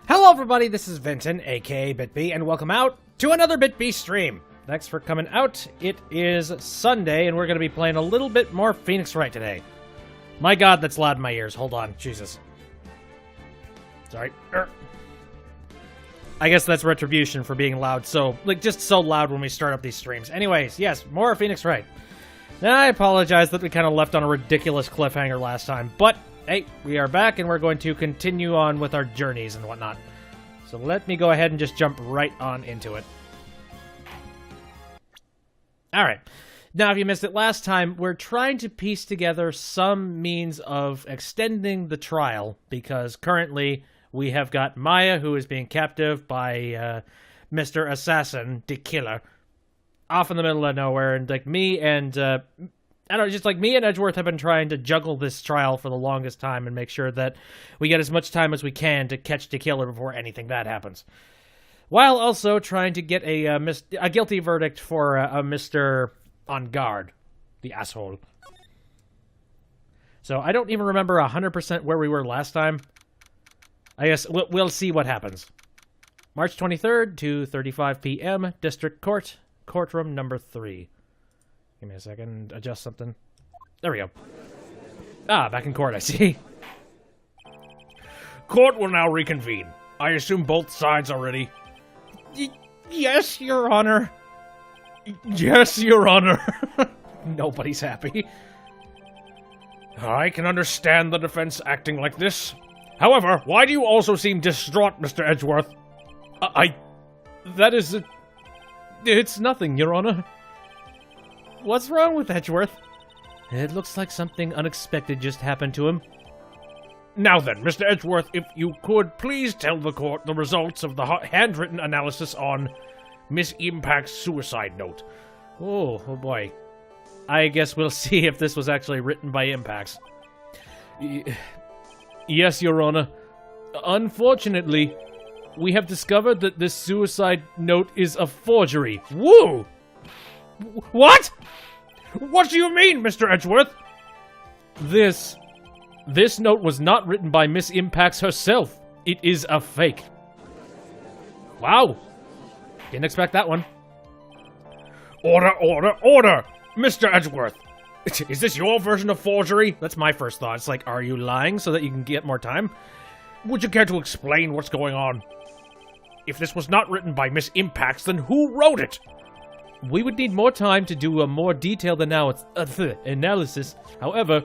Hello everybody, this is Vinton, aka BitB, and welcome out to another BitB stream. Thanks for coming out. It is Sunday, and we're going to be playing a little bit more Phoenix Wright today. My god, that's loud in my ears. Hold on, Jesus. Sorry. I guess that's retribution for being loud, so, just so loud when we start up these streams. Anyways, yes, more Phoenix Wright. Now, I apologize that we kind of left on a ridiculous cliffhanger last time, but hey, we are back, and we're going to continue on with our journeys and whatnot. So let me go ahead and just jump right on into it. Alright. Now, if you missed it last time, we're trying to piece together some means of extending the trial, because currently we have got Maya, who is being captive by Mr. Assassin, the Killer, off in the middle of nowhere, and me and Edgeworth have been trying to juggle this trial for the longest time and make sure that we get as much time as we can to catch the killer before anything bad happens. While also trying to get a guilty verdict for a Mr. On Guard, the asshole. So I don't even remember 100% where we were last time. I guess we'll see what happens. March 23rd, 2:35 p.m., District Court, Courtroom number 3. Give me a second, adjust something. There we go. Ah, back in court, I see. Court will now reconvene. I assume both sides are ready. Yes, Your Honor. Yes, Your Honor. Nobody's happy. I can understand the defense acting like this. However, why do you also seem distraught, Mr. Edgeworth? It's nothing, Your Honor. What's wrong with Edgeworth? It looks like something unexpected just happened to him. Now then, Mr. Edgeworth, if you could please tell the court the results of the handwritten analysis on Miss Impact's suicide note. Oh boy. I guess we'll see if this was actually written by Impacts. Yes, Your Honor. Unfortunately, we have discovered that this suicide note is a forgery. Woo! What? What do you mean, Mr. Edgeworth? This note was not written by Miss Impacts herself. It is a fake. Wow. Didn't expect that one. Order, order, order! Mr. Edgeworth, is this your version of forgery? That's my first thought. It's like, are you lying so that you can get more time? Would you care to explain what's going on? If this was not written by Miss Impacts, then who wrote it? We would need more time to do a more detailed analysis. However,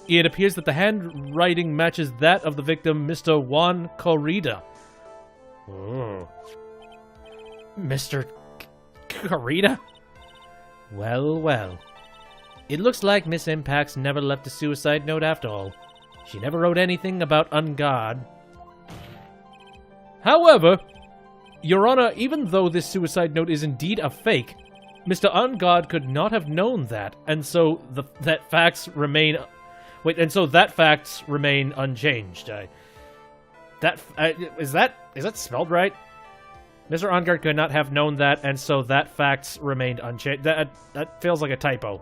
it appears that the handwriting matches that of the victim, Mr. Juan Corrida. Oh. Mr. Corrida? Well. It looks like Miss Impacts never left a suicide note after all. She never wrote anything about On Guard. However, Your Honor, even though this suicide note is indeed a fake, Mr. On Guard could not have known that, and so that facts remain unchanged. Is that spelled right? Mr. On Guard could not have known that, and so that facts remained unchanged. That feels like a typo.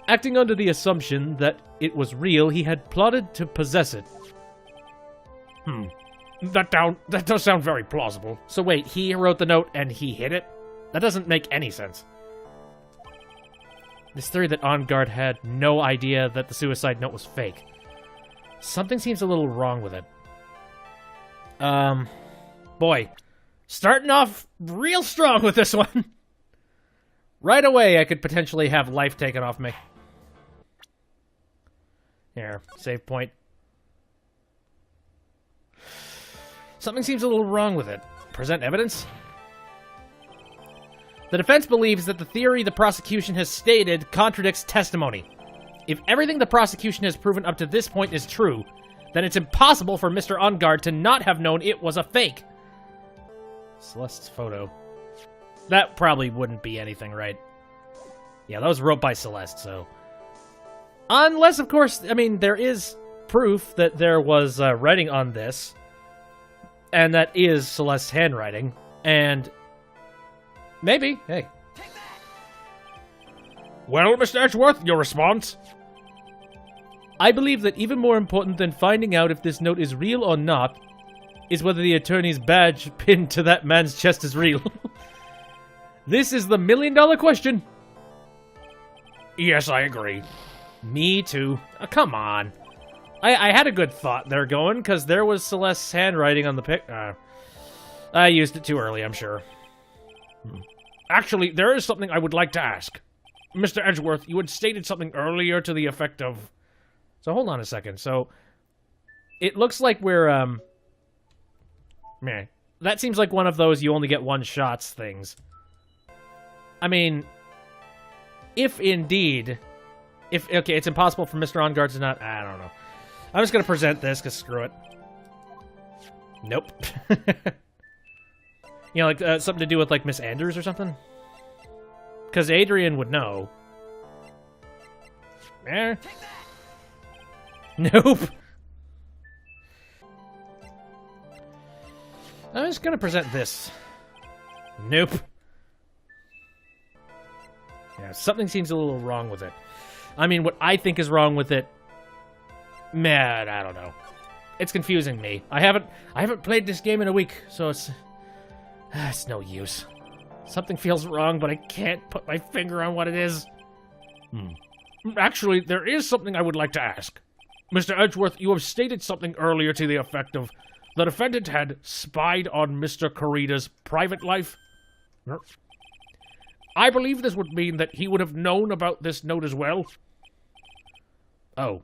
Acting under the assumption that it was real, he had plotted to possess it. That does sound very plausible. So wait, he wrote the note and he hid it? That doesn't make any sense. This theory that On Guard had no idea that the suicide note was fake. Something seems a little wrong with it. Boy. Starting off real strong with this one. Right away, I could potentially have life taken off me. Here, save point. Something seems a little wrong with it. Present evidence? The defense believes that the theory the prosecution has stated contradicts testimony. If everything the prosecution has proven up to this point is true, then it's impossible for Mr. On Guard to not have known it was a fake. Celeste's photo. That probably wouldn't be anything, right? Yeah, that was wrote by Celeste, so... Unless, of course, I mean, there is proof that there was writing on this, and that is Celeste's handwriting, and maybe, hey. Well, Mr. Edgeworth, your response? I believe that even more important than finding out if this note is real or not is whether the attorney's badge pinned to that man's chest is real. This is the million-dollar question. Yes, I agree. Me too. Oh, come on. I had a good thought there going, because there was Celeste's handwriting on the pic. I used it too early, I'm sure. Actually, there is something I would like to ask. Mr. Edgeworth, you had stated something earlier to the effect of... So hold on a second. So, it looks like we're, meh. That seems like one of those you only get one shots things. I mean, if indeed... Okay, it's impossible for Mr. On Guard to not... I don't know. I'm just gonna present this, because screw it. Nope. You know, like, something to do with, like, Miss Anders or something? Because Adrian would know. Eh? Nope. I'm just gonna present this. Nope. Yeah, something seems a little wrong with it. I mean, what I think is wrong with it... Man, I don't know. It's confusing me. I haven't played this game in a week, so it's no use. Something feels wrong, but I can't put my finger on what it is. Actually, there is something I would like to ask. Mr. Edgeworth, you have stated something earlier to the effect of the defendant had spied on Mr. Corrida's private life. I believe this would mean that he would have known about this note as well. Oh.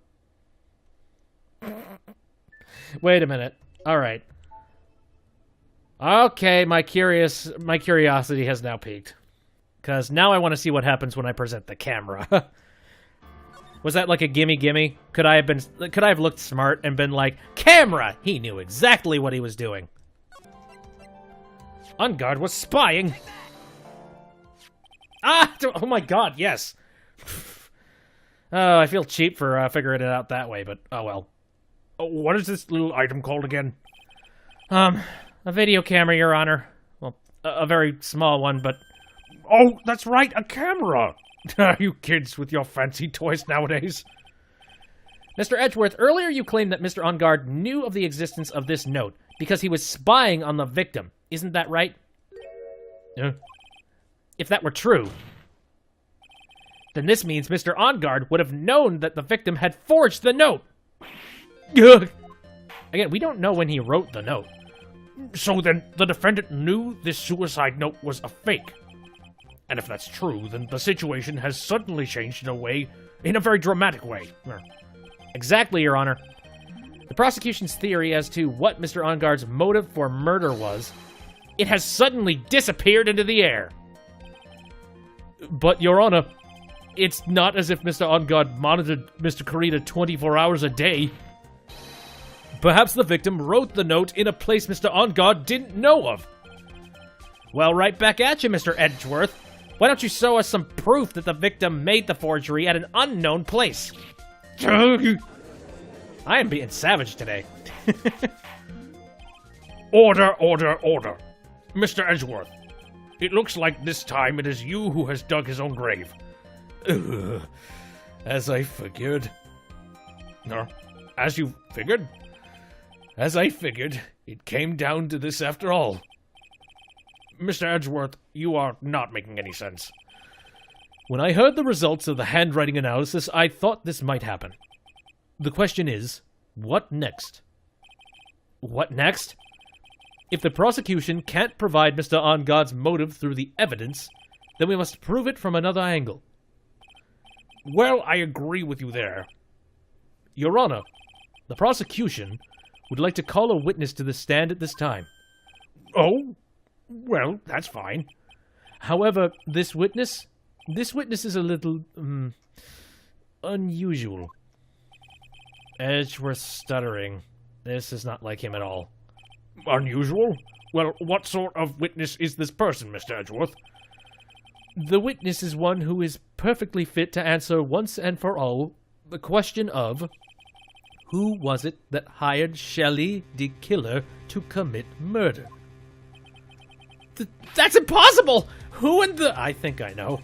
Wait a minute. All right. Okay, my curiosity has now peaked. Because now I want to see what happens when I present the camera. Was that like a gimme? Could I have looked smart and been like, camera! He knew exactly what he was doing. On Guard was spying. Ah! Oh my god, yes. Oh, I feel cheap for figuring it out that way, but oh well. What is this little item called again? A video camera, Your Honor. Well, a very small one, but... Oh, that's right, a camera! You kids with your fancy toys nowadays. Mr. Edgeworth, earlier you claimed that Mr. On Guard knew of the existence of this note because he was spying on the victim. Isn't that right? Yeah. If that were true, then this means Mr. On Guard would have known that the victim had forged the note. Ugh. Again, we don't know when he wrote the note. So then, the defendant knew this suicide note was a fake. And if that's true, then the situation has suddenly changed in a very dramatic way. Exactly, Your Honor. The prosecution's theory as to what Mr. On Guard's motive for murder was, it has suddenly disappeared into the air. But, Your Honor, it's not as if Mr. On Guard monitored Mr. Corrida 24 hours a day. Perhaps the victim wrote the note in a place Mr. On Guard didn't know of. Well, right back at you, Mr. Edgeworth. Why don't you show us some proof that the victim made the forgery at an unknown place? I am being savage today. Order. Mr. Edgeworth, it looks like this time it is you who has dug his own grave. As I figured. No, as you figured? As I figured, it came down to this after all. Mr. Edgeworth, you are not making any sense. When I heard the results of the handwriting analysis, I thought this might happen. The question is, what next? What next? If the prosecution can't provide Mr. On Guard's motive through the evidence, then we must prove it from another angle. Well, I agree with you there. Your Honor, the prosecution would like to call a witness to the stand at this time. Oh? Well, that's fine. However, this witness is a little, unusual. Edgeworth stuttering. This is not like him at all. Unusual? Well, what sort of witness is this person, Mr. Edgeworth? The witness is one who is perfectly fit to answer once and for all the question of who was it that hired Shelley the killer to commit murder? That's impossible! Who in the... I think I know.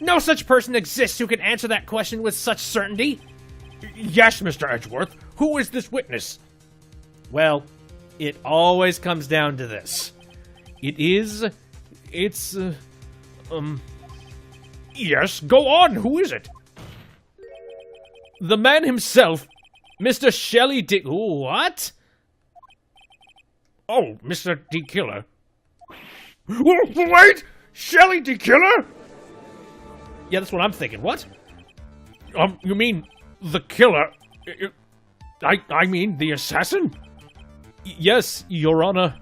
No such person exists who can answer that question with such certainty. Yes, Mr. Edgeworth. Who is this witness? Well, It always comes down to this. Yes, go on, who is it? The man himself, Mr. Shelley What? Oh, Mr. D. Killer. Wait! Shelley D. Killer? Yeah, that's what I'm thinking. What? You mean the killer? I mean the assassin? Yes, Your Honor.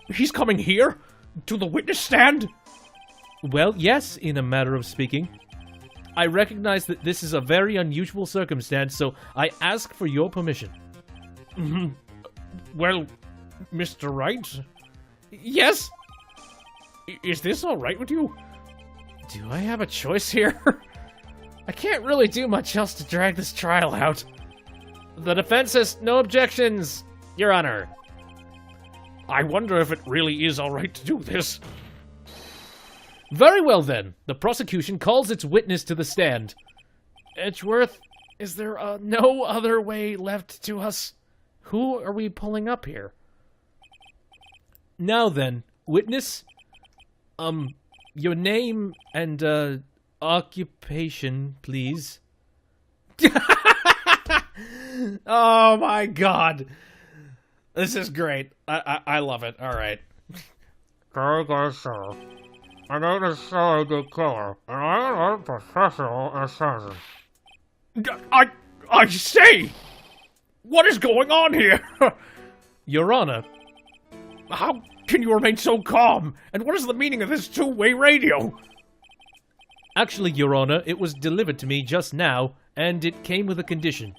He's coming here? To the witness stand? Well, yes, in a matter of speaking. I recognize that this is a very unusual circumstance, so I ask for your permission. Well, Mr. Wright? Yes? Is this alright with you? Do I have a choice here? I can't really do much else to drag this trial out. The defense has no objections, Your Honor. I wonder if it really is alright to do this. Very well then. The prosecution calls its witness to the stand. Edgeworth, is there no other way left to us? Who are we pulling up here? Now then, witness, your name and, occupation, please. Oh my god. This is great. I love it. Alright. Very good, sir. My name is Shelley D. Killer, and I am a professional assassin. I say! What is going on here? Your Honor. How can you remain so calm? And what is the meaning of this two-way radio? Actually, Your Honor, it was delivered to me just now, and it came with a condition.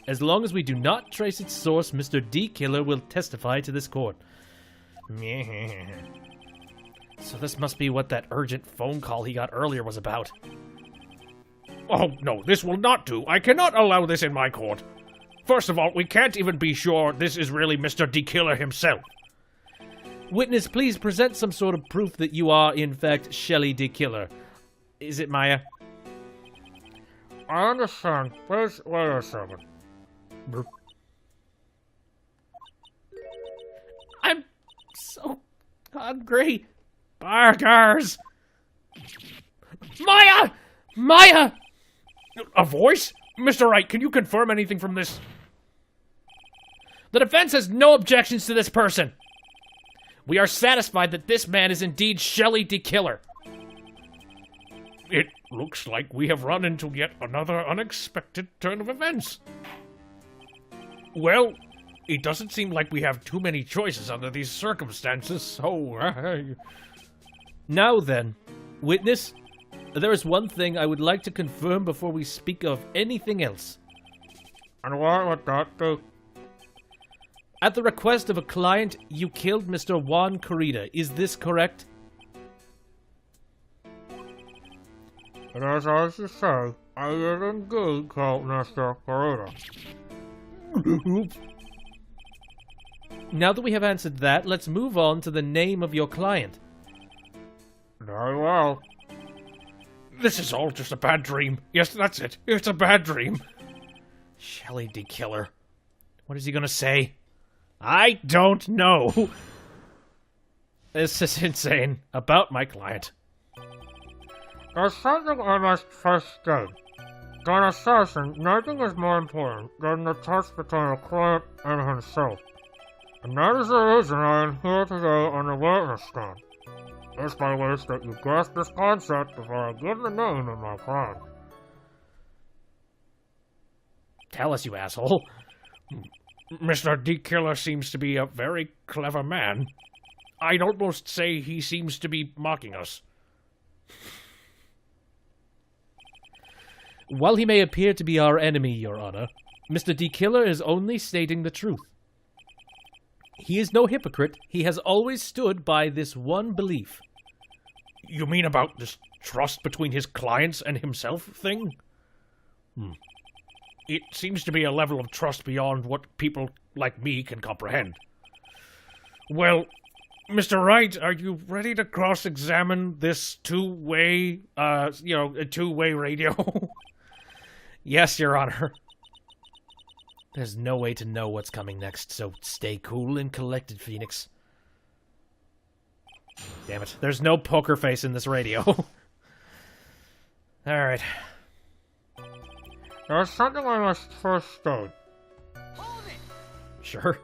As long as we do not trace its source, Mr. D. Killer will testify to this court. So this must be what that urgent phone call he got earlier was about. Oh, no, this will not do. I cannot allow this in my court. First of all, we can't even be sure this is really Mr. D. Killer himself. Witness, please present some sort of proof that you are, in fact, Shelley D. Killer. Is it Maya? I understand. Please wait a second. I'm so hungry. Burgers! Maya! Maya! A voice? Mr. Wright, can you confirm anything from this? The defense has no objections to this person. We are satisfied that this man is indeed Shelley D. Killer. It looks like we have run into yet another unexpected turn of events. Well, it doesn't seem like we have too many choices under these circumstances, so... Now then, witness, there is one thing I would like to confirm before we speak of anything else. And what would that be? At the request of a client, you killed Mr. Juan Corrida. Is this correct? It is as you say. I did indeed kill Mr. Corrida. Now that we have answered that, let's move on to the name of your client. Very well. This is all just a bad dream. Yes, that's it. It's a bad dream. Shelley D. Killer. What is he gonna say? I don't know. This is insane. About my client. There's something I must first state. To an assassin, nothing is more important than the trust between a client and himself. And that is the reason I am here today on the witness stand. This may wish that you grasp this concept before I give the name of my client. Tell us, you asshole. Mr. D. Killer seems to be a very clever man. I'd almost say he seems to be mocking us. While he may appear to be our enemy, Your Honor, Mr. D. Killer is only stating the truth. He is no hypocrite. He has always stood by this one belief. You mean about this trust between his clients and himself thing? It seems to be a level of trust beyond what people like me can comprehend. Well, Mr. Wright, are you ready to cross-examine this two-way, a two-way radio? Yes, Your Honor. There's no way to know what's coming next, so stay cool and collected, Phoenix. Damn it. There's no poker face in this radio. Alright. There's something I must first state. Sure.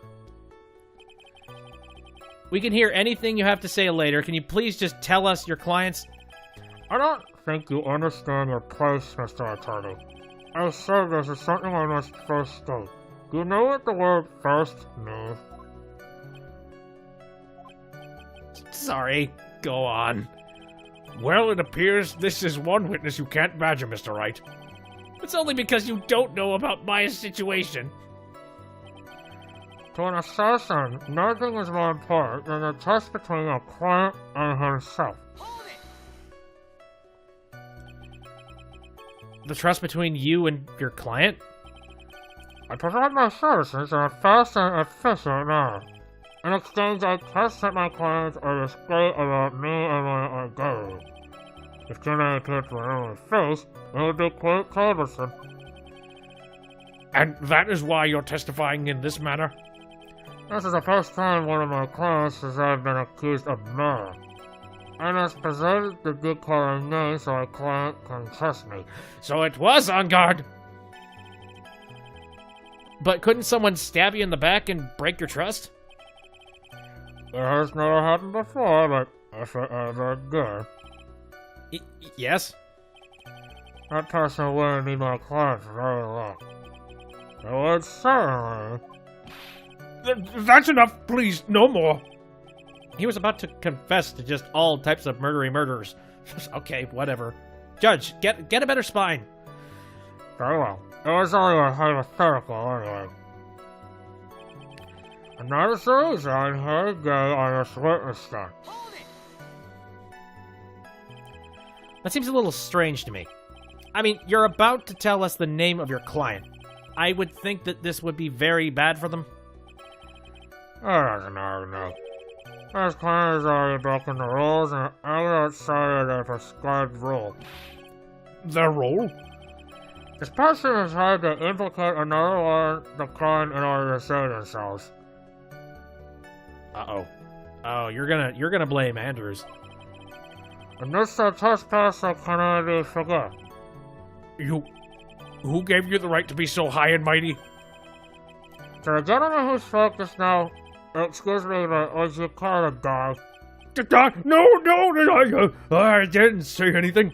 We can hear anything you have to say later. Can you please just tell us your clients? I don't think you understand your place, Mr. Attorney. I said this is something I must first state. Do you know what the word first means? Sorry. Go on. Well, it appears this is one witness you can't badger, Mr. Wright. It's only because you don't know about my situation. To an assassin, nothing is more important than the trust between a client and himself. The trust between you and your client? I provide my services in a fast and efficient manner. In exchange, I trust that my clients are discreet about me and my identity. If Jenny appeared to remove his face, it would be quite troublesome. And that is why you're testifying in this manner? This is the first time one of my clients has ever been accused of murder. I must preserve the good calling name so a client can trust me. So it was on guard. But couldn't someone stab you in the back and break your trust? It has never happened before, but if it ever did, Yes? that person wouldn't need my client for very long. It would certainly. That's enough, please, no more. He was about to confess to just all types of murders. Okay, whatever. Judge, get a better spine. Very well. It was only a hypothetical anyway. And that is the reason I'm here today on this witness stand. That seems a little strange to me. I mean, you're about to tell us the name of your client. I would think that this would be very bad for them. It doesn't matter, no. This client has already broken the rules and acted outside of the prescribed rule. The rule? This person has tried to implicate another one the crime in order to save themselves. Uh-oh. Oh, you're gonna blame Andrews. And this trespasser cannot be forgiven. Who gave you the right to be so high and mighty? To the gentleman who spoke just now, excuse me, but was you called a dog? No, I didn't say anything.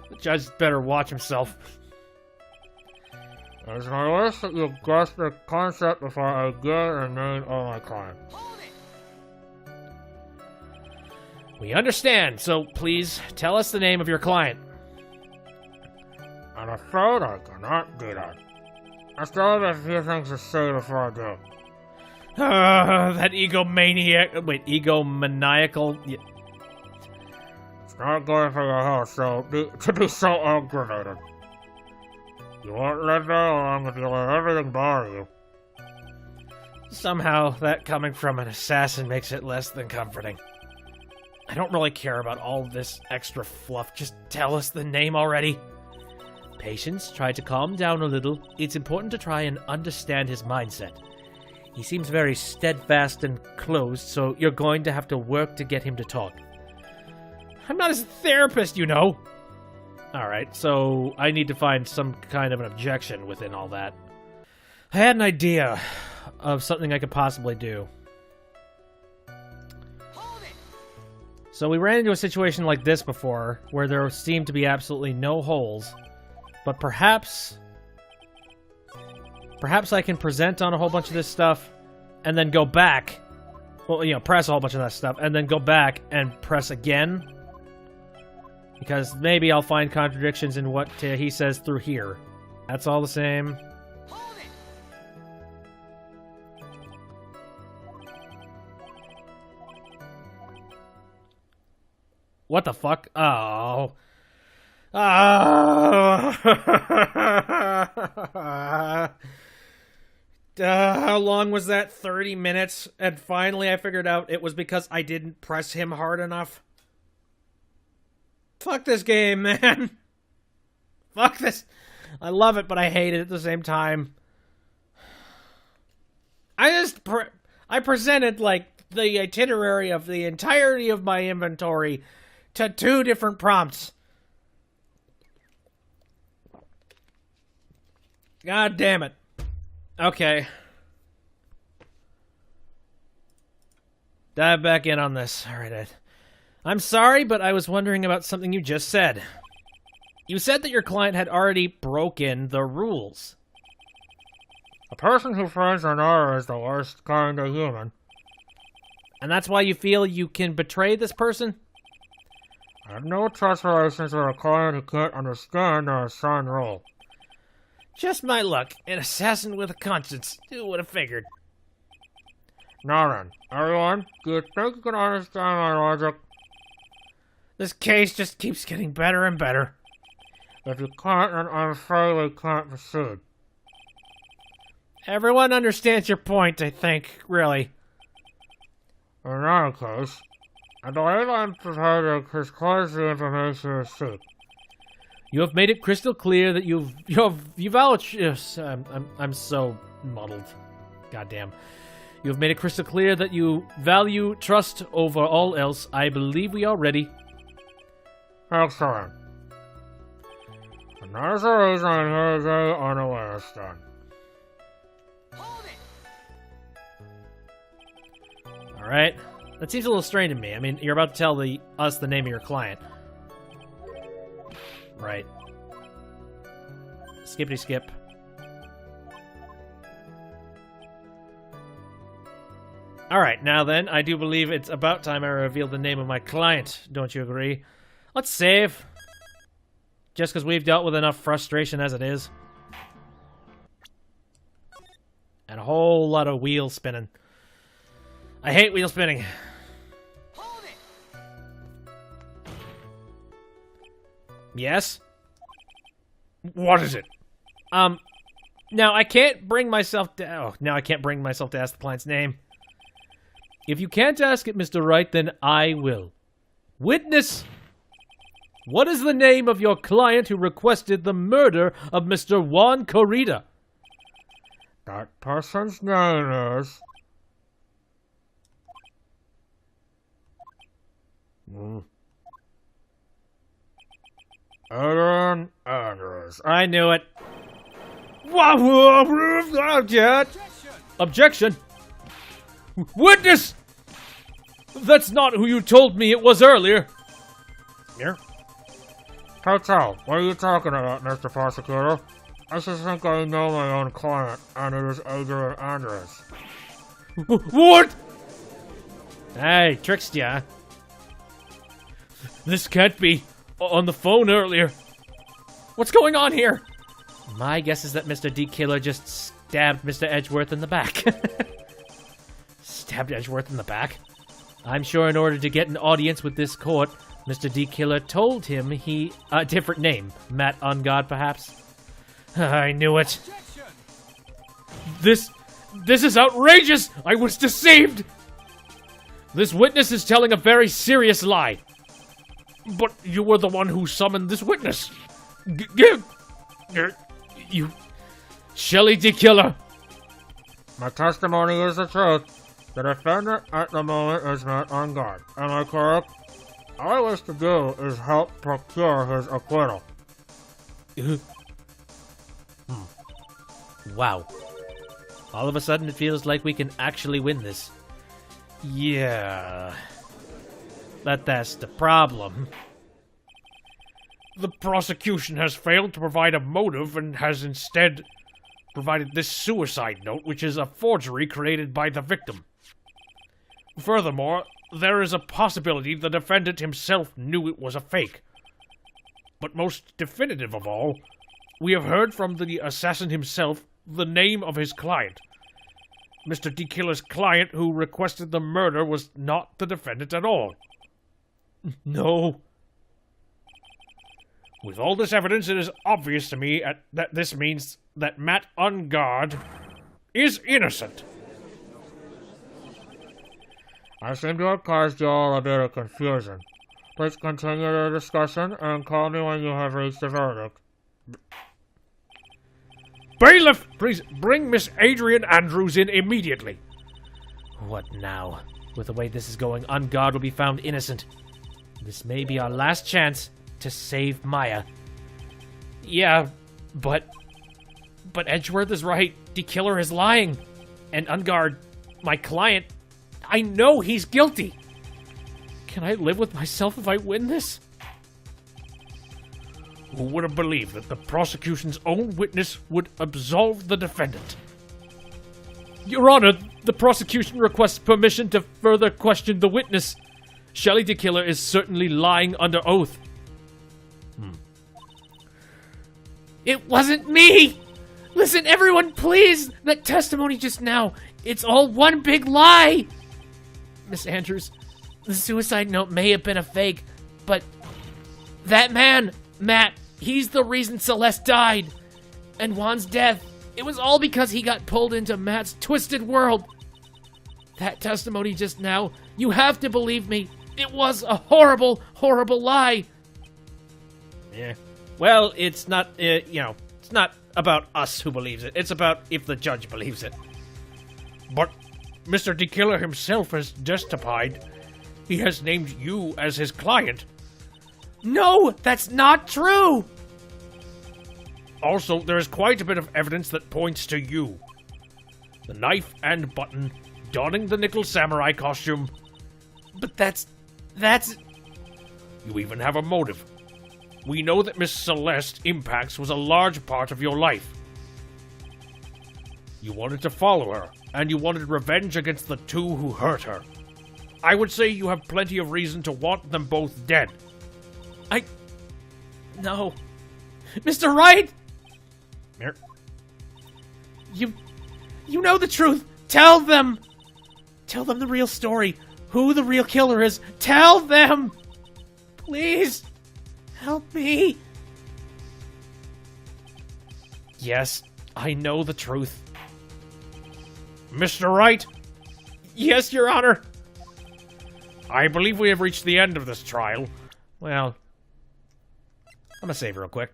The judge better watch himself. It's my wish that you grasp the concept before I give the name of my client. We understand, so please tell us the name of your client. I'm afraid I cannot do that. I still have a few things to say before I do. That egomaniac. Wait, egomaniacal. It's not going for your health, to be so aggravated. You won't live very long if you let everything bother you. Somehow, that coming from an assassin makes it less than comforting. I don't really care about all this extra fluff. Just tell us the name already. Patience, try to calm down a little. It's important to try and understand his mindset. He seems very steadfast and closed, so you're going to have to work to get him to talk. I'm not his therapist, you know. Alright, so I need to find some kind of an objection within all that. I had an idea of something I could possibly do. So we ran into a situation like this before, where there seemed to be absolutely no holes. But perhaps I can present on a whole bunch of this stuff, and then go back. Well, you know, press a whole bunch of that stuff, and then go back and press again. Because maybe I'll find contradictions in what he says through here. That's all the same. What the fuck? Oh. Oh. How long was that? 30 minutes? And finally I figured out it was because I didn't press him hard enough. Fuck this game, man. Fuck this. I love it, but I hate it at the same time. I presented, like, the itinerary of the entirety of my inventory to 2 different prompts. God damn it. Okay. Dive back in on this. All right, Ed. I'm sorry, but I was wondering about something you just said. You said that your client had already broken the rules. A person who finds another is the worst kind of human. And that's why you feel you can betray this person? I have no trust relations with a client who can't understand their assigned role. Just my luck. An assassin with a conscience. Who would have figured? Now then, everyone, do you think you can understand my logic? This case just keeps getting better and better. If you can't, then I'm afraid we can't proceed. Everyone understands your point, I think, really. In that case, I believe I'm prepared to disclose the information you seek. You have made it crystal clear that you've yes, I'm so muddled. Goddamn. You have made it crystal clear that you value trust over all else. I believe we are ready. Excellent. And that is the reason I'm here today on a Wednesday. Alright. That seems a little strange to me. I mean, you're about to tell us the name of your client. Right. Skippity skip. Alright, now then, I do believe it's about time I reveal the name of my client. Don't you agree? Let's save. Just because we've dealt with enough frustration as it is. And a whole lot of wheel spinning. I hate wheel spinning. Hold it. Yes? What is it? Now I can't bring myself to... Oh, now I can't bring myself to ask the client's name. If you can't ask it, Mr. Wright, then I will. Witness! What is the name of your client who requested the murder of Mr. Juan Corrida? That person's name is... Adrian Andrews. I knew it. Objection! Witness! That's not who you told me it was earlier. Here. Hotel, what are you talking about, Mr. Prosecutor? I just think I know my own client, and it is Adrian Andrews. What? Hey, tricked ya. This can't be. On the phone earlier. What's going on here? My guess is that Mr. D. Killer just stabbed Mr. Edgeworth in the back. Stabbed Edgeworth in the back? I'm sure in order to get an audience with this court, Mr. D. Killer told him he... A different name. Matt Ungod, perhaps? I knew it. This is outrageous! I was deceived! This witness is telling a very serious lie. But you were the one who summoned this witness. You... Shelley D. Killer. My testimony is the truth. The defendant at the moment is not on guard. Am I correct? All I wish to do is help procure his acquittal. Wow. All of a sudden it feels like we can actually win this. Yeah... That's the problem. The prosecution has failed to provide a motive and has instead provided this suicide note, which is a forgery created by the victim. Furthermore, there is a possibility the defendant himself knew it was a fake. But most definitive of all, we have heard from the assassin himself the name of his client. Mr. D. Killer's client who requested the murder was not the defendant at all. No. With all this evidence, it is obvious to me that this means that Matt Ungard is innocent. I seem to have caused you all a bit of confusion. Please continue the discussion and call me when you have reached a verdict. Bailiff, please bring Miss Adrian Andrews in immediately. What now? With the way this is going, On Guard will be found innocent. This may be our last chance to save Maya. Yeah, but Edgeworth is right. The killer is lying. And On Guard, my client, I know he's guilty. Can I live with myself if I win this? Who would have believed that the prosecution's own witness would absolve the defendant? Your Honor, the prosecution requests permission to further question the witness. Shelley the killer is certainly lying under oath. It wasn't me! Listen, everyone, please! That testimony just now, it's all one big lie! Miss Andrews, the suicide note may have been a fake, but that man, Matt, he's the reason Celeste died. And Juan's death, it was all because he got pulled into Matt's twisted world. That testimony just now, you have to believe me, it was a horrible, horrible lie. Yeah. Well, it's not, it's not about us who believes it. It's about if the judge believes it. But Mr. DeKiller himself has testified. He has named you as his client. No, that's not true! Also, there is quite a bit of evidence that points to you. The knife and button, donning the nickel samurai costume. But that's... You even have a motive. We know that Miss Celeste Impax was a large part of your life. You wanted to follow her, and you wanted revenge against the two who hurt her. I would say you have plenty of reason to want them both dead. No. Mr. Wright! Here. You know the truth. Tell them! Tell them the real story. Who the real killer is. Tell them! Please! Help me! Yes, I know the truth. Mr. Wright, Yes, Your Honor! I believe we have reached the end of this trial. Well, I'm gonna save real quick.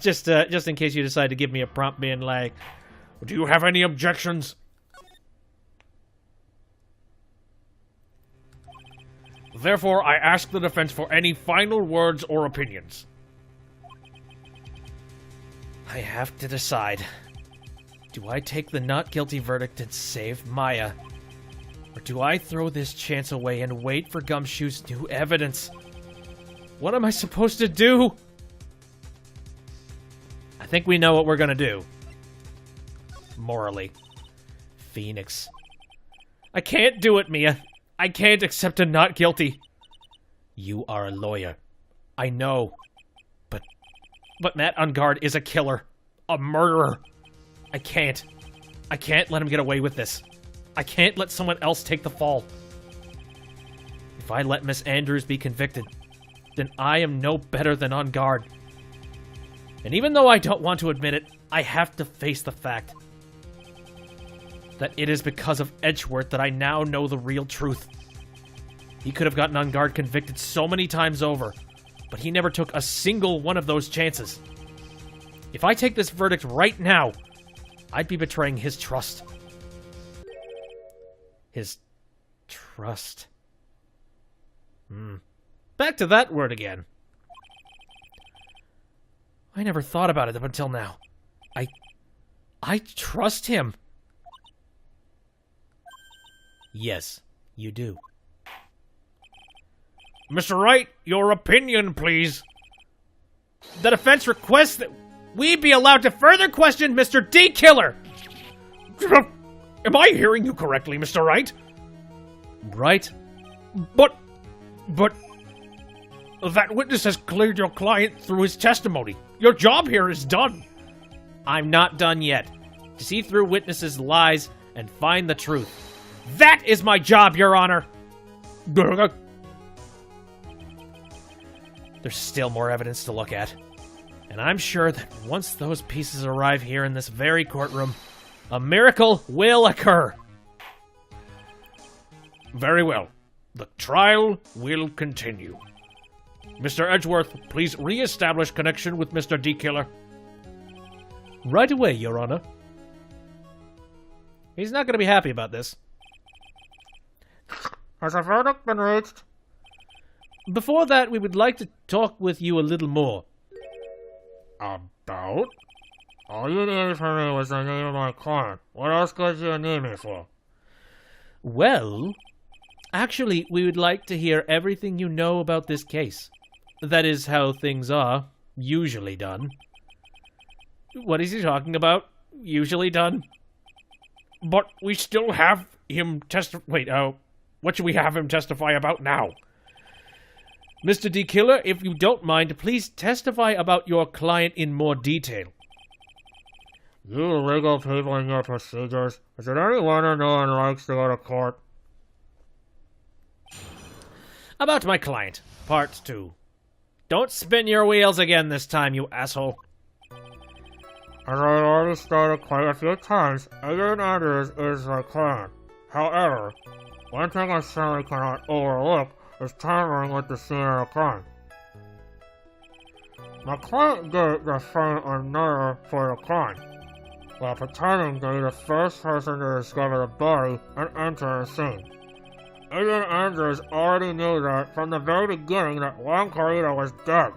just in case you decide to give me a prompt being like, Do you have any objections? Therefore, I ask the defense for any final words or opinions. I have to decide. Do I take the not guilty verdict and save Maya? Or do I throw this chance away and wait for Gumshoe's new evidence? What am I supposed to do? I think we know what we're gonna do. Morally. Phoenix. I can't do it, Mia. I can't accept a not guilty. You are a lawyer. I know. But Matt On Guard is a killer. A murderer. I can't let him get away with this. I can't let someone else take the fall. If I let Miss Andrews be convicted, then I am no better than On Guard. And even though I don't want to admit it, I have to face the fact that it is because of Edgeworth that I now know the real truth. He could have gotten On Guard convicted so many times over, but he never took a single one of those chances. If I take this verdict right now, I'd be betraying his trust. His trust. Back to that word again. I never thought about it up until now. I trust him. Yes, you do. Mr. Wright, your opinion, please. The defense requests that we be allowed to further question Mr. D. Killer. Am I hearing you correctly, Mr. Wright? Right? But that witness has cleared your client through his testimony. Your job here is done. I'm not done yet. To see through witnesses' lies and find the truth. That is my job, Your Honor! There's still more evidence to look at. And I'm sure that once those pieces arrive here in this very courtroom, a miracle will occur. Very well. The trial will continue. Mr. Edgeworth, please re-establish connection with Mr. D. Killer. Right away, Your Honor. He's not going to be happy about this. Has a verdict been reached? Before that, we would like to talk with you a little more. About? All you needed from me was the name of my client. What else could you need me for? Well, actually, we would like to hear everything you know about this case. That is how things are usually done. What is he talking about? Usually done? But we still have him Wait, what should we have him testify about now? Mr. D. Killer, if you don't mind, please testify about your client in more detail. You legal people and your procedures. Is it any wonder no one likes to go to court? About my client, Part 2. Don't spin your wheels again this time, you asshole. As I already stated quite a few times, Adrian Andrews is my client. However, one thing I certainly cannot overlook is tampering with the scene of the crime. My client did defame another for the crime, while pretending to be the first person to discover the body and enter the scene. Adrian Andrews already knew that from the very beginning that Juan Carlito was dead.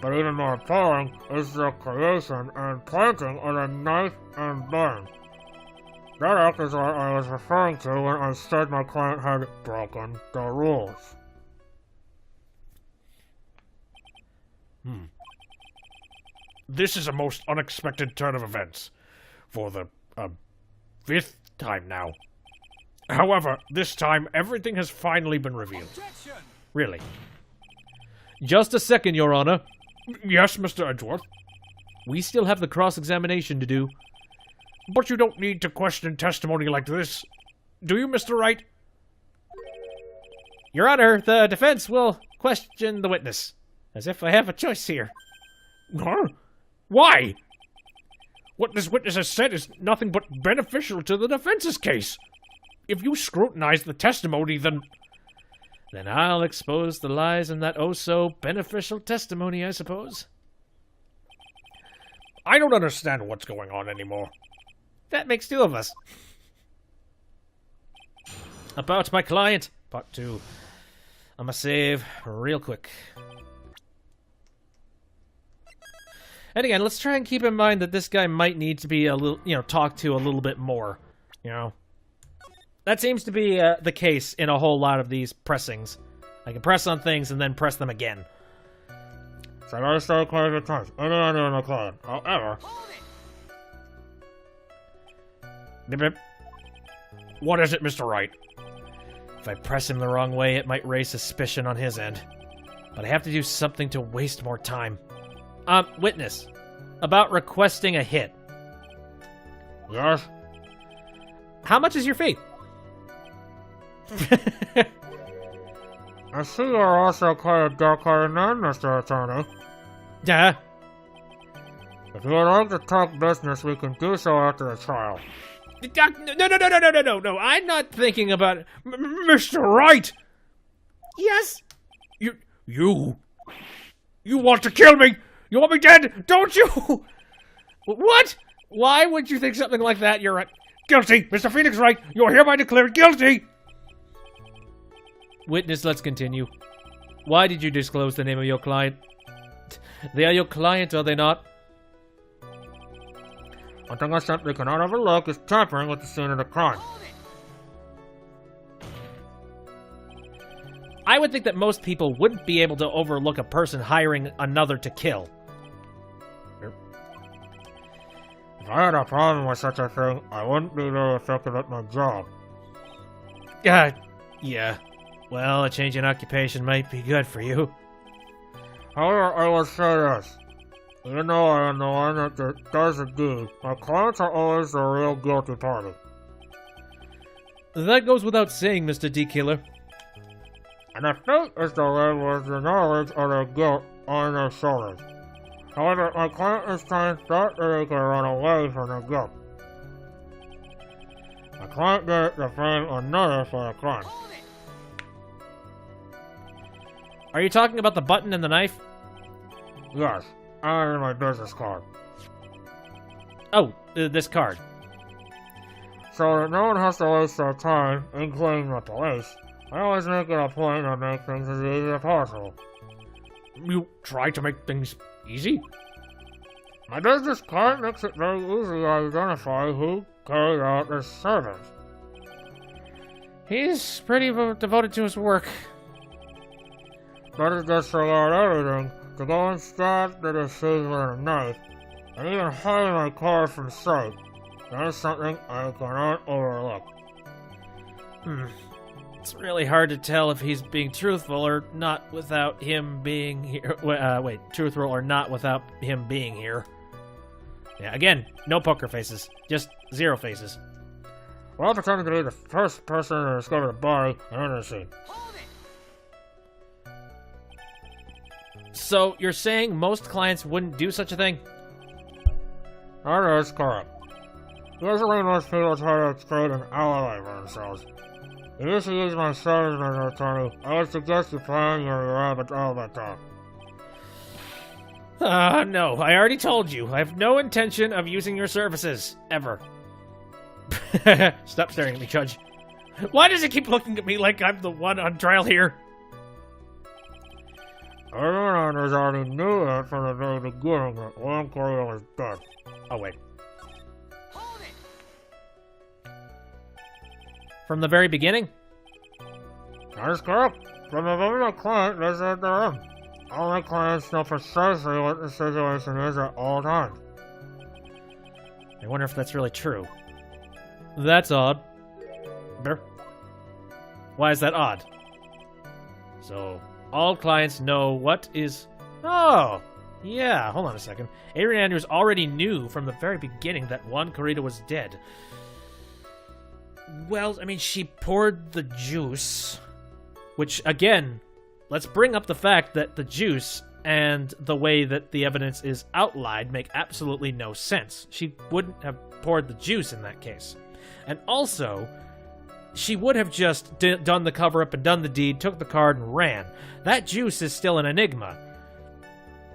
But even more appalling is the creation and planting of the knife and burn. That act is what I was referring to when I said my client had broken the rules. This is a most unexpected turn of events. For the, 5th time now. However, this time, everything has finally been revealed. Objection! Really. Just a second, Your Honor. Yes, Mr. Edgeworth. We still have the cross-examination to do. But you don't need to question testimony like this. Do you, Mr. Wright? Your Honor, the defense will question the witness. As if I have a choice here. Huh? Why? What this witness has said is nothing but beneficial to the defense's case. If you scrutinize the testimony, then I'll expose the lies in that oh-so-beneficial testimony, I suppose. I don't understand what's going on anymore. That makes two of us. About my client, Part 2. I'ma save real quick. And again, let's try and keep in mind that this guy might need to be a little, talked to a little bit more, That seems to be the case in a whole lot of these pressings. I can press on things and then press them again. So I gotta start quite a few times. Any idea on my client. However, Hold it! Bip, bip. What is it, Mr. Wright? If I press him the wrong way, it might raise suspicion on his end. But I have to do something to waste more time. Witness. About requesting a hit. yes? How much is your fee? I see you're also quite a dark-hearted man, Mr. Attorney. Yeah. If you would like to talk business, we can do so after the trial. No. I'm not thinking about it. Mr. Wright! Yes? You want to kill me? You want me dead, don't you? What? Why would you think something like that? You're right. Guilty! Mr. Phoenix Wright, you are hereby declared guilty! Witness, let's continue. Why did you disclose the name of your client? They are your client, are they not? One thing I simply cannot overlook is tampering with the scene of the crime. Hold it! I would think that most people wouldn't be able to overlook a person hiring another to kill. If I had a problem with such a thing, I wouldn't be very effective at my job. Yeah. Well, a change in occupation might be good for you. However, I will say this. Even though I am the one that does the deed, my clients are always the real guilty party. That goes without saying, Mr. D. Killer. And the fate is to live with the knowledge of their guilt on their shoulders. However, my client is trying thought that they can run away from their guilt. My client did defame another for the crime. Hold it! Are you talking about the button and the knife? Yes. and my business card. Oh, this card. So that no one has to waste their time, including the police, I always make it a point to make things as easy as possible. You try to make things easy? My business card makes it very easy to identify who carried out this service. He's pretty devoted to his work. But it disregard everything to go and stab the deceased with a knife, and even hide my car from sight. That is something I cannot overlook. It's really hard to tell if he's being truthful or not without him being here. Wait, truthful or not without him being here. Yeah, again, no poker faces. Just 0 faces. Well, pretending to be the first person to discover the body and enter the scene. So, you're saying most clients wouldn't do such a thing? That is correct. Usually most people try to create an alibi for themselves. If you should use my service as an attorney, I would suggest you plan your rabbit all the time. No, I already told you. I have no intention of using your services. Ever. Stop staring at me, Judge. Why does he keep looking at me like I'm the one on trial here? Everyone has already knew that from the very beginning that Juan Correa was dead. Oh, wait. From the very beginning? That is correct. From the moment a client visited the room, all my clients know precisely what the situation is at all times. I wonder if that's really true. That's odd. Why is that odd? So, all clients know what is... Oh! Yeah, hold on a second. Adrian Andrews already knew from the very beginning that Juan Corrida was dead. Well, I mean, she poured the juice. Which, again, let's bring up the fact that the juice and the way that the evidence is outlined make absolutely no sense. She wouldn't have poured the juice in that case. And also, she would have just done the cover-up and done the deed, took the card, and ran. That juice is still an enigma.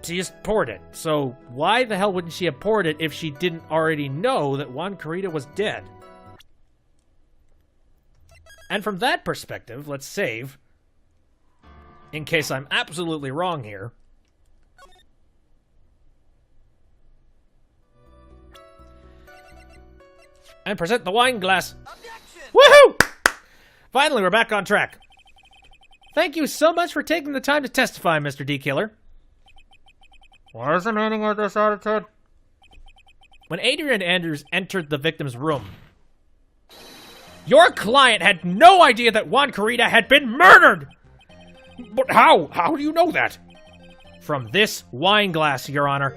She just poured it. So why the hell wouldn't she have poured it if she didn't already know that Juan Corrida was dead? And from that perspective, let's save, in case I'm absolutely wrong here. And present the wine glass. Objection! Woohoo! Finally, we're back on track. Thank you so much for taking the time to testify, Mr. D. Killer. What is the meaning of this attitude? When Adrian Andrews entered the victim's room, your client had no idea that Juan Corrida had been murdered! But how? How do you know that? From this wine glass, Your Honor.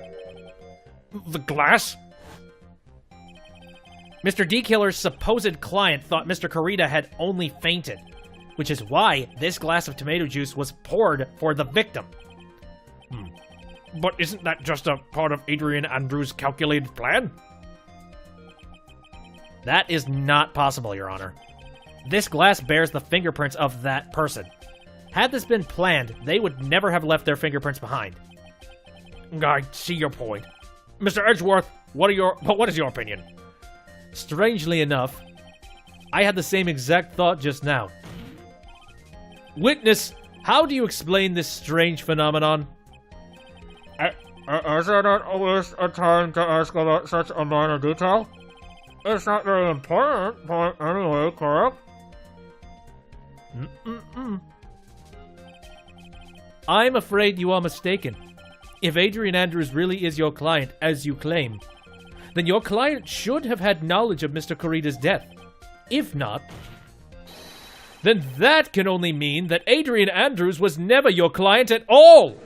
The glass? Mr. D. Killer's supposed client thought Mr. Corrida had only fainted, which is why this glass of tomato juice was poured for the victim. But isn't that just a part of Adrian Andrews' calculated plan? That is not possible, Your Honor. This glass bears the fingerprints of that person. Had this been planned, they would never have left their fingerprints behind. I see your point. Mr. Edgeworth, what is your opinion? Strangely enough, I had the same exact thought just now. Witness, how do you explain this strange phenomenon? Is it not always a time to ask about such a minor detail? It's not very important point anyway, correct? I'm afraid you are mistaken. If Adrian Andrews really is your client, as you claim, then your client should have had knowledge of Mr. Corrida's death. If not, then that can only mean that Adrian Andrews was never your client at all!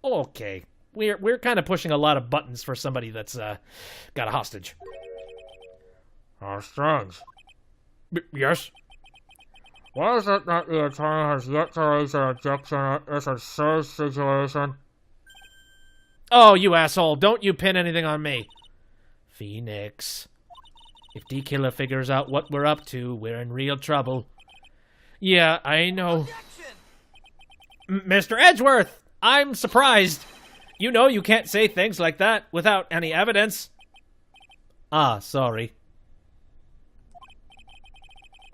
Okay, we're kind of pushing a lot of buttons for somebody that's got a hostage. How strange. Yes? Why is it that the attorney has yet to raise an objection at this absurd situation? Oh, you asshole, don't you pin anything on me. Phoenix. If D. Killer figures out what we're up to, we're in real trouble. Yeah, I know. Mr. Edgeworth! I'm surprised. You know you can't say things like that without any evidence. Ah, sorry.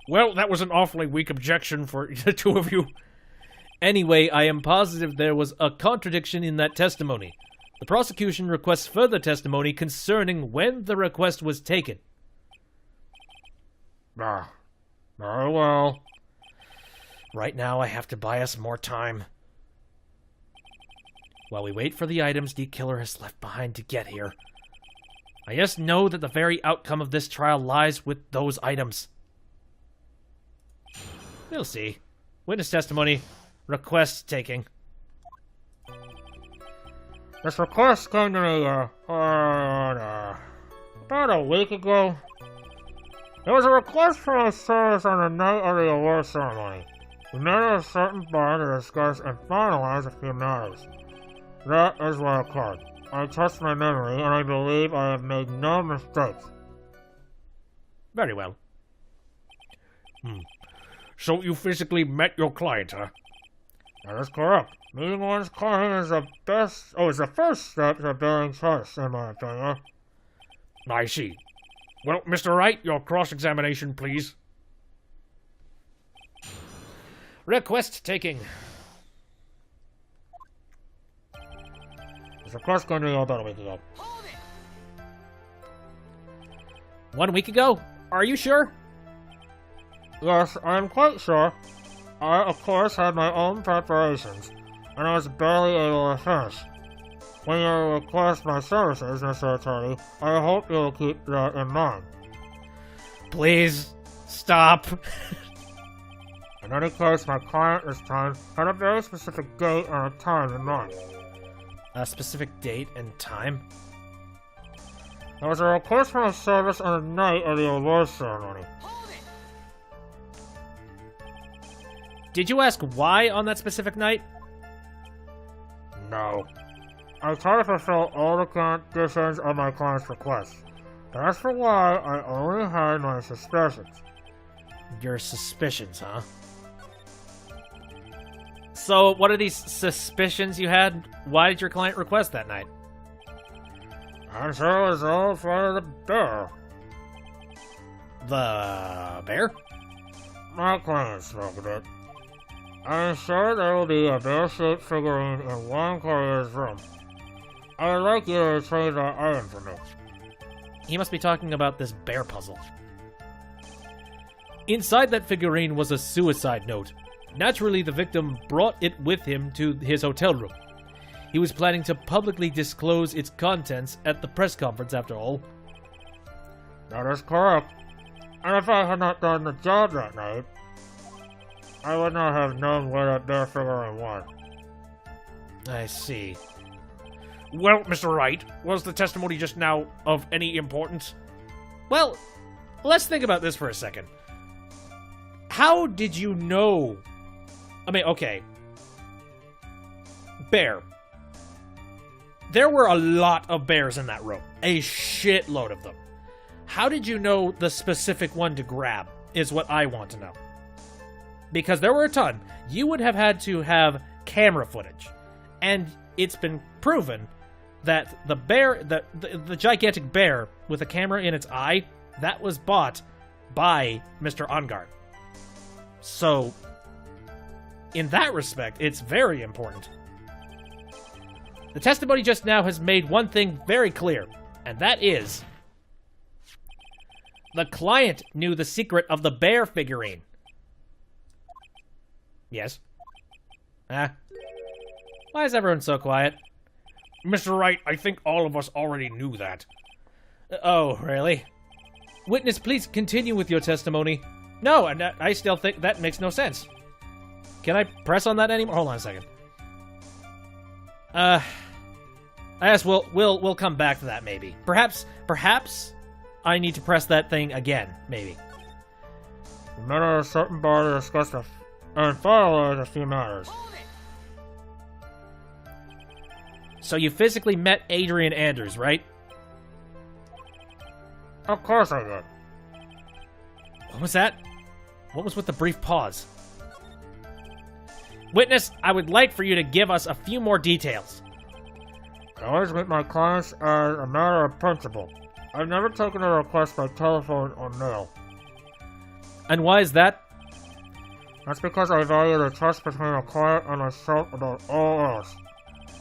Well, that was an awfully weak objection for the two of you. Anyway, I am positive there was a contradiction in that testimony. The prosecution requests further testimony concerning when the request was taken. Ah, very well. Right now, I have to buy us more time. While we wait for the items Deke Killer has left behind to get here, I just know that the very outcome of this trial lies with those items. We'll see. Witness testimony. Request taking. This request came to me, about a week ago. It was a request for a service on the night of the award ceremony. We met at a certain bar to discuss and finalize a few matters. That is what occurred. I trust my memory, and I believe I have made no mistakes. Very well. So you physically met your client, huh? That is correct. Meeting one's client is the first step to building trust, in my opinion. I see. Well, Mr. Wright, your cross-examination, please. Request taking. This request came to me about a week ago. 1 week ago? Are you sure? Yes, I am quite sure. I, of course, had my own preparations, and I was barely able to finish. When you request my services, Mr. Attorney, I hope you'll keep that in mind. Please, stop. In any case, my client this time had a very specific date and a time in mind. A specific date and time? There was a request for a service on the night of the award ceremony. Did you ask why on that specific night? No. I tried to fulfill all the conditions of my client's request. That's for why I only had my suspicions. Your suspicions, huh? So, what are these suspicions you had? Why did your client request that night? I'm sure it was all for the bear. The bear? My client spoke of it. I'm sure there will be a bear-shaped figurine in one courier's room. I would like you to retrieve that item for me. He must be talking about this bear puzzle. Inside that figurine was a suicide note. Naturally, the victim brought it with him to his hotel room. He was planning to publicly disclose its contents at the press conference, after all. That is correct. And if I had not done the job that night, I would not have known where that bear figurine was. I see. Well, Mr. Wright, was the testimony just now of any importance? Well, let's think about this for a second. How did you know? I mean, okay. Bear. There were a lot of bears in that room. A shitload of them. How did you know the specific one to grab, is what I want to know. Because there were a ton. You would have had to have camera footage. And it's been proven that the bear, the gigantic bear with a camera in its eye, that was bought by Mr. Ongard. So, in that respect, it's very important. The testimony just now has made one thing very clear, and that is the client knew the secret of the bear figurine. Yes? Why is everyone so quiet? Mr. Wright, I think all of us already knew that. Oh, really? Witness, please continue with your testimony. No, and I still think that makes no sense. Can I press on that anymore? Hold on a second. I guess we'll come back to that maybe. Perhaps I need to press that thing again, maybe. We met at a certain bar to discuss and finalize a few matters. So you physically met Adrian Anders, right? Of course I did. What was that? What was with the brief pause? Witness, I would like for you to give us a few more details. I always meet my clients as a matter of principle. I've never taken a request by telephone or mail. And why is that? That's because I value the trust between a client and myself above all else.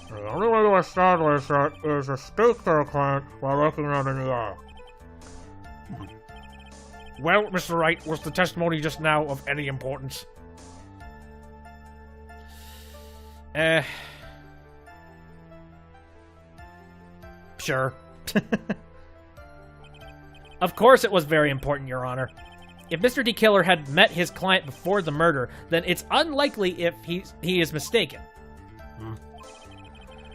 The only way to establish that is to speak to a client while looking them in the eye. Well, Mr. Wright, was the testimony just now of any importance? Sure. Of course it was very important, Your Honor. If Mr. D. Killer had met his client before the murder, then it's unlikely if he is mistaken.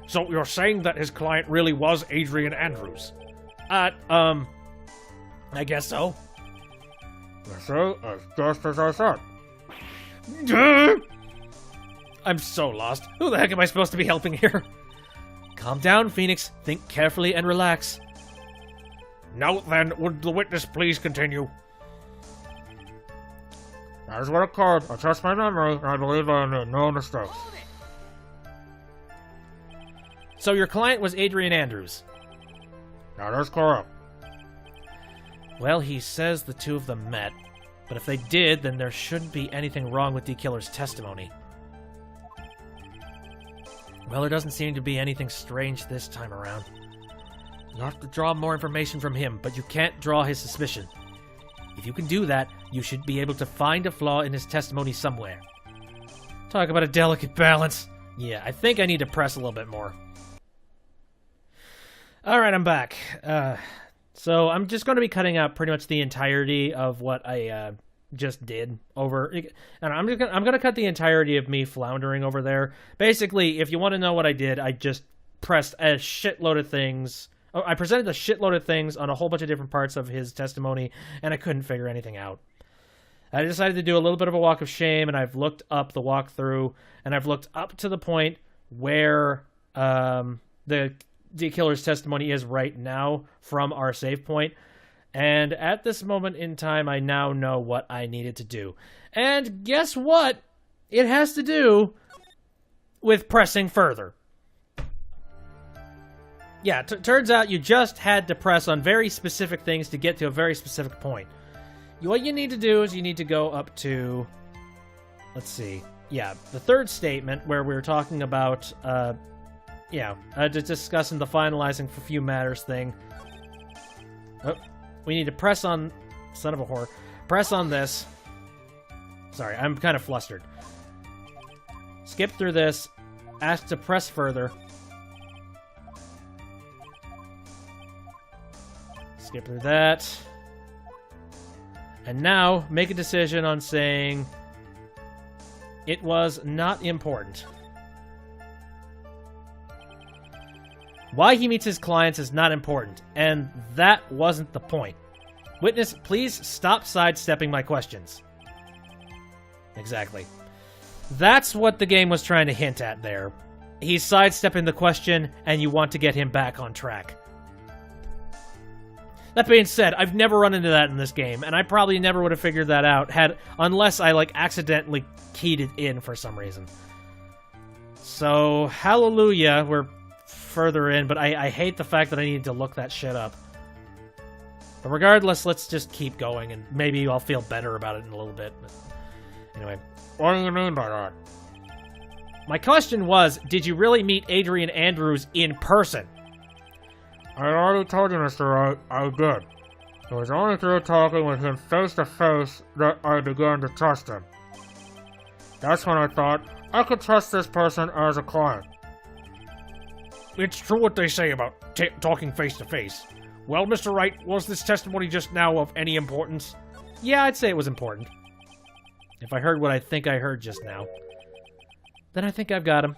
So you're saying that his client really was Adrian Andrews? I guess so. You see, it's just as I said. I'm so lost. Who the heck am I supposed to be helping here? Calm down, Phoenix. Think carefully and relax. Now then, would the witness please continue? That is what occurred. I trust my memory, and I believe I made no mistakes. So your client was Adrian Andrews? That is correct. Well, he says the two of them met. But if they did, then there shouldn't be anything wrong with D. Killer's testimony. Well, there doesn't seem to be anything strange this time around. You have to draw more information from him, but you can't draw his suspicion. If you can do that, you should be able to find a flaw in his testimony somewhere. Talk about a delicate balance. Yeah, I think I need to press a little bit more. Alright, I'm back. So I'm just going to be cutting out pretty much the entirety of what I just did over, and I'm going to cut the entirety of me floundering over there. Basically, if you want to know what I did, I just pressed a shitload of things. I presented a shitload of things on a whole bunch of different parts of his testimony, and I couldn't figure anything out. I decided to do a little bit of a walk of shame, and I've looked up the walkthrough, and I've looked up to the point where the D. Killer's testimony is right now from our save point. And at this moment in time, I now know what I needed to do. And guess what? It has to do with pressing further. Yeah, turns out you just had to press on very specific things to get to a very specific point. What you need to do is you need to go up to, let's see, yeah, the third statement where we were talking about, discussing the finalizing for few matters thing. Oh, we need to press on, son of a whore, press on this. Sorry, I'm kind of flustered. Skip through this, ask to press further. Skip through that. And now, make a decision on saying it was not important. Why he meets his clients is not important, and that wasn't the point. Witness, please stop sidestepping my questions. Exactly. That's what the game was trying to hint at there. He's sidestepping the question, and you want to get him back on track. That being said, I've never run into that in this game, and I probably never would have figured that out unless I, accidentally keyed it in for some reason. So, hallelujah, we're further in, but I hate the fact that I need to look that shit up. But regardless, let's just keep going, and maybe I'll feel better about it in a little bit. But anyway. What do you mean by that? My question was, did you really meet Adrian Andrews in person? I already told you, Mr. Wright, I did. It was only through talking with him face to face that I began to trust him. That's when I thought I could trust this person as a client. It's true what they say about talking face to face. Well, Mr. Wright, was this testimony just now of any importance? Yeah, I'd say it was important. If I heard what I think I heard just now, then I think I've got him.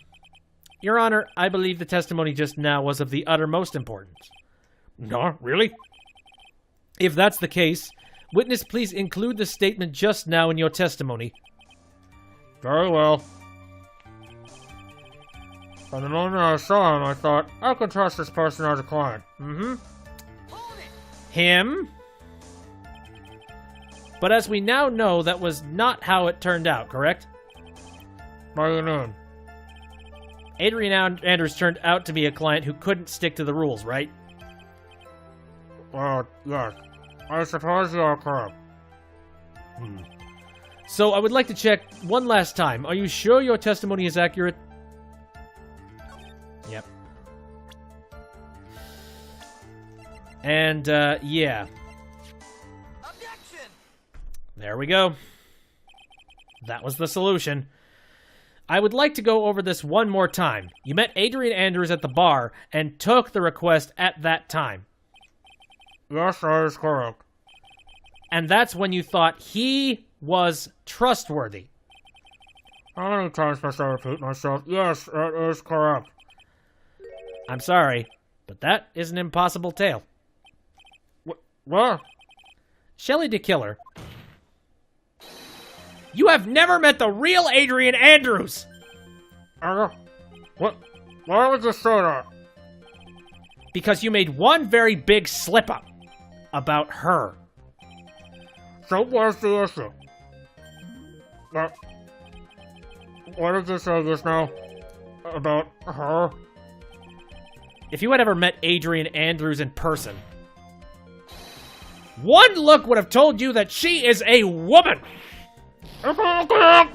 Your Honor, I believe the testimony just now was of the uttermost importance. No, really? If that's the case, witness, please include the statement just now in your testimony. Very well. From the moment I saw him, I thought, I could trust this person as a client. Mm-hmm. Him? But as we now know, that was not how it turned out, correct? by your name. Adrian Andrews turned out to be a client who couldn't stick to the rules, right? Well, yes. I suppose you are correct. So I would like to check one last time. Are you sure your testimony is accurate? Yep. And, yeah. Objection! There we go. That was the solution. I would like to go over this one more time. You met Adrian Andrews at the bar and took the request at that time. Yes, that is correct. And that's when you thought he was trustworthy. How many times must I repeat myself? Yes, that is correct. I'm sorry, but that is an impossible tale. What? Shelley DeKiller. You have never met the real Adrian Andrews! What? Why would you say that? Because you made one very big slip-up about her. So what's the issue? What did you say just now? About her? If you had ever met Adrian Andrews in person, one look would have told you that she is a woman! Oh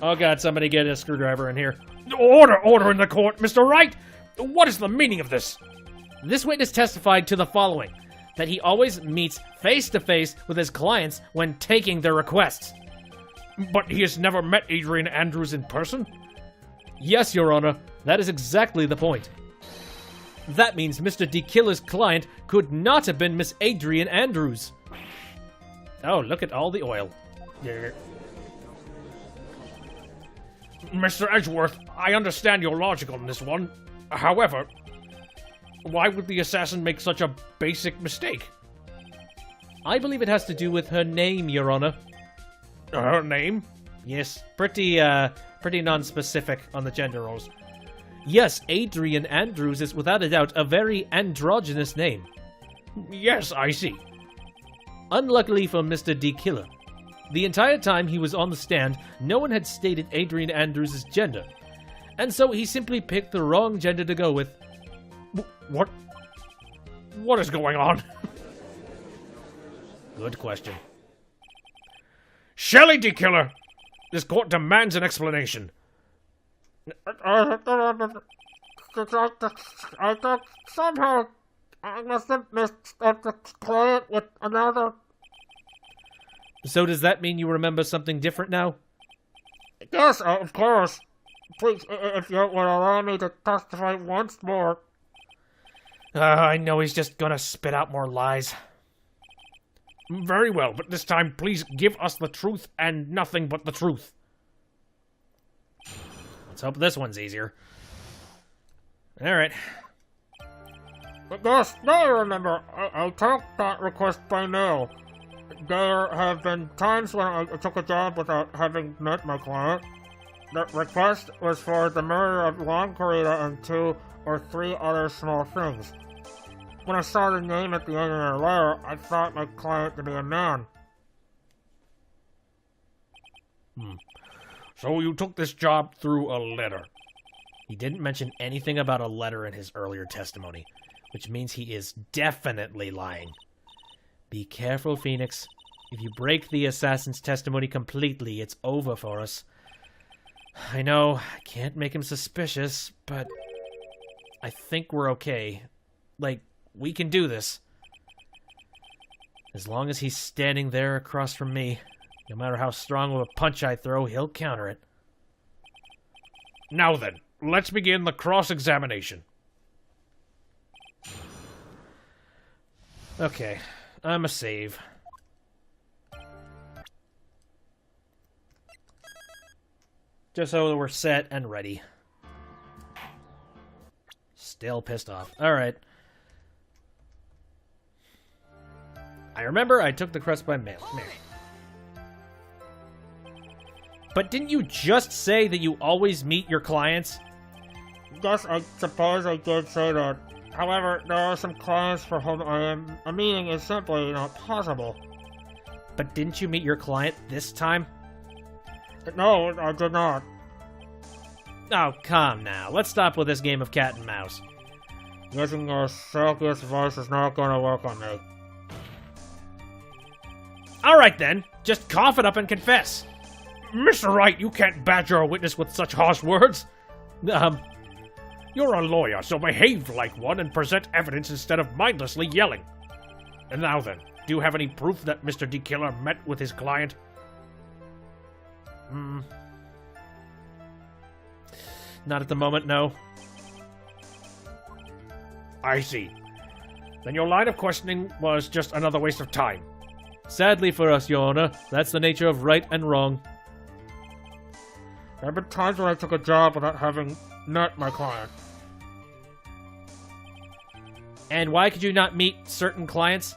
god, somebody get a screwdriver in here. Order in the court, Mr. Wright! What is the meaning of this? This witness testified to the following: that he always meets face-to-face with his clients when taking their requests. But he has never met Adrian Andrews in person? Yes, Your Honor, that is exactly the point. That means Mr. DeKiller's client could not have been Miss Adrian Andrews. Oh, look at all the oil. Mr. Edgeworth, I understand your logic on this one. However, why would the assassin make such a basic mistake? I believe it has to do with her name, Your Honor. Her name? Yes, pretty non-specific on the gender roles. Yes, Adrian Andrews is without a doubt a very androgynous name. Yes, I see. Unluckily for Mr. DeKiller, the entire time he was on the stand, no one had stated Adrian Andrews' gender, and so he simply picked the wrong gender to go with. What? What is going on? Good question. Shelley DeKiller! This court demands an explanation. I thought somehow I must have missed the client with another. So does that mean you remember something different now? Yes, of course. Please, if you would allow me to testify once more. I know he's just gonna spit out more lies. Very well, but this time please give us the truth and nothing but the truth. Let's hope this one's easier. Alright. Yes, now I remember. I took that request by mail. There have been times when I took a job without having met my client. The request was for the murder of Juan Corrida and 2 or 3 other small things. When I saw the name at the end of the letter, I thought my client to be a man. So you took this job through a letter. He didn't mention anything about a letter in his earlier testimony, which means he is definitely lying. Be careful, Phoenix. If you break the assassin's testimony completely, it's over for us. I know, I can't make him suspicious, but I think we're okay. Like, we can do this. As long as he's standing there across from me, no matter how strong of a punch I throw, he'll counter it. Now then, let's begin the cross-examination. Okay, I'm a save. Just so that we're set and ready. Still pissed off. Alright. I remember I took the crest by mail. But didn't you just say that you always meet your clients? Yes, I suppose I did say that. However, there are some clients for whom a meeting is simply not possible. But didn't you meet your client this time? No, I did not. Oh, come now. Let's stop with this game of cat and mouse. Using your silkiest voice is not gonna work on me. All right, then. Just cough it up and confess. Mr. Wright, you can't badger a witness with such harsh words. You're a lawyer, so behave like one and present evidence instead of mindlessly yelling. And now then, do you have any proof that Mr. D. Killer met with his client? Not at the moment, no. I see. Then your line of questioning was just another waste of time. Sadly for us, Your Honor, that's the nature of right and wrong. There have been times when I took a job without having met my client. And why could you not meet certain clients?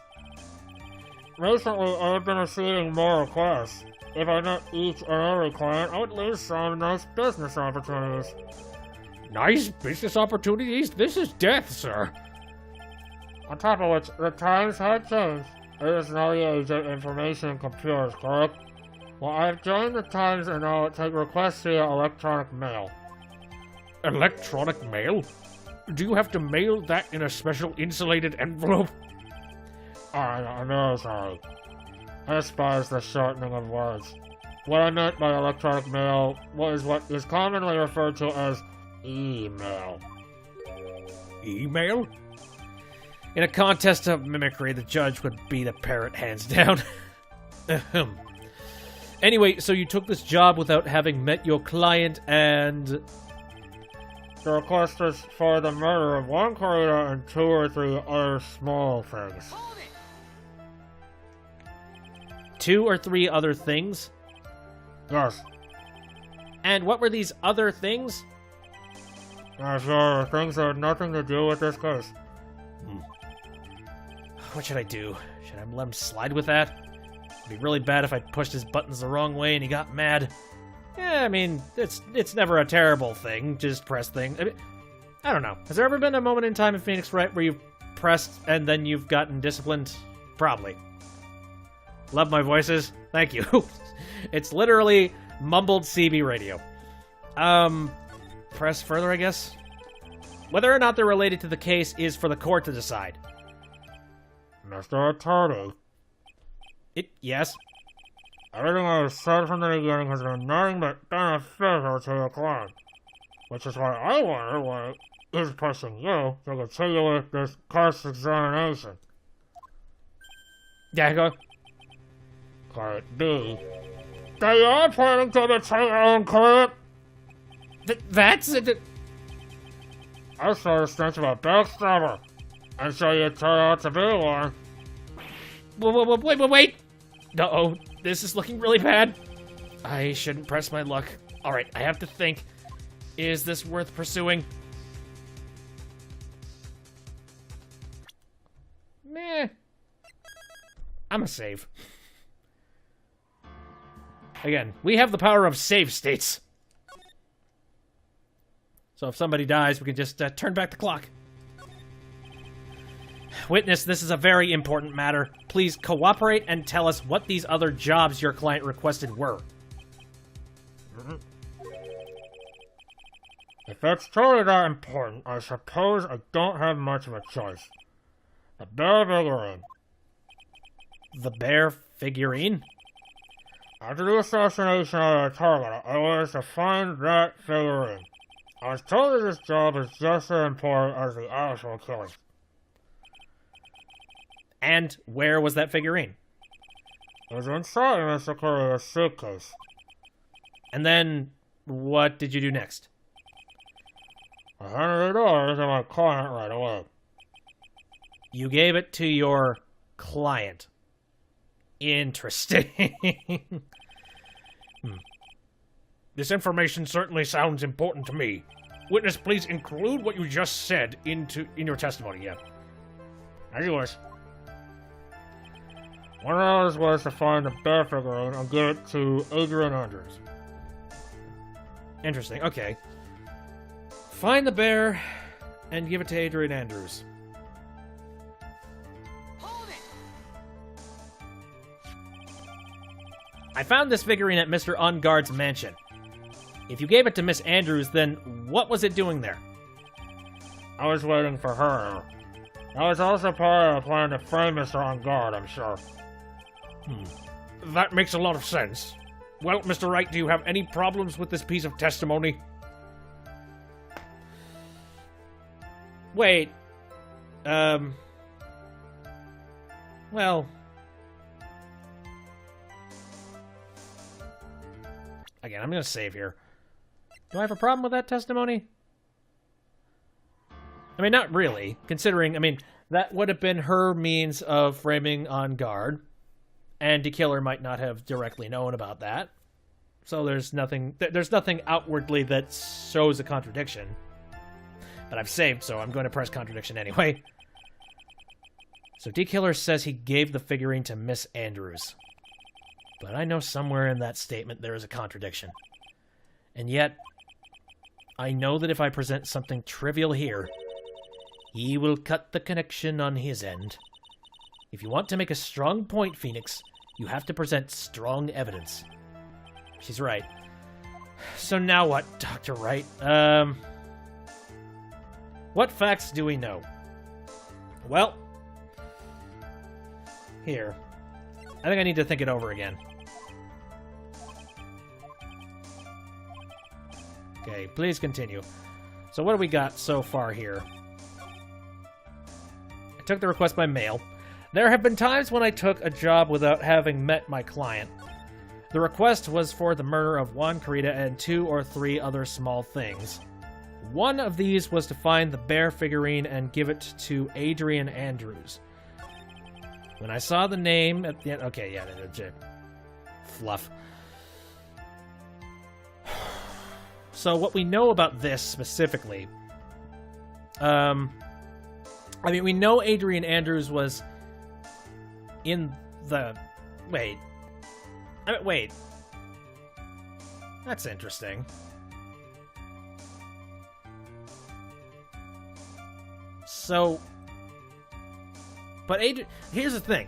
Recently, I have been receiving more requests. If I met each and every client, I would lose some nice business opportunities. Nice business opportunities? This is death, sir. On top of which, the times have changed. It is now the age of information computers, correct? Well, I have joined the times and now take requests via electronic mail. Electronic mail? Do you have to mail that in a special insulated envelope? I'm really sorry. I despise the shortening of words. What I meant by electronic mail was what is commonly referred to as email. Email? In a contest of mimicry, the judge would beat a parrot hands down. Ahem. Anyway, so you took this job without having met your client and... The request is for the murder of one creator and 2 or 3 other small things. 2 or 3 other things? Yes. And what were these other things? Sure, things that had nothing to do with this case. What should I do? Should I let him slide with that? It'd be really bad if I pushed his buttons the wrong way and he got mad. Yeah, I mean, it's never a terrible thing. Just press things. I don't know. Has there ever been a moment in time in Phoenix Wright where you've pressed and then you've gotten disciplined? Probably. Love my voices. Thank you. It's literally mumbled CB radio. Press further, I guess. Whether or not they're related to the case is for the court to decide. Mr. Attorney, Yes? everything I have said from the beginning has been nothing but beneficial to your client. Which is why I wonder why it is pushing you to continue with this cross-examination. Yeah, go. Could it be that you're planning to betray your own client? That's it. I saw the stench of a backstabber, and so you turn out to be one. Wait. Uh-oh, this is looking really bad. I shouldn't press my luck. Alright, I have to think. Is this worth pursuing? Meh. I'm a save. Again, we have the power of save states. So if somebody dies, we can just turn back the clock. Witness, this is a very important matter. Please cooperate and tell us what these other jobs your client requested were. If that's truly that important, I suppose I don't have much of a choice. The bear figurine. The bear figurine? After the assassination of the target, I was to find that figurine. I was told that this job is just as important as the actual killing. And where was that figurine? It was inside Mr. Courier's suitcase. And then, what did you do next? I handed it over to my client right away. You gave it to your client. Interesting. This information certainly sounds important to me. Witness, please include what you just said in your testimony, yeah. As you wish. One of ours was to find the bear figurine and give it to Adrian Andrews. Interesting, okay. Find the bear and give it to Adrian Andrews. I found this figurine at Mr. Unguard's mansion. If you gave it to Miss Andrews, then what was it doing there? I was waiting for her. That was also part of the plan to frame Mr. Unguard, I'm sure. That makes a lot of sense. Well, Mr. Wright, do you have any problems with this piece of testimony? Wait. Well... Again, I'm gonna save here. Do I have a problem with that testimony? I mean, not really, considering, I mean, that would have been her means of framing on guard, and the killer might not have directly known about that. So there's nothing outwardly that shows a contradiction. But I've saved, so I'm going to press contradiction anyway. So D-Killer says he gave the figurine to Miss Andrews. But I know somewhere in that statement there is a contradiction. And yet, I know that if I present something trivial here, he will cut the connection on his end. If you want to make a strong point, Phoenix, you have to present strong evidence. She's right. So now what, Dr. Wright? What facts do we know? Well, here. I think I need to think it over again. Okay, please continue. So what do we got so far here? I took the request by mail. There have been times when I took a job without having met my client. The request was for the murder of Juan Carita and 2 or 3 other small things. One of these was to find the bear figurine and give it to Adrian Andrews. When I saw the name at the end... Okay, yeah, fluff. So what we know about this specifically... I mean, we know Adrian Andrews was in the... Wait. Wait. That's interesting. So... But here's the thing.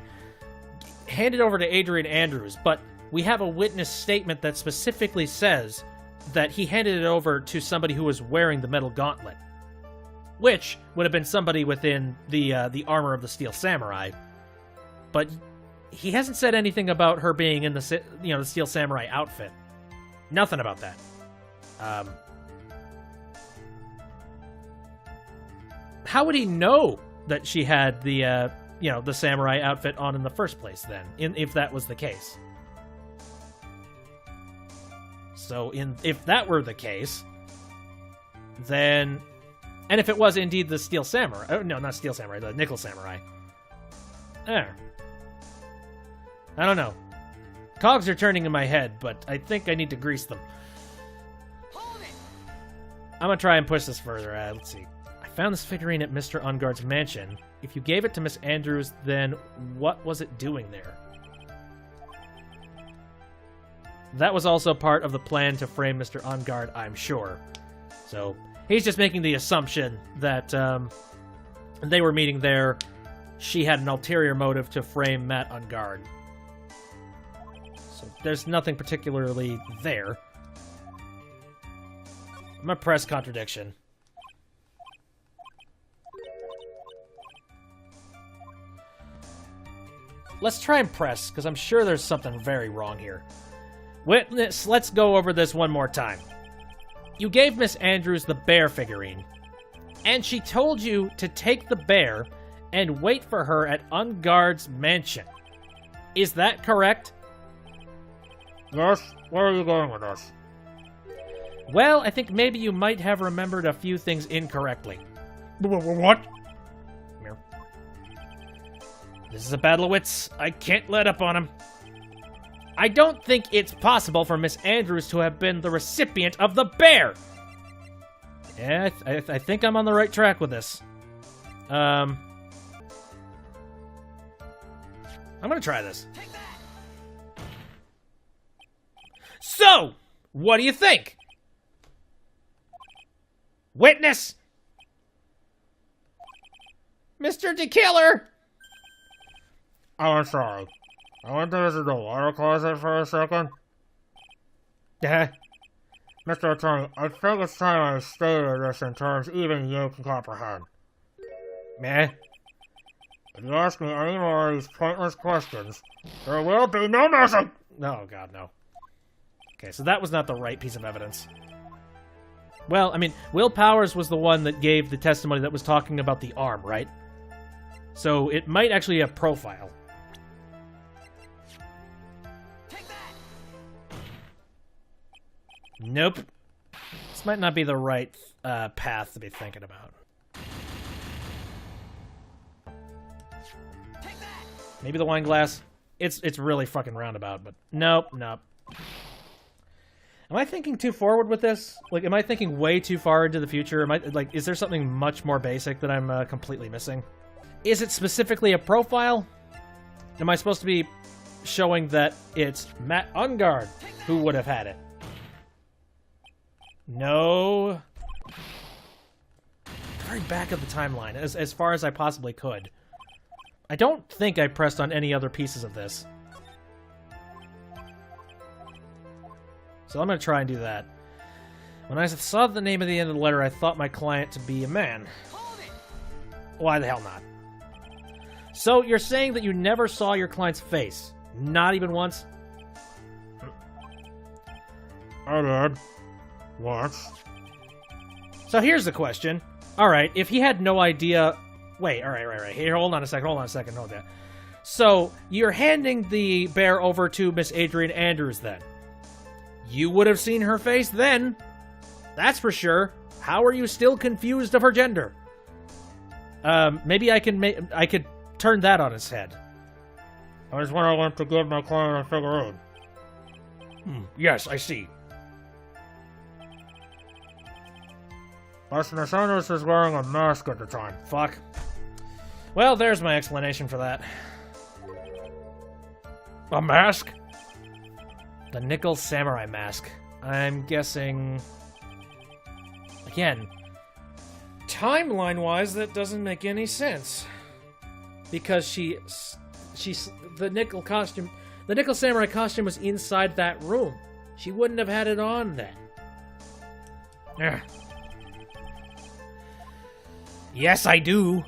Handed over to Adrian Andrews, but we have a witness statement that specifically says that he handed it over to somebody who was wearing the metal gauntlet, which would have been somebody within the armor of the Steel Samurai. But he hasn't said anything about her being in the Steel Samurai outfit. Nothing about that. How would he know that she had the the samurai outfit on in the first place, then, if that was the case? So, if that were the case, then... And if it was indeed the Steel Samurai... no, not Steel Samurai, the Nickel Samurai. I don't know. Cogs are turning in my head, but I think I need to grease them. Hold it! I'm gonna try and push this further. Let's see. I found this figurine at Mr. Unguard's mansion. If you gave it to Miss Andrews, then what was it doing there? That was also part of the plan to frame Mr. Ungard, I'm sure. So, he's just making the assumption that they were meeting there. She had an ulterior motive to frame Matt Ungard. So, there's nothing particularly there. I'm gonna press contradiction. Let's try and press, because I'm sure there's something very wrong here. Witness, let's go over this one more time. You gave Miss Andrews the bear figurine, and she told you to take the bear and wait for her at Unguard's mansion. Is that correct? Yes? Where are you going with this? Well, I think maybe you might have remembered a few things incorrectly. What? This is a battle of wits. I can't let up on him. I don't think it's possible for Miss Andrews to have been the recipient of the bear. Yeah, I think I'm on the right track with this. I'm gonna try this. Take that! So, what do you think? Witness! Mr. DeKiller! Oh, I'm sorry. I went to visit the water closet for a second. Yeah. Mr. Attorney, I think it's time I stated this in terms even you can comprehend. Meh. If you ask me any more of these pointless questions, there will be no mercy! Oh, God, no. Okay, so that was not the right piece of evidence. Well, I mean, Will Powers was the one that gave the testimony that was talking about the arm, right? So it might actually have profile. Take that! Nope. This might not be the right path to be thinking about. Take that! Maybe the wine glass. It's really fucking roundabout, but nope. Am I thinking too forward with this? Like, am I thinking way too far into the future? Am I, like, is there something much more basic that I'm completely missing? Is it specifically a profile? Am I supposed to be showing that it's Matt Ungard who would have had it? No. Very back of the timeline, as far as I possibly could. I don't think I pressed on any other pieces of this. So I'm going to try and do that. When I saw the name at the end of the letter, I thought my client to be a man. Hold it! Why the hell not? So you're saying that you never saw your client's face? Not even once? I did. Once. So here's the question. Alright, if he had no idea... Wait, alright. Here, hold on a second, hold that. So, you're handing the bear over to Miss Adrian Andrews then. You would have seen her face then. That's for sure. How are you still confused of her gender? Maybe I could turn that on its head. I just when I went to give my client a figure out. Yes, I see. Listener Sanders was wearing a mask at the time. Fuck. Well, there's my explanation for that. A mask? The nickel samurai mask. I'm guessing... Again, timeline-wise, that doesn't make any sense. Because she's the nickel costume... The nickel samurai costume was inside that room. She wouldn't have had it on then. Yeah. Yes, I do.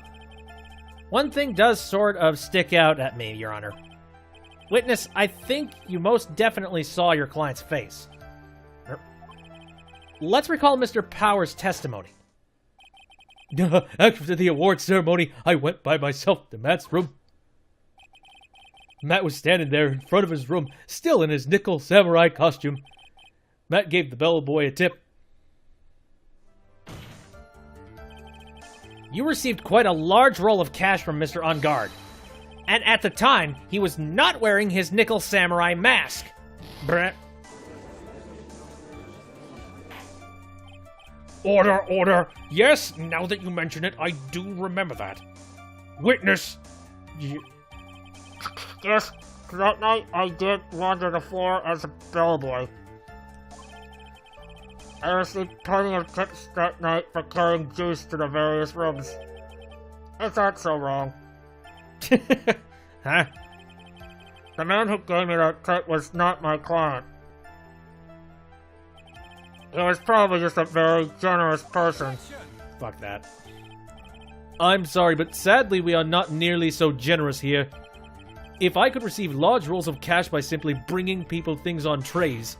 One thing does sort of stick out at me, Your Honor. Witness, I think you most definitely saw your client's face. Let's recall Mr. Powers' testimony. After the award ceremony, I went by myself to Matt's room. Matt was standing there in front of his room, still in his nickel samurai costume. Matt gave the bellboy a tip. You received quite a large roll of cash from Mr. Ungard. And at the time, he was not wearing his nickel samurai mask. Brett. Order. Yes, now that you mention it, I do remember that. Witness. Yes, that night I did wander the floor as a bellboy. I received plenty of tips that night for carrying juice to the various rooms. It's not so wrong. Huh? The man who gave me that tip was not my client. He was probably just a very generous person. Fuck that. I'm sorry, but sadly we are not nearly so generous here. If I could receive large rolls of cash by simply bringing people things on trays,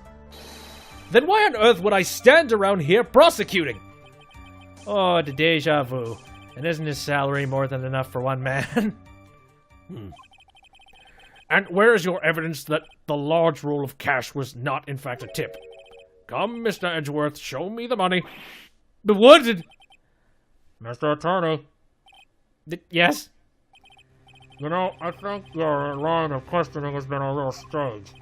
then why on earth would I stand around here prosecuting? Oh, the deja vu. And isn't his salary more than enough for one man? And where is your evidence that the large roll of cash was not in fact a tip? Come, Mr. Edgeworth, show me the money. But what did... Mr. Attorney, Yes? you know, I think your line of questioning has been a little strange.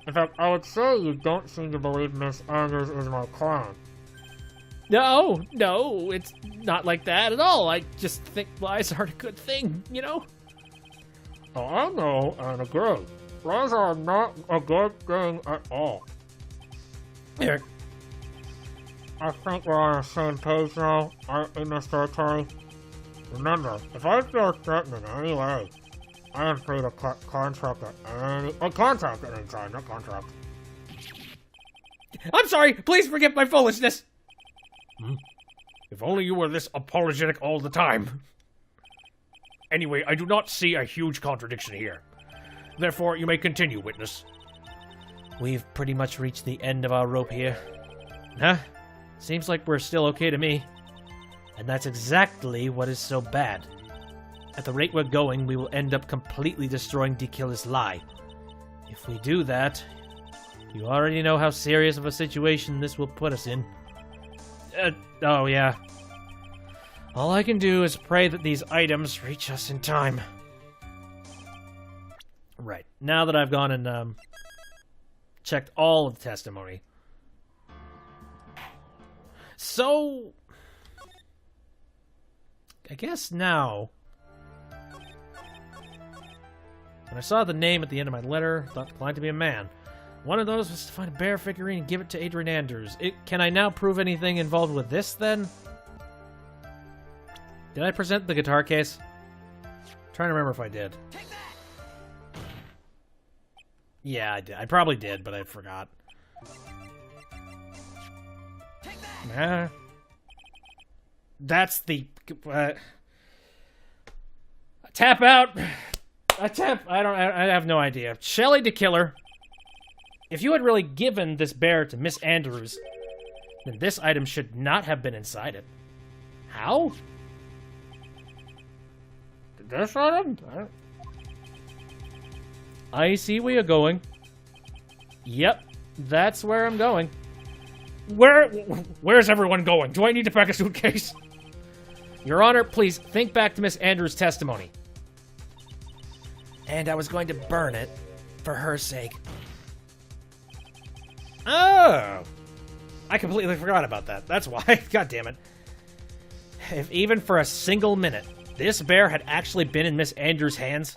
In fact, I would say you don't seem to believe Miss Andrews is my client. No, it's not like that at all. I just think lies aren't a good thing, you know? Oh, I know and agree. Lies are not a good thing at all. Here. I think we're on the same page now, aren't we, Mr. Attorney? Remember, if I feel threatened in any way, I am free to contract contact at any time, not contract. I'm sorry, please forgive my foolishness. If only you were this apologetic all the time. Anyway, I do not see a huge contradiction here. Therefore, you may continue, witness. We've pretty much reached the end of our rope here. Huh? Seems like we're still okay to me. And that's exactly what is so bad. At the rate we're going, we will end up completely destroying D-Killer's lie. If we do that, you already know how serious of a situation this will put us in. Oh yeah. All I can do is pray that these items reach us in time. Right. Now that I've gone and checked all of the testimony. So, I guess now, when I saw the name at the end of my letter, thought declined to be a man. One of those was to find a bear figurine and give it to Adrian Andrews. Can I now prove anything involved with this, then? Did I present the guitar case? I'm trying to remember if I did. Take that! Yeah, I did. I probably did, but I forgot. Take that! That's the... tap out! I have no idea. Shelley the Killer. If you had really given this bear to Miss Andrews, then this item should not have been inside it. How? This item? I see where you're going. Yep, that's where I'm going. Where's everyone going? Do I need to pack a suitcase? Your Honor, please think back to Miss Andrews' testimony. And I was going to burn it for her sake. Oh! I completely forgot about that. That's why. God damn it. If even for a single minute this bear had actually been in Miss Andrews' hands,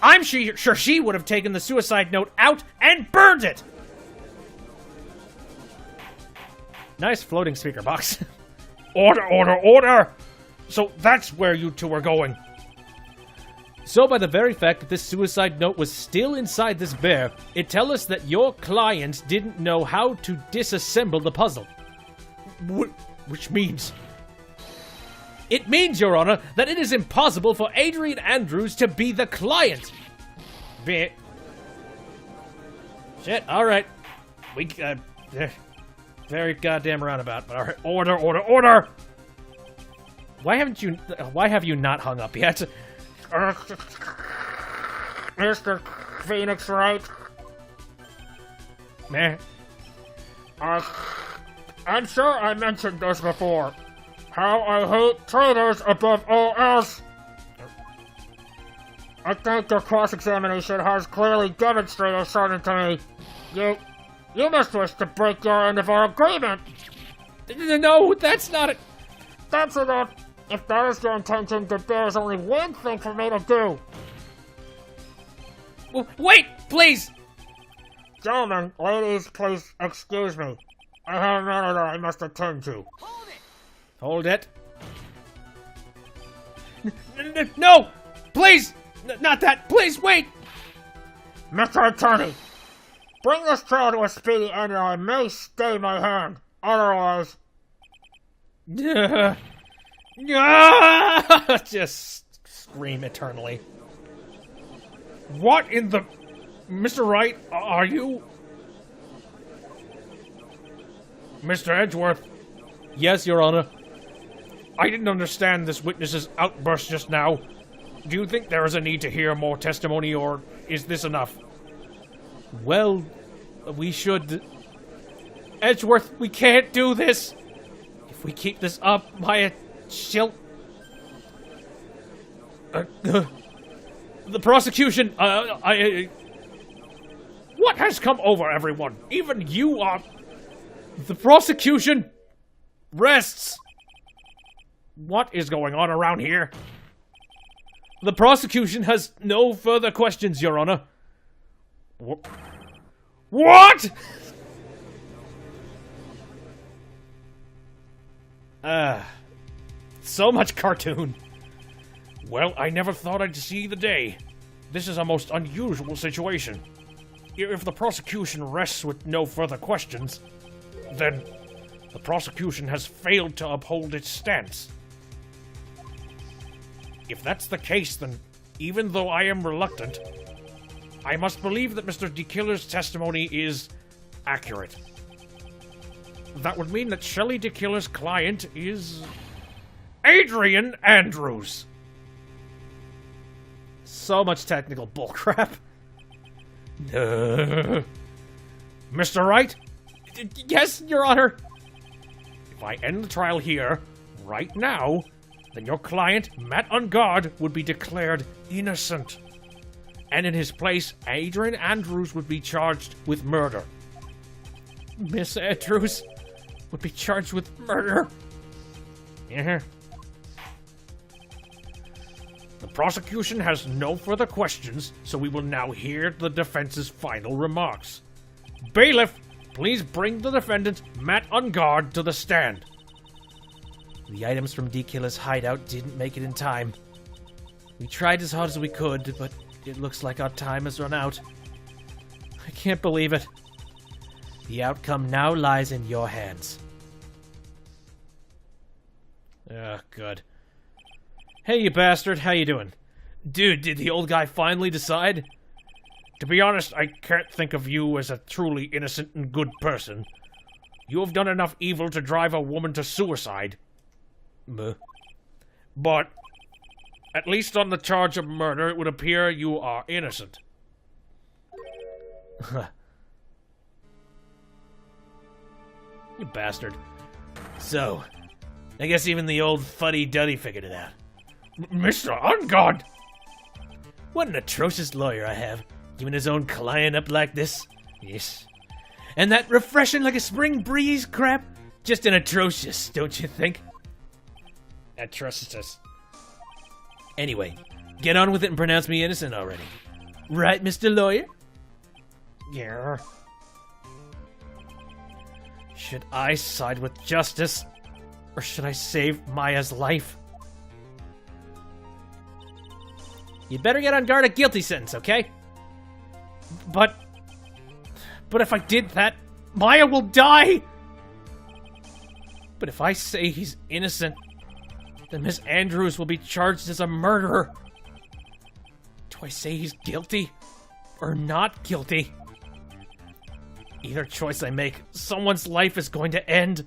I'm sure she would have taken the suicide note out and burned it! Nice floating speaker box. Order, order, order! So that's where you two are going. So by the very fact that this suicide note was still inside this bear, it tells us that your client didn't know how to disassemble the puzzle. Which means... It means, Your Honor, that it is impossible for Adrian Andrews to be the client. Shit, alright. Very goddamn roundabout, but alright. Order, order, order! Why have you not hung up yet? Mr. Phoenix Wright. Meh. I'm sure I mentioned this before. How I hate traitors above all else. I think the cross-examination has clearly demonstrated something to me. You must wish to break your end of our agreement. No, that's not it. That's enough. If that is your intention, then there is only one thing for me to do. Wait, please. Gentlemen, ladies, please excuse me. I have a matter that I must attend to. Hold it! Hold it. No! Please! Not that! Please, wait! Mr. Attorney, bring this trial to a speedy end or I may stay my hand. Otherwise... Just scream eternally. What in the... Mr. Wright, are you... Mr. Edgeworth? Yes, Your Honor. I didn't understand this witness's outburst just now. Do you think there is a need to hear more testimony, or is this enough? Well, we should... Edgeworth, we can't do this! If we keep this up, Maya, she'll... the prosecution, What has come over everyone? Even you are... The prosecution rests. What is going on around here? The prosecution has no further questions, Your Honor. What? So much cartoon. Well, I never thought I'd see the day. This is a most unusual situation. If the prosecution rests with no further questions, then the prosecution has failed to uphold its stance. If that's the case, then even though I am reluctant, I must believe that Mr. DeKiller's testimony is accurate. That would mean that Shelley DeKiller's client is Adrian Andrews. So much technical bullcrap. Mr. Wright, Yes, Your Honor. if I end the trial here, right now, then your client, Matt Ungard, would be declared innocent. And in his place, Adrian Andrews would be charged with murder. Miss Andrews would be charged with murder. Uh-huh. The prosecution has no further questions, so we will now hear the defense's final remarks. Bailiff, please bring the defendant, Matt Ungard, to the stand. The items from DeKiller's hideout didn't make it in time. We tried as hard as we could, but it looks like our time has run out. I can't believe it. The outcome now lies in your hands. Ugh, good. Hey, you bastard, how you doing? Dude, did the old guy finally decide? To be honest, I can't think of you as a truly innocent and good person. You have done enough evil to drive a woman to suicide. But, at least on the charge of murder, it would appear you are innocent. You bastard. So, I guess even the old fuddy-duddy figured it out. Mr. Ungard! What an atrocious lawyer I have, giving his own client up like this. Yes. And that refreshing like a spring breeze crap? Just an atrocious, don't you think? Atrocious. Anyway, get on with it and pronounce me innocent already. Right, Mr. Lawyer? Yeah. Should I side with justice, or should I save Maya's life? You better get on guard a guilty sentence, okay? But if I did that, Maya will die! But if I say he's innocent, then Miss Andrews will be charged as a murderer. Do I say he's guilty, or not guilty? Either choice I make, someone's life is going to end.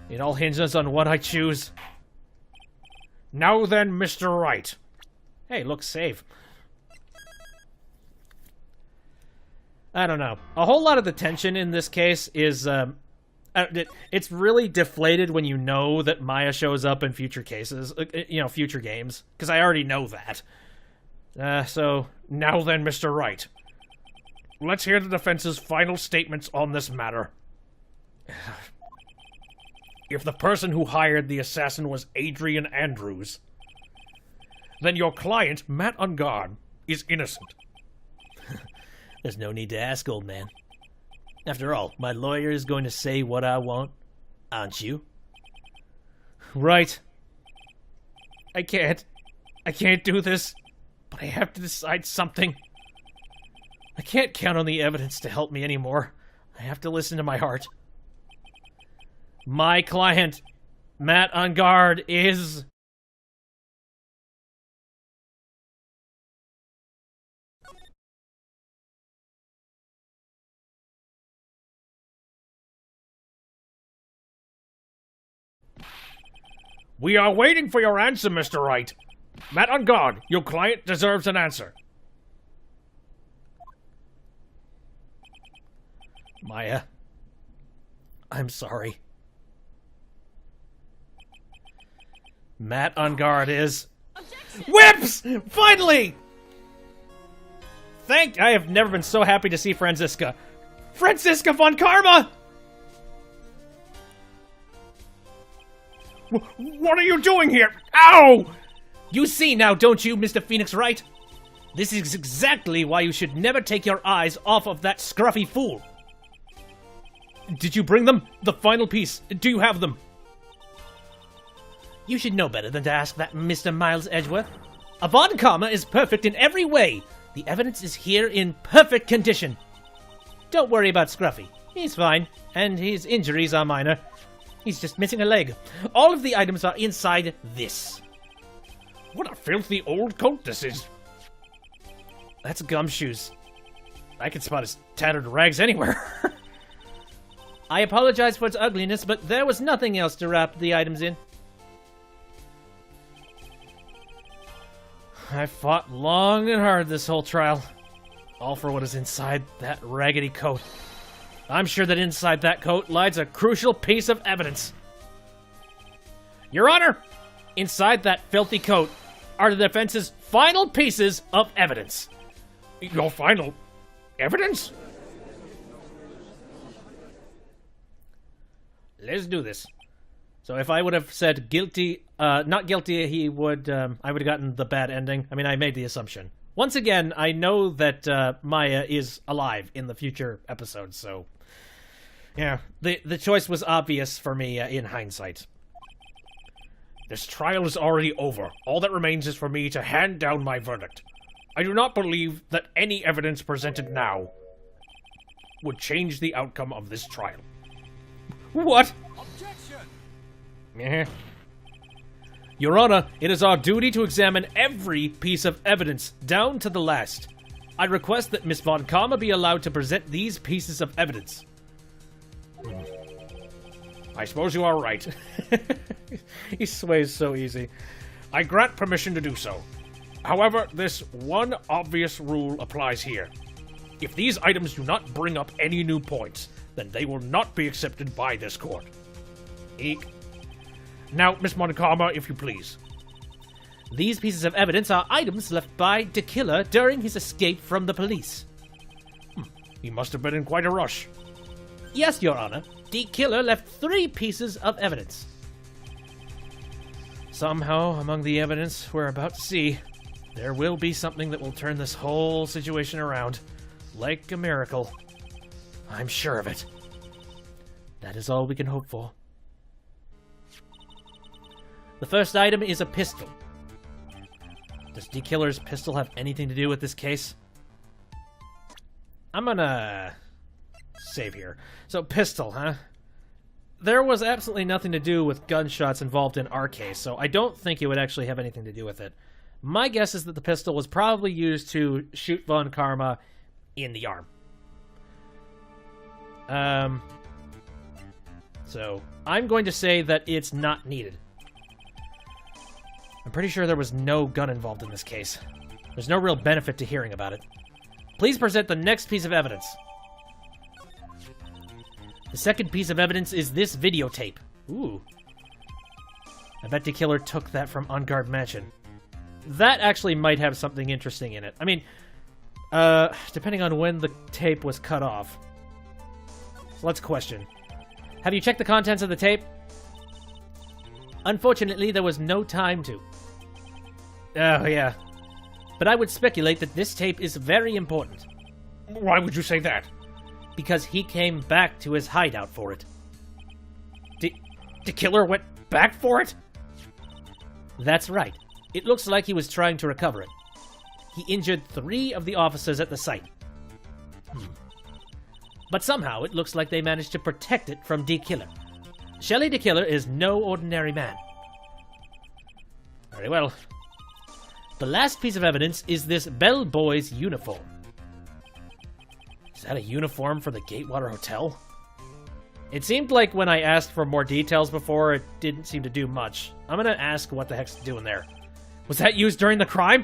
It all hinges on what I choose. Now then, Mr. Wright. Hey, look, save. I don't know. A whole lot of the tension in this case is, it's really deflated when you know that Maya shows up in future cases, future games, because I already know that. So, Now then, Mr. Wright. Let's hear the defense's final statements on this matter. If the person who hired the assassin was Adrian Andrews, then your client, Matt Ungard, is innocent. There's no need to ask, old man. After all, my lawyer is going to say what I want, aren't you? Right. I can't do this, but I have to decide something. I can't count on the evidence to help me anymore. I have to listen to my heart. My client, Matt Ungard, is... We are waiting for your answer, Mr. Wright. Matt Ungard, your client deserves an answer. Maya, I'm sorry. Matt Ungard is... Whips! Finally! I have never been so happy to see Franziska. Franziska von Karma! What are you doing here? Ow! You see now, don't you, Mr. Phoenix Wright? This is exactly why you should never take your eyes off of that scruffy fool. Did you bring them? The final piece. Do you have them? You should know better than to ask that, Mr. Miles Edgeworth. A Von Karma is perfect in every way. The evidence is here in perfect condition. Don't worry about Scruffy. He's fine, and his injuries are minor. He's just missing a leg. All of the items are inside this. What a filthy old coat this is. That's Gumshoes. I can spot his tattered rags anywhere. I apologize for its ugliness, but there was nothing else to wrap the items in. I fought long and hard this whole trial. All for what is inside that raggedy coat. I'm sure that inside that coat lies a crucial piece of evidence. Your Honor, inside that filthy coat are the defense's final pieces of evidence. Your final evidence? Let's do this. So if I would have said guilty, not guilty, he would, I would have gotten the bad ending. I mean, I made the assumption. Once again, I know that Maya is alive in the future episodes, so yeah, the choice was obvious for me in hindsight. This trial is already over. All that remains is for me to hand down my verdict. I do not believe that any evidence presented now would change the outcome of this trial. What? Eh. Your Honor, it is our duty to examine every piece of evidence, down to the last. I request that Miss Von Karma be allowed to present these pieces of evidence. I suppose you are right. He sways so easy. I grant permission to do so. However, this one obvious rule applies here. If these items do not bring up any new points, then they will not be accepted by this court. Eek. Now, Miss Montgomery, if you please. These pieces of evidence are items left by the killer during his escape from the police. He must have been in quite a rush. Yes, Your Honor. The killer left 3 pieces of evidence. Somehow, among the evidence we're about to see, there will be something that will turn this whole situation around. Like a miracle. I'm sure of it. That is all we can hope for. The first item is a pistol. Does the killer's pistol have anything to do with this case? I'm gonna save here. So, pistol, huh? There was absolutely nothing to do with gunshots involved in our case, so I don't think it would actually have anything to do with it. My guess is that the pistol was probably used to shoot Von Karma in the arm. So, I'm going to say that it's not needed. I'm pretty sure there was no gun involved in this case. There's no real benefit to hearing about it. Please present the next piece of evidence. The second piece of evidence is this videotape. Ooh. I bet the killer took that from On Guard Mansion. That actually might have something interesting in it. I mean, depending on when the tape was cut off. So let's question. Have you checked the contents of the tape? Unfortunately, there was no time to. Oh, yeah. But I would speculate that this tape is very important. Why would you say that? Because he came back to his hideout for it. The killer went back for it? That's right. It looks like he was trying to recover it. He injured 3 of the officers at the site. But somehow it looks like they managed to protect it from D. Killer. Shelley D. Killer is no ordinary man. Very well. The last piece of evidence is this bellboy's uniform. Is that a uniform for the Gatewater Hotel? It seemed like when I asked for more details before, it didn't seem to do much. I'm gonna ask what the heck's doing there. Was that used during the crime?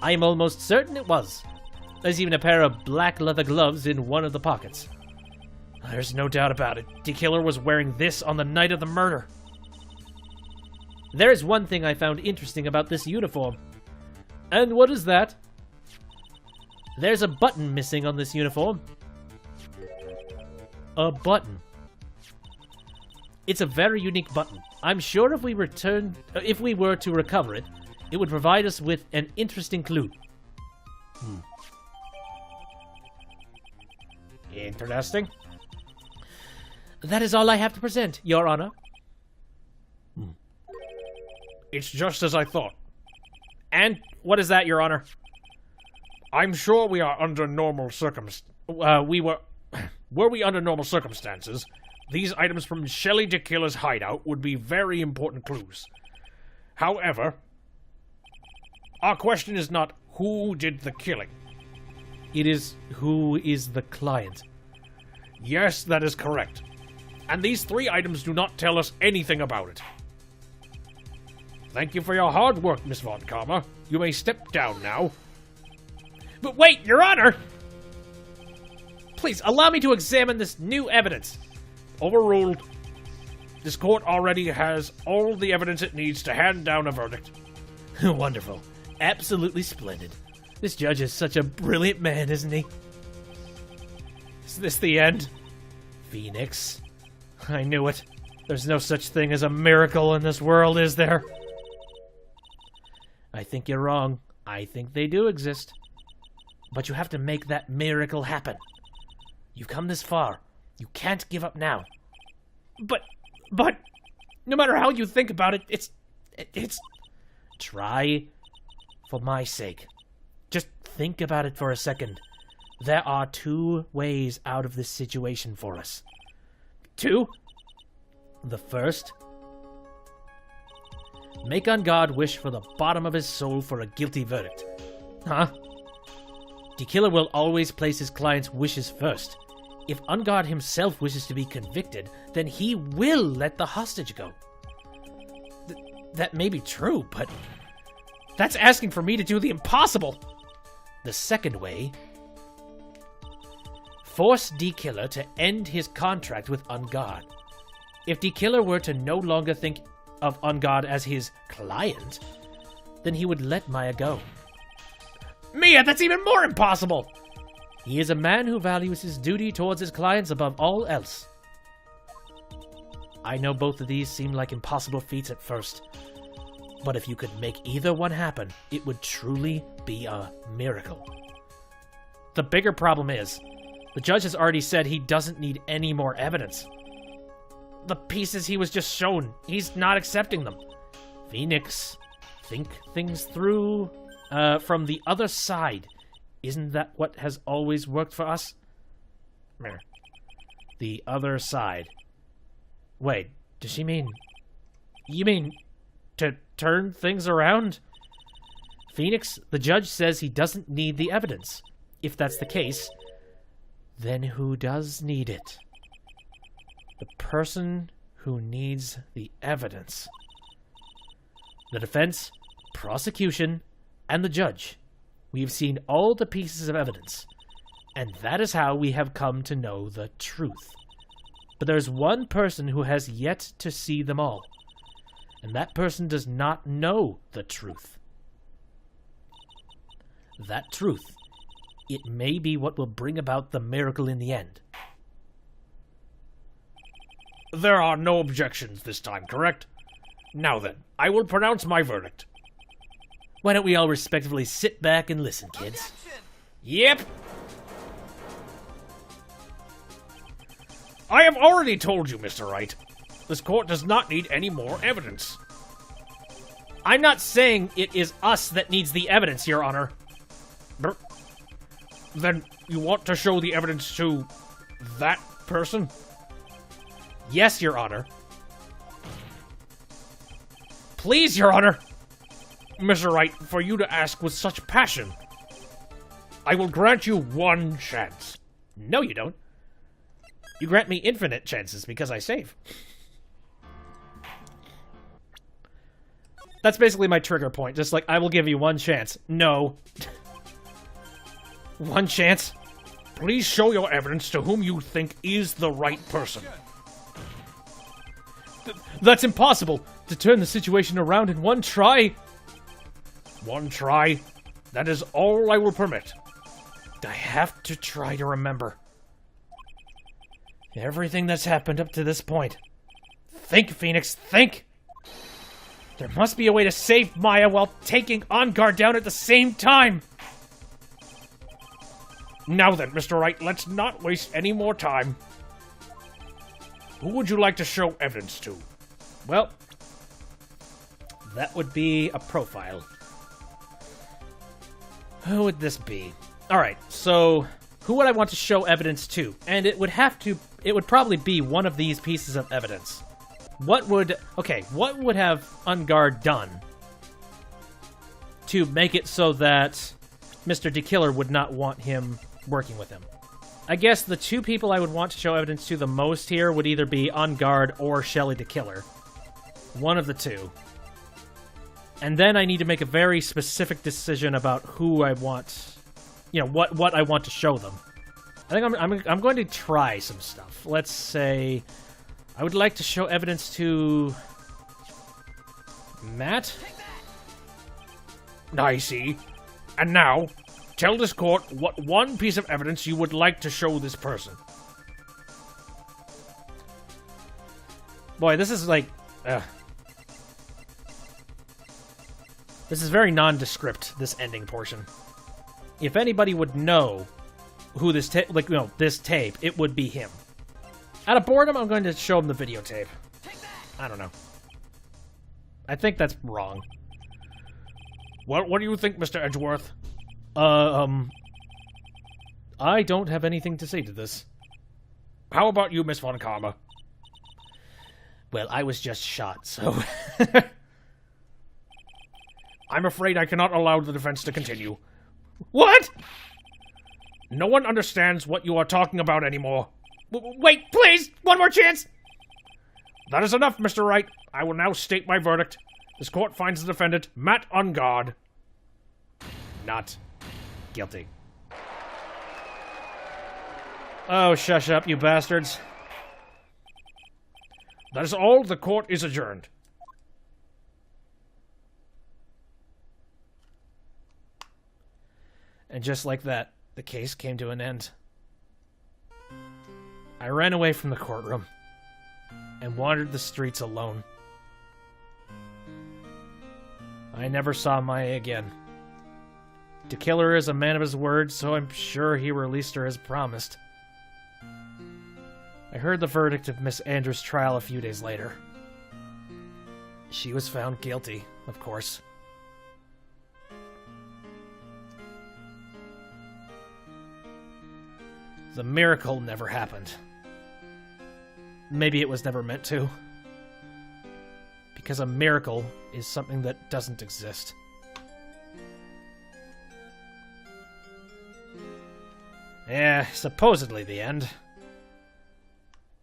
I am almost certain it was. There's even a pair of black leather gloves in one of the pockets. There's no doubt about it. The killer was wearing this on the night of the murder. There is one thing I found interesting about this uniform. And what is that? There's a button missing on this uniform. A button. It's a very unique button. I'm sure if we were to recover it, it would provide us with an interesting clue. Interesting. That is all I have to present, Your Honor. It's just as I thought. And what is that, Your Honor? I'm sure we are under normal were we under normal circumstances, these items from Shelley DeKiller's hideout would be very important clues. However, our question is not who did the killing. It is who is the client. Yes, that is correct. And these 3 items do not tell us anything about it. Thank you for your hard work, Miss Von Karma. You may step down now. But wait, Your Honor! Please, allow me to examine this new evidence. Overruled. This court already has all the evidence it needs to hand down a verdict. Wonderful. Absolutely splendid. This judge is such a brilliant man, isn't he? Is this the end? Phoenix. I knew it. There's no such thing as a miracle in this world, is there? I think you're wrong. I think they do exist. But you have to make that miracle happen. You've come this far. You can't give up now. But, no matter how you think about it, it's... Try for my sake. Just think about it for a second. There are 2 ways out of this situation for us. 2? The first, make Ungod wish for the bottom of his soul for a guilty verdict. Huh? DeKiller will always place his client's wishes first. If Ungod himself wishes to be convicted, then he will let the hostage go. That may be true, but that's asking for me to do the impossible. The second way, force DeKiller to end his contract with Ungod. If DeKiller were to no longer think of Ungod as his client, then he would let Maya go. Mia, that's even more impossible! He is a man who values his duty towards his clients above all else. I know both of these seem like impossible feats at first, but if you could make either one happen, it would truly be a miracle. The bigger problem is, the judge has already said he doesn't need any more evidence. The pieces he was just shown, he's not accepting them. Phoenix, think things through from the other side. Isn't that what has always worked for us? The other side. Wait, does she mean... You mean to turn things around? Phoenix, the judge says he doesn't need the evidence. If that's the case, then who does need it? The person who needs the evidence. The defense, prosecution, and the judge. We have seen all the pieces of evidence, and that is how we have come to know the truth. But there's one person who has yet to see them all, and that person does not know the truth. That truth, it may be what will bring about the miracle in the end. There are no objections this time, correct? Now then, I will pronounce my verdict. Why don't we all respectively sit back and listen, kids? Objection! Yep. I have already told you, Mr. Wright. This court does not need any more evidence. I'm not saying it is us that needs the evidence, Your Honor. Then you want to show the evidence to that person? Yes, Your Honor. Please, Your Honor. Mr. Wright, for you to ask with such passion, I will grant you one chance. No, you don't. You grant me infinite chances because I save. That's basically my trigger point. Just like, I will give you one chance. No. One chance? Please show your evidence to whom you think is the right person. That's impossible. To turn the situation around in one try. One try? That is all I will permit. I have to try to remember everything that's happened up to this point. Think, Phoenix, think! There must be a way to save Maya while taking Ungod down at the same time! Now then, Mr. Wright, let's not waste any more time. Who would you like to show evidence to? Well, that would be a profile. Who would this be? Alright, so who would I want to show evidence to? And it would probably be one of these pieces of evidence. What would have Ungard done to make it so that Mr. DeKiller would not want him working with him? I guess the two people I would want to show evidence to the most here would either be Ungard or Shelly DeKiller. One of the two. And then I need to make a very specific decision about who I want, what I want to show them. I think I'm going to try some stuff. Let's say I would like to show evidence to Matt. I see. And now, tell this court what one piece of evidence you would like to show this person. Boy, this is like... This is very nondescript, this ending portion. If anybody would know who this tape, this tape, it would be him. Out of boredom, I'm going to show him the videotape. I don't know. I think that's wrong. What do you think, Mr. Edgeworth? I don't have anything to say to this. How about you, Miss Von Karma? Well, I was just shot, so... I'm afraid I cannot allow the defense to continue. What? No one understands what you are talking about anymore. Wait, please! One more chance! That is enough, Mr. Wright. I will now state my verdict. This court finds the defendant, Matt Ungard, not guilty. Oh, shush up, you bastards. That is all. The court is adjourned. And just like that, the case came to an end. I ran away from the courtroom and wandered the streets alone. I never saw Maya again. DeKiller is a man of his word, so I'm sure he released her as promised. I heard the verdict of Miss Andrews' trial a few days later. She was found guilty, of course. The miracle never happened. Maybe it was never meant to. Because a miracle is something that doesn't exist. Yeah, supposedly the end.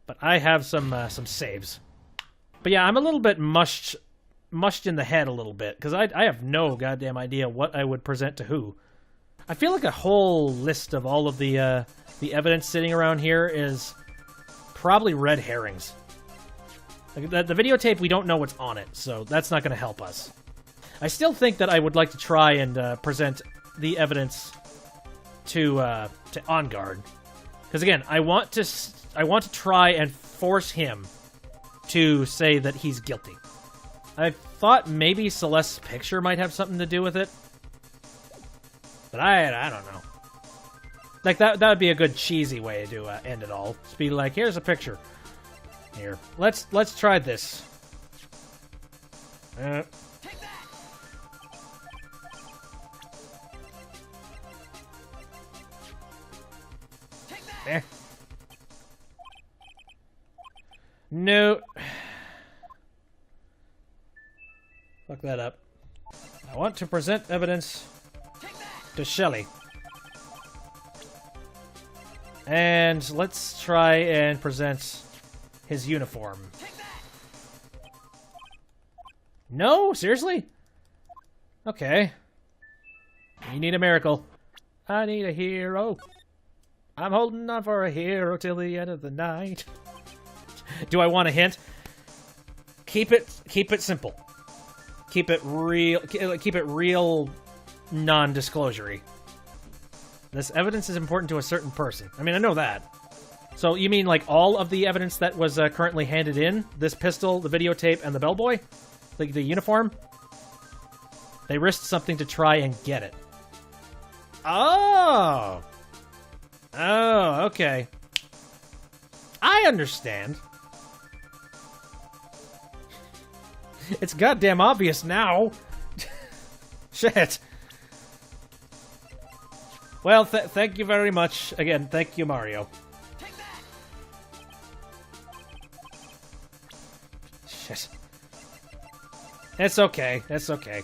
But I have some saves. But yeah, I'm a little bit mushed in the head a little bit, because I have no goddamn idea what I would present to who. I feel like a whole list of all of the evidence sitting around here is probably red herrings. Like the videotape, we don't know what's on it, so that's not going to help us. I still think that I would like to try and present the evidence to On Guard, because again, I want to try and force him to say that he's guilty. I thought maybe Celeste's picture might have something to do with it, but I don't know. Like that would be a good cheesy way to end it all. Just be like, here's a picture. Here, let's try this. No. Fuck that up. I want to present evidence to Shelly. And let's try and present his uniform. No? Seriously? Okay. You need a miracle. I need a hero. I'm holding on for a hero till the end of the night. Do I want a hint? Keep it simple. Keep it real non-disclosure-y. This evidence is important to a certain person. I mean, I know that. So you mean like all of the evidence that was currently handed in? This pistol, the videotape, and the bellboy? Like the uniform? They risked something to try and get it. Oh! Oh, okay. I understand. It's goddamn obvious now. Shit. Well, thank you very much. Again, thank you, Mario. Take that! Shit. It's okay. It's okay.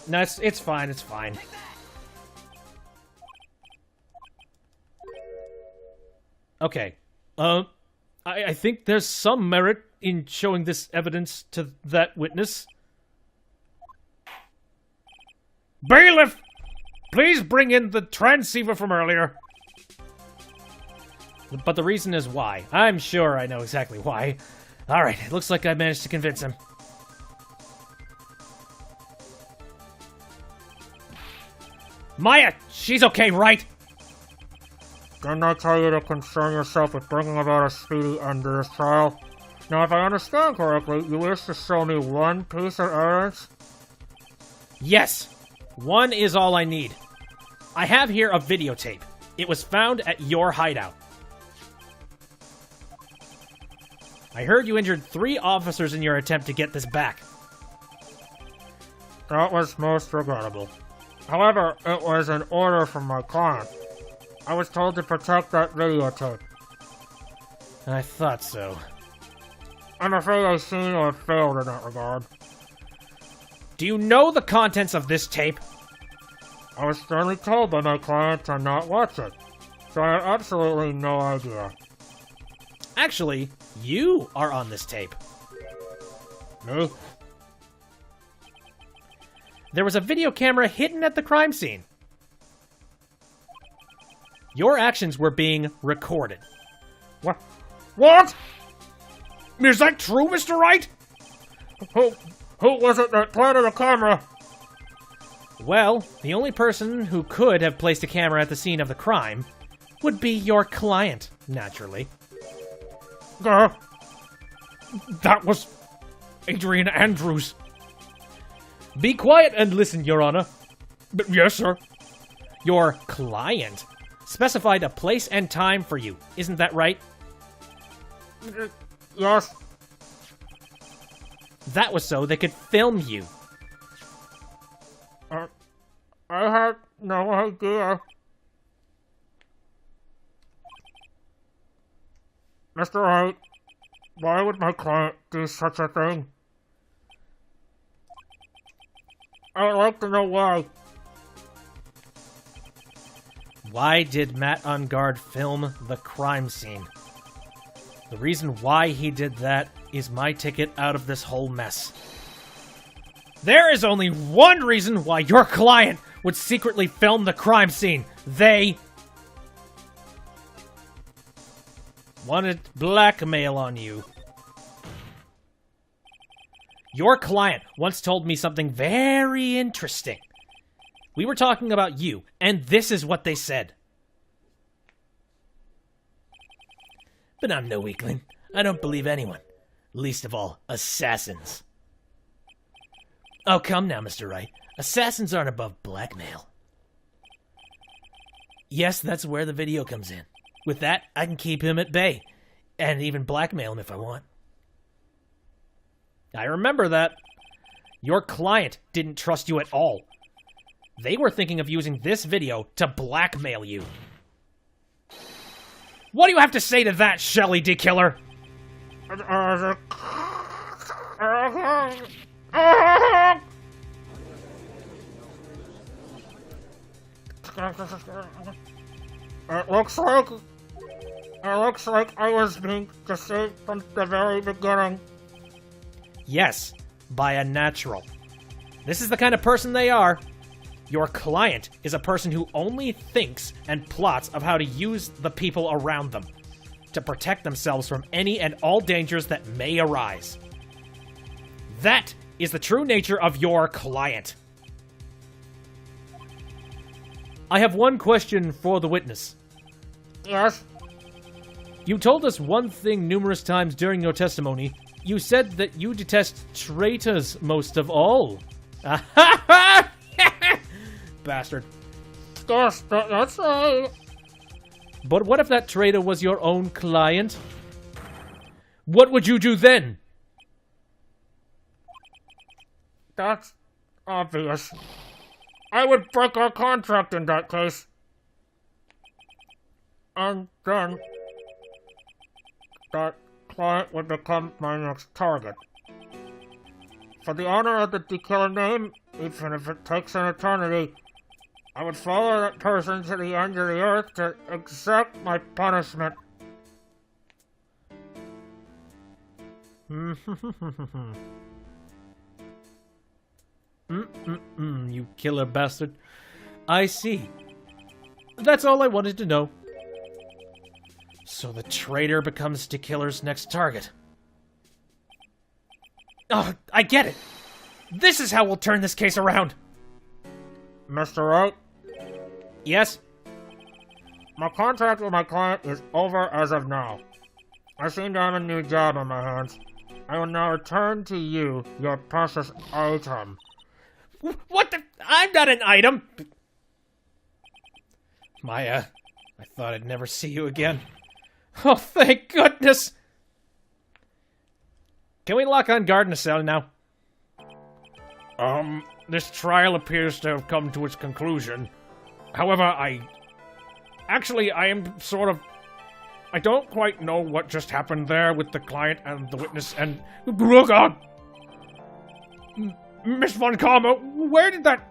No, it's fine. It's fine. Take that! Okay. I think there's some merit in showing this evidence to that witness. Bailiff! Please bring in the transceiver from earlier. But the reason is why. I'm sure I know exactly why. Alright, it looks like I managed to convince him. Maya, she's okay, right? Didn't I tell you to concern yourself with bringing about a speedy end to this trial? Now, if I understand correctly, you wish to show me one piece of evidence? Yes. One is all I need. I have here a videotape. It was found at your hideout. I heard you injured 3 officers in your attempt to get this back. That was most regrettable. However, it was an order from my client. I was told to protect that videotape. I thought so. I'm afraid I seem to have failed in that regard. Do you know the contents of this tape? I was sternly told by my client to not watch it, so I had absolutely no idea. Actually, you are on this tape. Me? There was a video camera hidden at the crime scene. Your actions were being recorded. What? What? Is that true, Mr. Wright? Who was it that planted the camera? Well, the only person who could have placed a camera at the scene of the crime would be your client, naturally. That was Adrian Andrews. Be quiet and listen, Your Honor. Yes, sir. Your client specified a place and time for you, isn't that right? Yes. That was so they could film you. I had no idea. Mr. Wright, why would my client do such a thing? I would like to know why. Why did Matt on guard film the crime scene? The reason why he did that is my ticket out of this whole mess. There is only one reason why your client would secretly film the crime scene. They wanted blackmail on you. Your client once told me something very interesting. We were talking about you, and this is what they said. But I'm no weakling. I don't believe anyone. Least of all, assassins. Oh, come now, Mr. Wright. Assassins aren't above blackmail. Yes, that's where the video comes in. With that, I can keep him at bay, and even blackmail him if I want. I remember that. Your client didn't trust you at all. They were thinking of using this video to blackmail you. What do you have to say to that, Shelly D. Killer? It looks like I was being deceived from the very beginning. Yes, by a natural. This is the kind of person they are. Your client is a person who only thinks and plots of how to use the people around them to protect themselves from any and all dangers that may arise. That is the true nature of your client. I have one question for the witness. Yes? You told us one thing numerous times during your testimony. You said that you detest traitors most of all. Bastard. Yes, that's right. But what if that traitor was your own client? What would you do then? That's obvious. I would break our contract in that case. And then that client would become my next target. For the honor of the killer name, even if it takes an eternity, I would follow that person to the end of the earth to exact my punishment. You killer bastard. I see. That's all I wanted to know. So the traitor becomes Dekiller's next target. Oh, I get it. This is how we'll turn this case around. Mr. Wright, Yes? my contract with my client is over as of now. I seem to have a new job on my hands. I will now return to you your precious item. What the? I'm not an item! Maya, I thought I'd never see you again. Oh, thank goodness! Can we lock on guard in a cell now? This trial appears to have come to its conclusion. However, I am sort of... I don't quite know what just happened there with the client and the witness and... Oh, God! Miss Von Karma, where did that...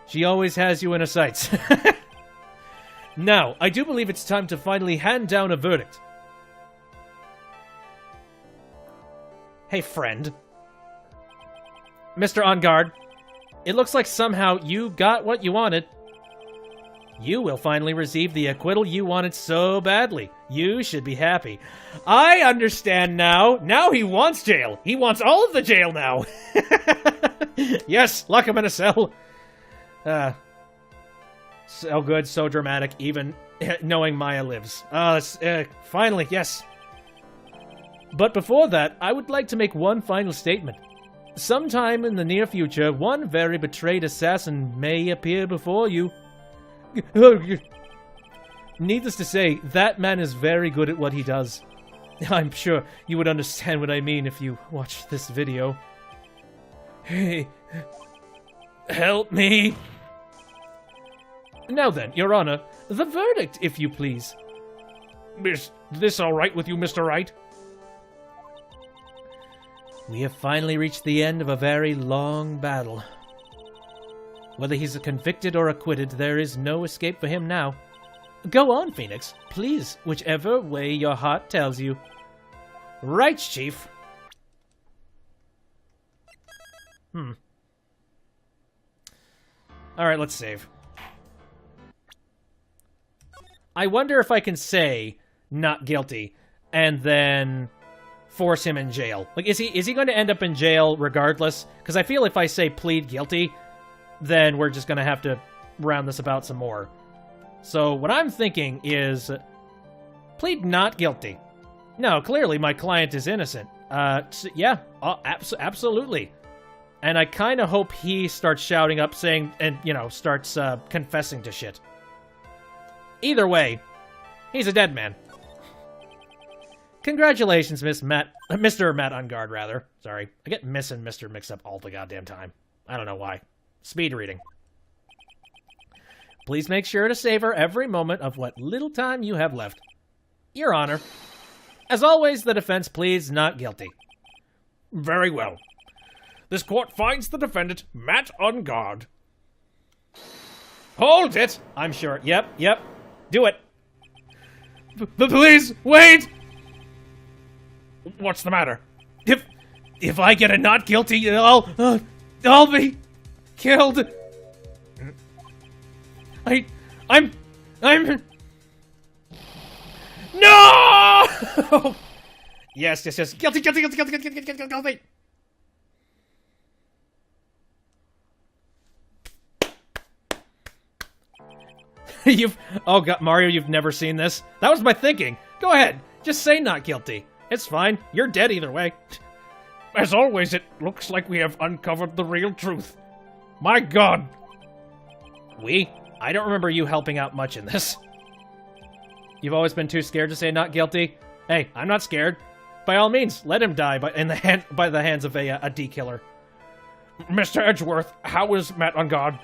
She always has you in her sights. Now, I do believe it's time to finally hand down a verdict. Hey, friend. Mr. On Guard, it looks like somehow you got what you wanted. You will finally receive the acquittal you wanted so badly. You should be happy. I understand now. Now he wants jail. He wants all of the jail now. Yes, lock him in a cell. So good, so dramatic, even knowing Maya lives. Finally, yes. But before that, I would like to make one final statement. Sometime in the near future, one very betrayed assassin may appear before you. Needless to say, that man is very good at what he does. I'm sure you would understand what I mean if you watched this video. Hey, help me! Now then, Your Honor, the verdict, if you please. Is this all right with you, Mr. Wright? We have finally reached the end of a very long battle. Whether he's convicted or acquitted, there is no escape for him now. Go on, Phoenix. Please, whichever way your heart tells you. Right, Chief. Alright, let's save. I wonder if I can say not guilty and then force him in jail. Like, is he going to end up in jail regardless? Because I feel if I say plead guilty, then we're just going to have to round this about some more. So what I'm thinking is plead not guilty. No, clearly my client is innocent. Yeah, absolutely. And I kind of hope he starts shouting up saying, and, you know, starts confessing to shit. Either way, he's a dead man. Congratulations, Mr. Matt on Guard, rather. Sorry. I get Miss and Mr. mixed up all the goddamn time. I don't know why. Speed reading. Please make sure to savor every moment of what little time you have left. Your Honor. As always, the defense pleads not guilty. Very well. This court finds the defendant, Matt on Guard. Hold it! I'm sure. Yep. Do it. Please, wait! What's the matter? If I get a not guilty, I'll be killed. I'm no! Yes. Guilty. Oh god, Mario, you've never seen this? That was my thinking. Go ahead, just say not guilty. It's fine. You're dead either way. As always, it looks like we have uncovered the real truth. My God! I don't remember you helping out much in this. You've always been too scared to say not guilty? Hey, I'm not scared. By all means, let him die by the hands of a D-killer. Mr. Edgeworth, how is Matt on Guard?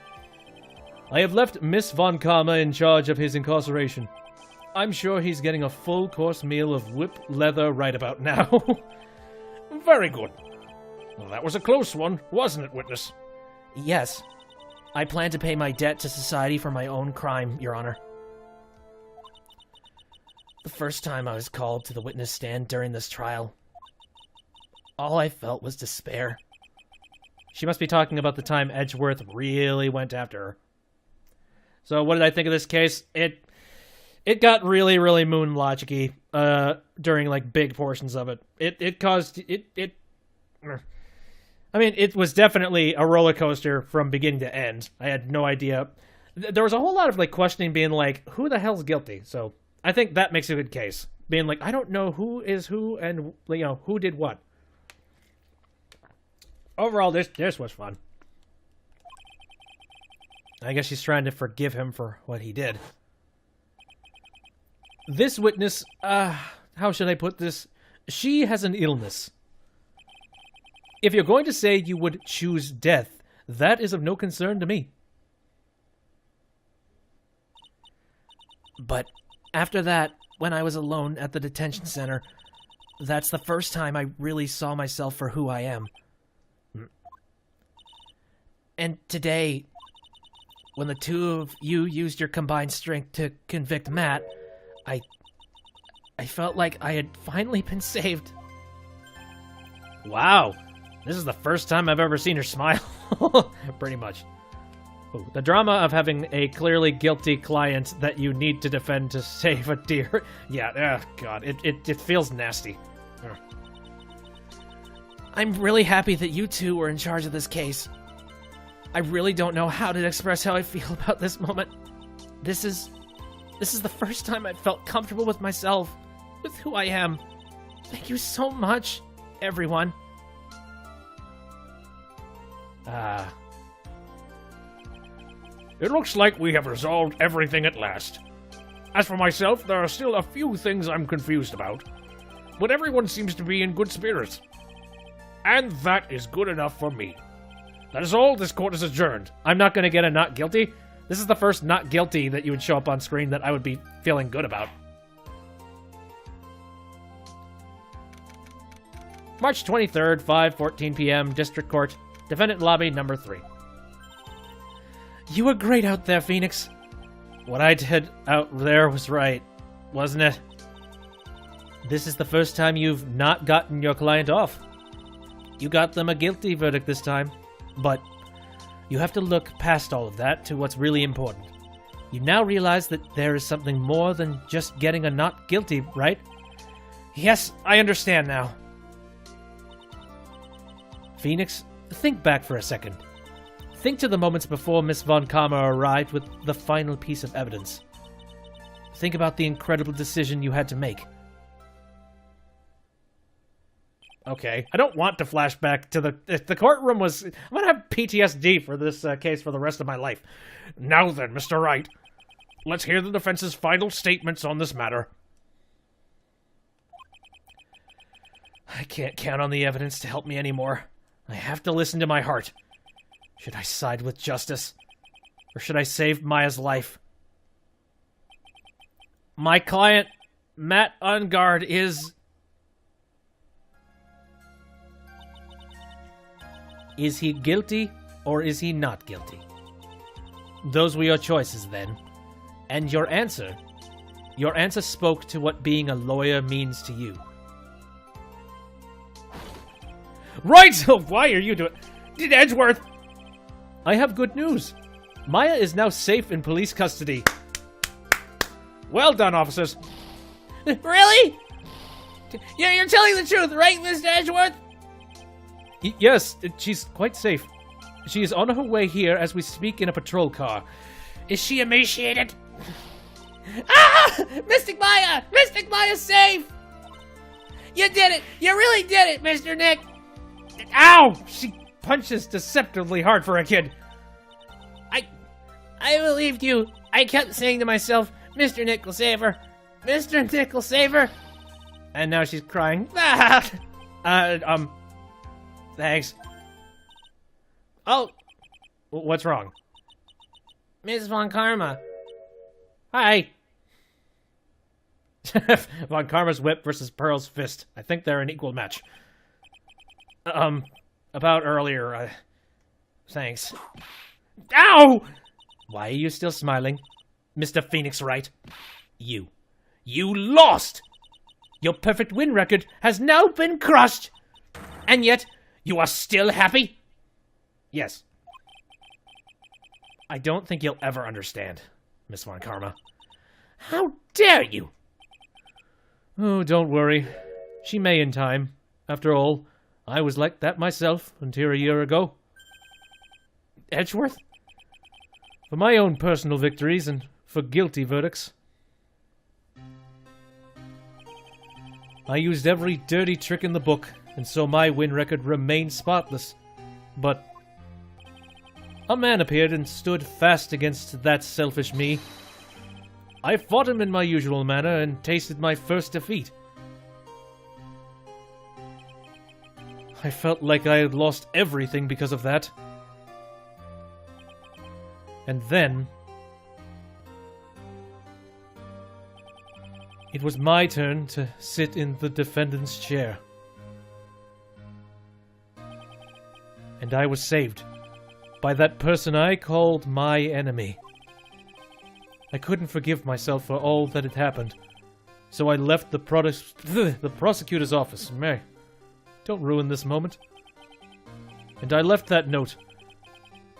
I have left Miss Von Karma in charge of his incarceration. I'm sure he's getting a full-course meal of whip leather right about now. Very good. Well, that was a close one, wasn't it, witness? Yes. I plan to pay my debt to society for my own crime, Your Honor. The first time I was called to the witness stand during this trial, all I felt was despair. She must be talking about the time Edgeworth really went after her. So what did I think of this case? It got really, really moon logic-y during like big portions of it. It was definitely a roller coaster from beginning to end. I had no idea. There was a whole lot of like questioning, being like, who the hell's guilty? So I think that makes a good case. Being like, I don't know who is who and who did what. Overall, this was fun. I guess she's trying to forgive him for what he did. This witness, how should I put this? She has an illness. If you're going to say you would choose death, that is of no concern to me. But after that, when I was alone at the detention center, that's the first time I really saw myself for who I am. And today, when the two of you used your combined strength to convict Matt, I felt like I had finally been saved. Wow. This is the first time I've ever seen her smile. Pretty much. Ooh, the drama of having a clearly guilty client that you need to defend to save a deer. Yeah, God, it feels nasty. I'm really happy that you two were in charge of this case. I really don't know how to express how I feel about this moment. This is the first time I've felt comfortable with myself, with who I am. Thank you so much, everyone. It looks like we have resolved everything at last. As for myself, there are still a few things I'm confused about, but everyone seems to be in good spirits. And that is good enough for me. That is all. This court is adjourned. I'm not going to get a not guilty. This is the first not guilty that you would show up on screen that I would be feeling good about. March 23rd, 5:14 p.m., District Court, Defendant Lobby number 3. You were great out there, Phoenix. What I did out there was right, wasn't it? This is the first time you've not gotten your client off. You got them a guilty verdict this time, but you have to look past all of that to what's really important. You now realize that there is something more than just getting a not guilty, right? Yes, I understand now. Phoenix, think back for a second. Think to the moments before Miss Von Karma arrived with the final piece of evidence. Think about the incredible decision you had to make. Okay, I don't want to flash back to the courtroom was... I'm gonna have PTSD for this case for the rest of my life. Now then, Mr. Wright, let's hear the defense's final statements on this matter. I can't count on the evidence to help me anymore. I have to listen to my heart. Should I side with justice? Or should I save Maya's life? My client, Matt Ungard, is... Is he guilty or is he not guilty? Those were your choices then. And your answer spoke to what being a lawyer means to you. Right! So why are you doing... Did Edgeworth... I have good news. Maya is now safe in police custody. Well done, officers. Really? You're telling the truth, right, Mr. Edgeworth? Yes, she's quite safe. She is on her way here as we speak in a patrol car. Is she emaciated? Ah! Mystic Maya! Mystic Maya's safe! You did it! You really did it, Mr. Nick! Ow! She punches deceptively hard for a kid. I believed you. I kept saying to myself, Mr. Nick will save her. Mr. Nick will save her. And now she's crying. Thanks. Oh, what's wrong? Miss Von Karma. Hi. Von Karma's whip versus Pearl's fist. I think they're an equal match. About earlier, thanks. Ow! Why are you still smiling, Mr. Phoenix Wright? You lost! Your perfect win record has now been crushed! And yet, you are still happy? Yes. I don't think you'll ever understand, Miss Von Karma. How dare you? Oh, don't worry. She may in time. After all, I was like that myself until a year ago. Edgeworth? For my own personal victories and for guilty verdicts. I used every dirty trick in the book, and so my win record remained spotless. But a man appeared and stood fast against that selfish me. I fought him in my usual manner and tasted my first defeat. I felt like I had lost everything because of that. And then it was my turn to sit in the defendant's chair. And I was saved by that person I called my enemy. I couldn't forgive myself for all that had happened, so I left the prosecutor's office. May, don't ruin this moment. And I left that note.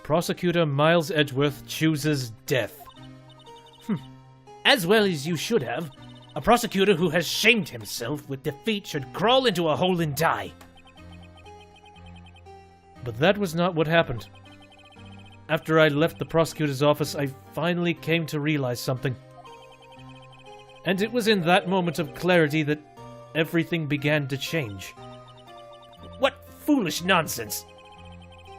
Prosecutor Miles Edgeworth chooses death. As well as you should have. A prosecutor who has shamed himself with defeat should crawl into a hole and die. But that was not what happened. After I left the prosecutor's office, I finally came to realize something. And it was in that moment of clarity that everything began to change. What foolish nonsense!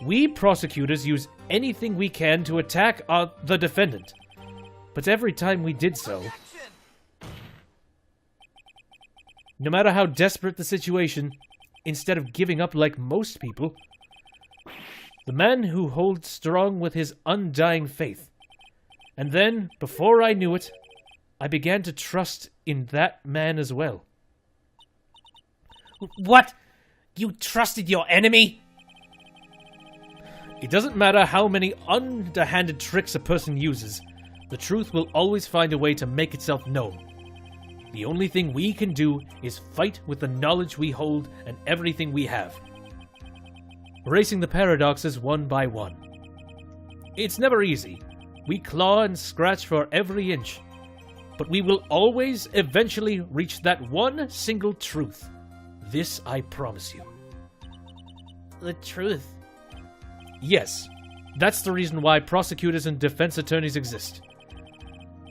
We prosecutors use anything we can to attack the defendant. But every time we did so, no matter how desperate the situation, instead of giving up like most people, the man who holds strong with his undying faith. And then, before I knew it, I began to trust in that man as well. What? You trusted your enemy? It doesn't matter how many underhanded tricks a person uses, the truth will always find a way to make itself known. The only thing we can do is fight with the knowledge we hold and everything we have. Erasing the paradoxes one by one. It's never easy. We claw and scratch for every inch. But we will always eventually reach that one single truth. This I promise you. The truth? Yes. That's the reason why prosecutors and defense attorneys exist.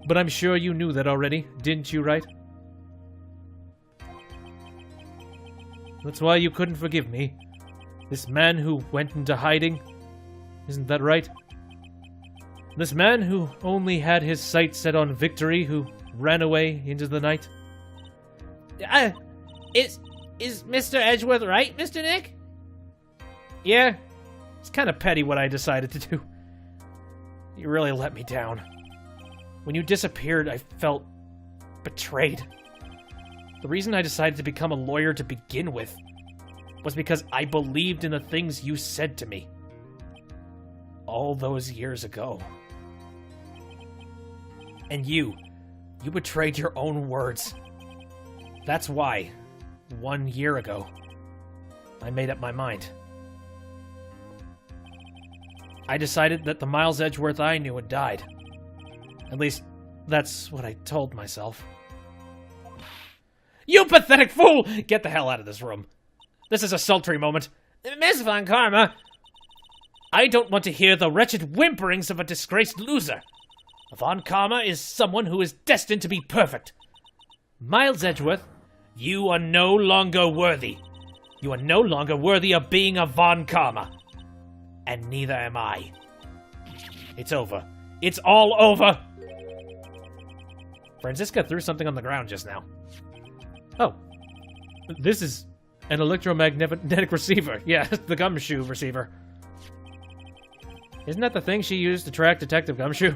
But I'm sure you knew that already, didn't you, Wright? That's why you couldn't forgive me. This man who went into hiding. Isn't that right? This man who only had his sights set on victory, who ran away into the night. Is Mr. Edgeworth right, Mr. Nick? Yeah, it's kind of petty what I decided to do. You really let me down. When you disappeared, I felt betrayed. The reason I decided to become a lawyer to begin with was because I believed in the things you said to me. All those years ago. And you betrayed your own words. That's why, 1 year ago, I made up my mind. I decided that the Miles Edgeworth I knew had died. At least, that's what I told myself. You pathetic fool! Get the hell out of this room. This is a sultry moment. Miss Von Karma! I don't want to hear the wretched whimperings of a disgraced loser. Von Karma is someone who is destined to be perfect. Miles Edgeworth, you are no longer worthy. You are no longer worthy of being a Von Karma. And neither am I. It's over. It's all over! Franziska threw something on the ground just now. Oh. This is an electromagnetic receiver. Yeah, the gumshoe receiver. Isn't that the thing she used to track Detective Gumshoe?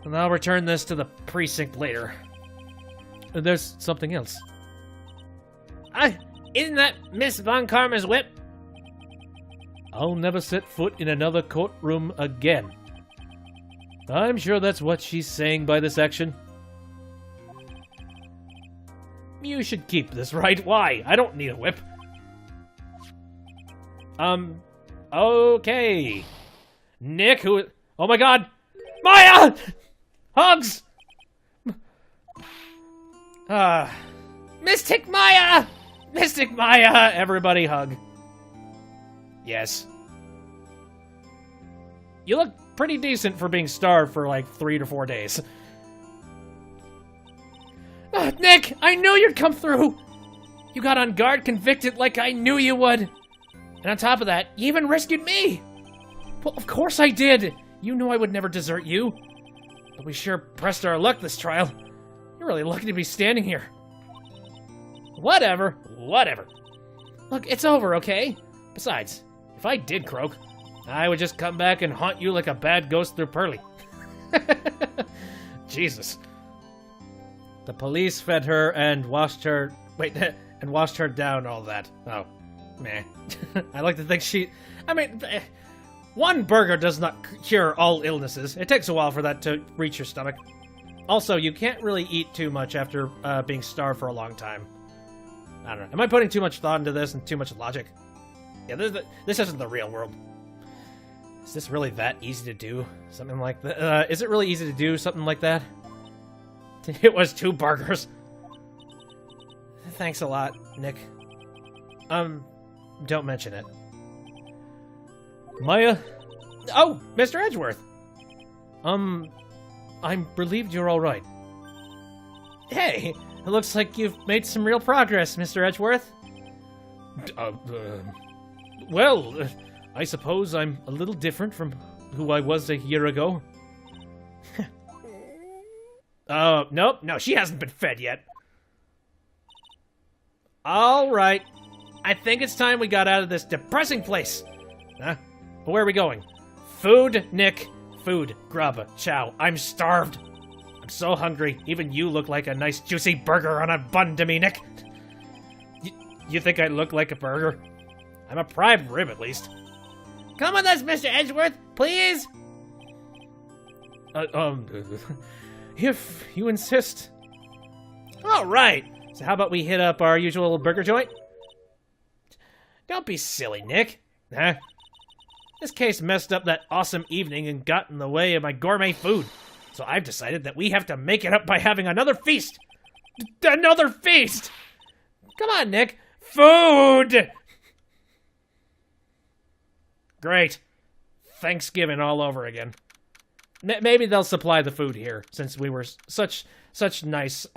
And I'll return this to the precinct later. There's something else. Isn't that Miss Von Karma's whip? I'll never set foot in another courtroom again. I'm sure that's what she's saying by this action. You should keep this, right? Why? I don't need a whip. Okay. Nick, who... Oh my god! Maya! Hugs! Mystic Maya! Mystic Maya! Everybody hug. Yes. You look pretty decent for being starved for like 3 to 4 days. Nick, I knew you'd come through! You got on guard convicted like I knew you would. And on top of that, you even rescued me! Well, of course I did! You knew I would never desert you. But we sure pressed our luck this trial. You're really lucky to be standing here. Whatever. Look, it's over, okay? Besides, if I did croak, I would just come back and haunt you like a bad ghost through Pearly. Jesus. The police fed her and washed her... Wait, and washed her down, all that. Oh, meh. I like to think she... I mean, one burger does not cure all illnesses. It takes a while for that to reach your stomach. Also, you can't really eat too much after being starved for a long time. I don't know. Am I putting too much thought into this and too much logic? Yeah, this isn't the real world. Is this really that easy to do? Something like that? Is it really easy to do something like that? It was 2 burgers. Thanks a lot, Nick. Don't mention it. Maya? Oh, Mr. Edgeworth. I'm relieved you're all right. Hey, it looks like you've made some real progress, Mr. Edgeworth. Well, I suppose I'm a little different from who I was a year ago. Nope, no, she hasn't been fed yet. All right. I think it's time we got out of this depressing place. Huh? Where are we going? Food, Nick. Food. Grub. Chow. I'm starved. I'm so hungry. Even you look like a nice juicy burger on a bun to me, Nick. You think I look like a burger? I'm a prime rib, at least. Come with us, Mr. Edgeworth, please. If you insist. All right. So how about we hit up our usual burger joint? Don't be silly, Nick. Huh? This case messed up that awesome evening and got in the way of my gourmet food. So I've decided that we have to make it up by having another feast. Another feast! Come on, Nick. Food! Great. Thanksgiving all over again. Maybe they'll supply the food here, since we were such nice,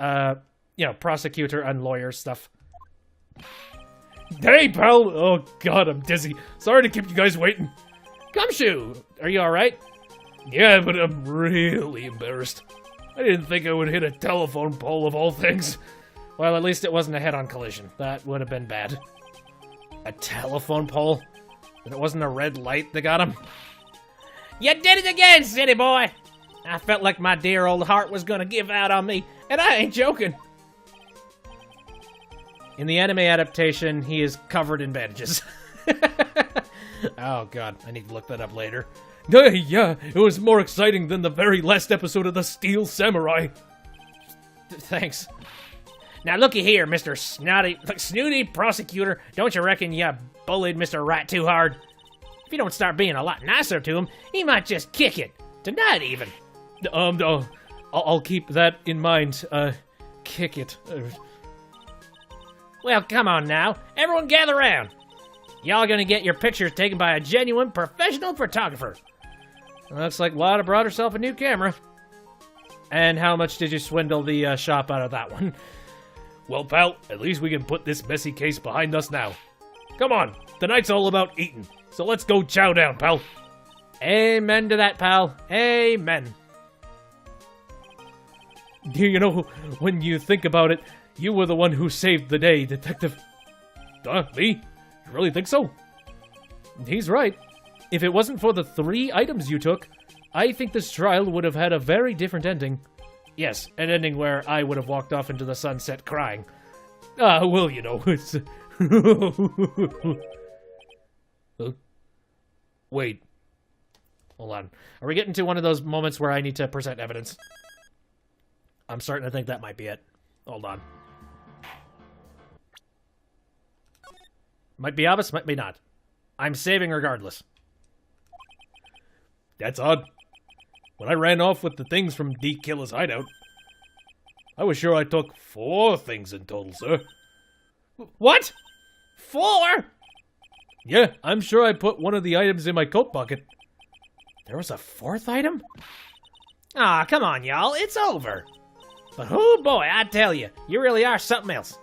prosecutor and lawyer stuff. Hey, pal! Oh, God, I'm dizzy. Sorry to keep you guys waiting. Gumshoe, are you alright? Yeah, but I'm really embarrassed. I didn't think I would hit a telephone pole of all things. Well, at least it wasn't a head-on collision. That would have been bad. A telephone pole? And it wasn't a red light that got him? You did it again, city boy! I felt like my dear old heart was gonna give out on me, and I ain't joking. In the anime adaptation, he is covered in bandages. Oh, God. I need to look that up later. Yeah, it was more exciting than the very last episode of The Steel Samurai. Thanks. Now, looky here, Mr. Snooty prosecutor. Don't you reckon you bullied Mr. Wright too hard? If you don't start being a lot nicer to him, he might just kick it. Tonight, even. I'll keep that in mind. Kick it. Well, come on now. Everyone gather around. Y'all gonna get your pictures taken by a genuine professional photographer. Looks like Lotta brought herself a new camera. And how much did you swindle the shop out of that one? Well, pal, at least we can put this messy case behind us now. Come on, tonight's all about eating, so let's go chow down, pal. Amen to that, pal. Amen. You know, when you think about it, you were the one who saved the day, Detective. Me? You really think so? He's right. If it wasn't for the 3 items you took, I think this trial would have had a very different ending. Yes, an ending where I would have walked off into the sunset crying. Well, you know, it's... Wait. Hold on. Are we getting to one of those moments where I need to present evidence? I'm starting to think that might be it. Hold on. Might be obvious, might be not. I'm saving regardless. That's odd. When I ran off with the things from D. Killer's hideout, I was sure I took 4 things in total, sir. What? 4? Yeah, I'm sure I put one of the items in my coat pocket. There was a 4th item? Aw, come on, y'all. It's over. But oh boy, I tell you, you really are something else.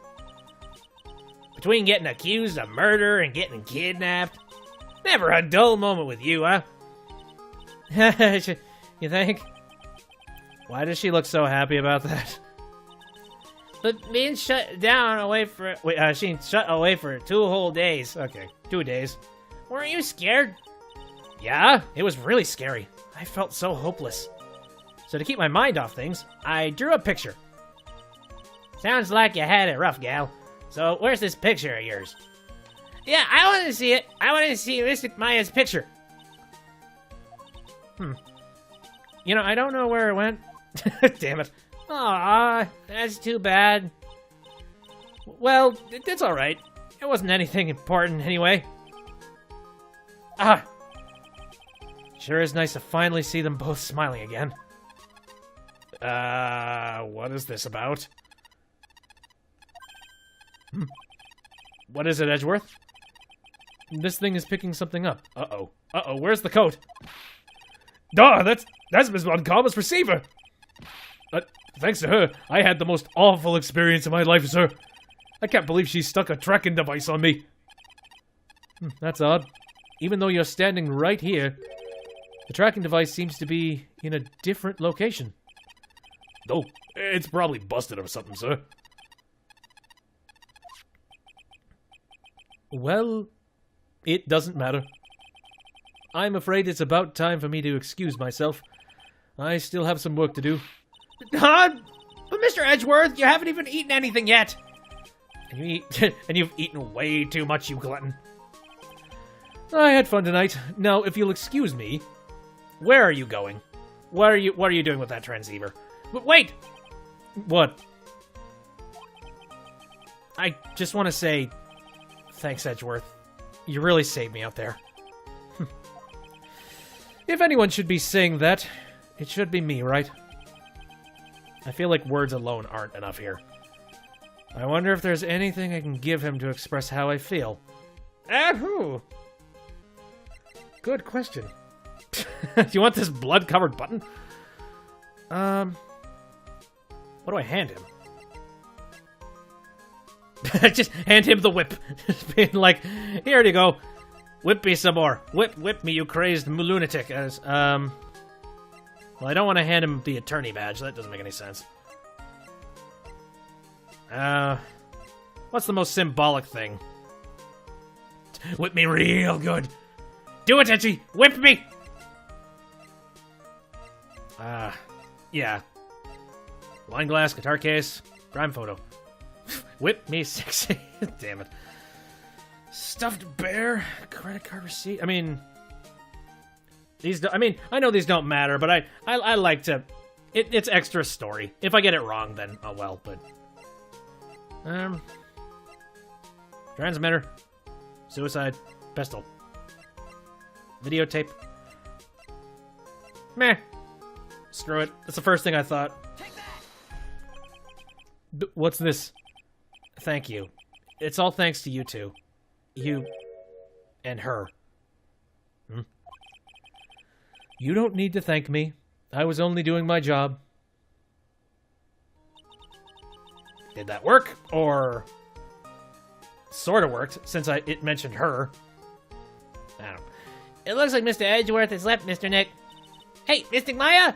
Between getting accused of murder and getting kidnapped, never a dull moment with you, huh? You think? Why does she look so happy about that? But being shut down away for... Wait, she shut away for 2 whole days. Okay, 2 days. Weren't you scared? Yeah, it was really scary. I felt so hopeless. So to keep my mind off things, I drew a picture. Sounds like you had it rough, gal. So where's this picture of yours? Yeah, I want to see it. I want to see Mystic Maya's picture. You know, I don't know where it went. Damn it. Aw, that's too bad. Well, it's alright. It wasn't anything important anyway. Sure is nice to finally see them both smiling again. What is this about? What is it, Edgeworth? This thing is picking something up. Uh-oh. Uh-oh, where's the coat? Duh, that's Miss Montcalm's receiver! Thanks to her, I had the most awful experience of my life, sir. I can't believe she stuck a tracking device on me. That's odd. Even though you're standing right here, the tracking device seems to be in a different location. Oh, it's probably busted or something, sir. Well, it doesn't matter. I'm afraid it's about time for me to excuse myself. I still have some work to do. Huh? But Mr. Edgeworth, you haven't even eaten anything yet. And you've eaten way too much, you glutton. I had fun tonight. Now, if you'll excuse me, where are you going? What are you doing with that transceiver? But wait! What? I just want to say, thanks, Edgeworth. You really saved me out there. If anyone should be saying that, it should be me, right? I feel like words alone aren't enough here. I wonder if there's anything I can give him to express how I feel. Who? Good question. Do you want this blood-covered button? What do I hand him? Just hand him the whip. Just being like, here you go. Whip me some more. Whip me, you crazed lunatic. Well, I don't want to hand him the attorney badge. That doesn't make any sense. What's the most symbolic thing? Whip me real good. Do it, Etchy! Whip me! Yeah. Wine glass, guitar case, crime photo. Whip me sexy. Damn it. Stuffed bear, credit card receipt. I mean, I know these don't matter, but I like to. It's extra story. If I get it wrong, then oh well. But transmitter, suicide, pistol, videotape. Meh. Screw it. That's the first thing I thought. What's this? Thank you. It's all thanks to you two. You and her. You don't need to thank me. I was only doing my job. Did that work? Or sort of worked, since it mentioned her. I don't know. It looks like Mr. Edgeworth has left, Mr. Nick. Hey, Mystic Maya!